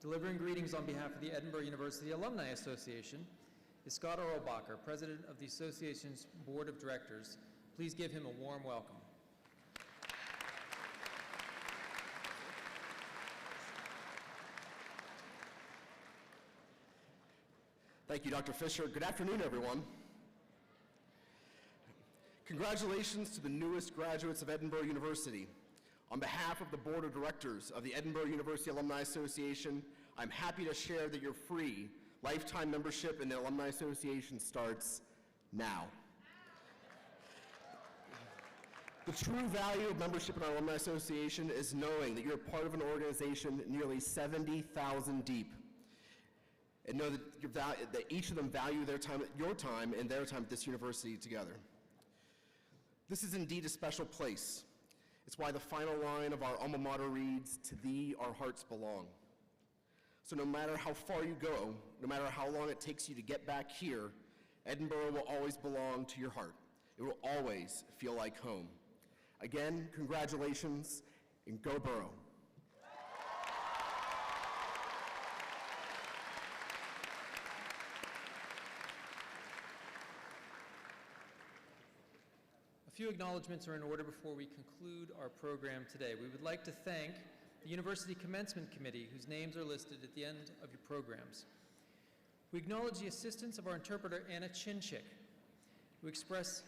delivering greetings on behalf of the Edinboro University Alumni Association is Scott Erlbacher, President of the Association's Board of Directors. Please give him a warm welcome. Thank you, Dr. Fisher. Good afternoon, everyone. Congratulations to the newest graduates of Edinboro University. On behalf of the Board of Directors of the Edinboro University Alumni Association, I'm happy to share that your free lifetime membership in the Alumni Association starts now. The true value of membership in our Alumni Association is knowing that you're part of an organization nearly 70,000 deep, and know that each of them value their time, your time and their time at this university together. This is indeed a special place. It's why the final line of our alma mater reads, "To thee our hearts belong." So no matter how far you go, no matter how long it takes you to get back here, Edinboro will always belong to your heart. It will always feel like home. Again, congratulations, and go Borough. A few acknowledgments are in order before we conclude our program today. We would like to thank the University Commencement Committee, whose names are listed at the end of your programs. We acknowledge the assistance of our interpreter, Anna Chinchik. We express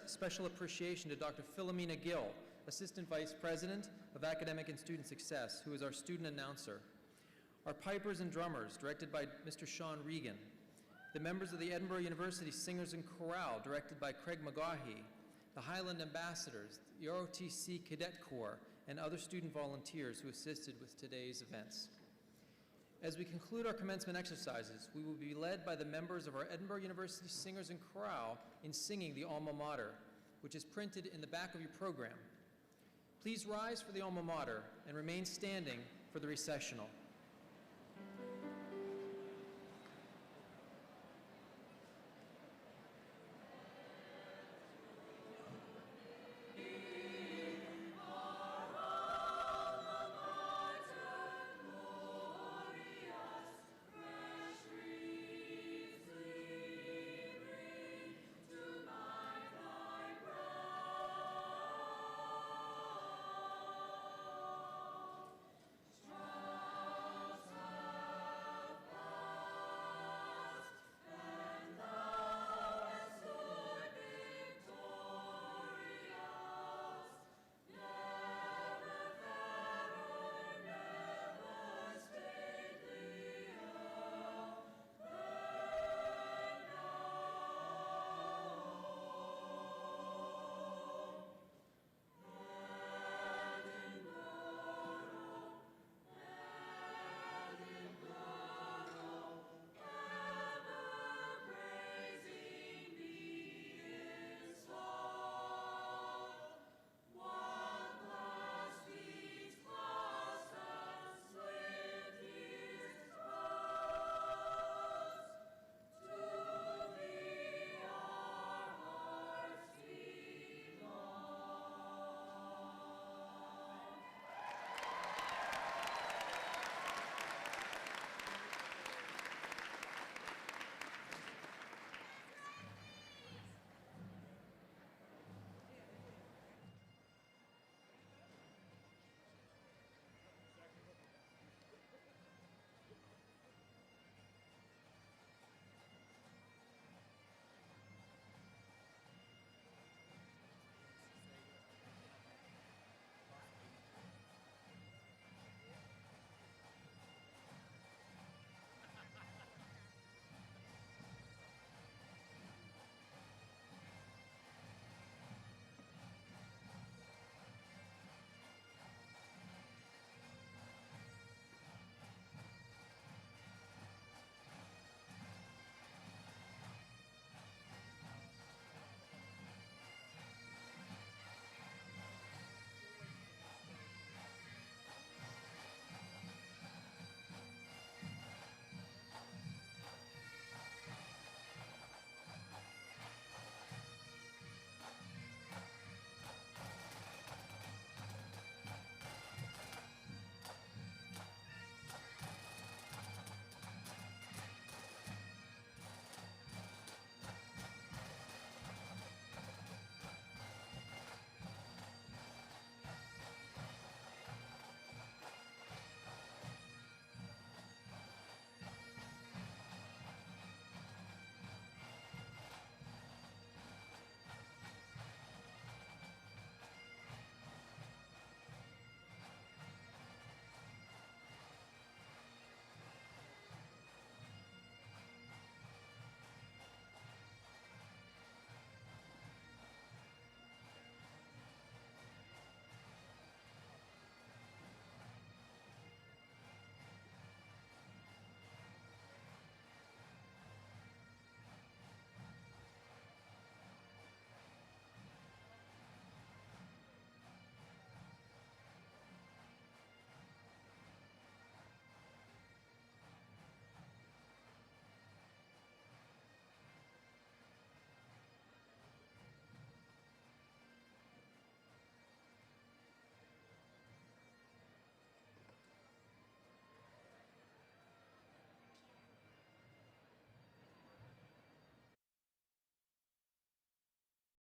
special appreciation to Dr. Philomena Gill, Assistant Vice President of Academic and Student Success, who is our student announcer. Our pipers and drummers, directed by Mr. Sean Regan. The members of the Edinboro University Singers and Chorale, directed by Craig McGaughy. The Highland Ambassadors, the ROTC Cadet Corps, and other student volunteers who assisted with today's events. As we conclude our commencement exercises, we will be led by the members of our Edinboro University Singers and Chorale in singing the Alma Mater, which is printed in the back of your program. Please rise for the Alma Mater and remain standing for the recessional.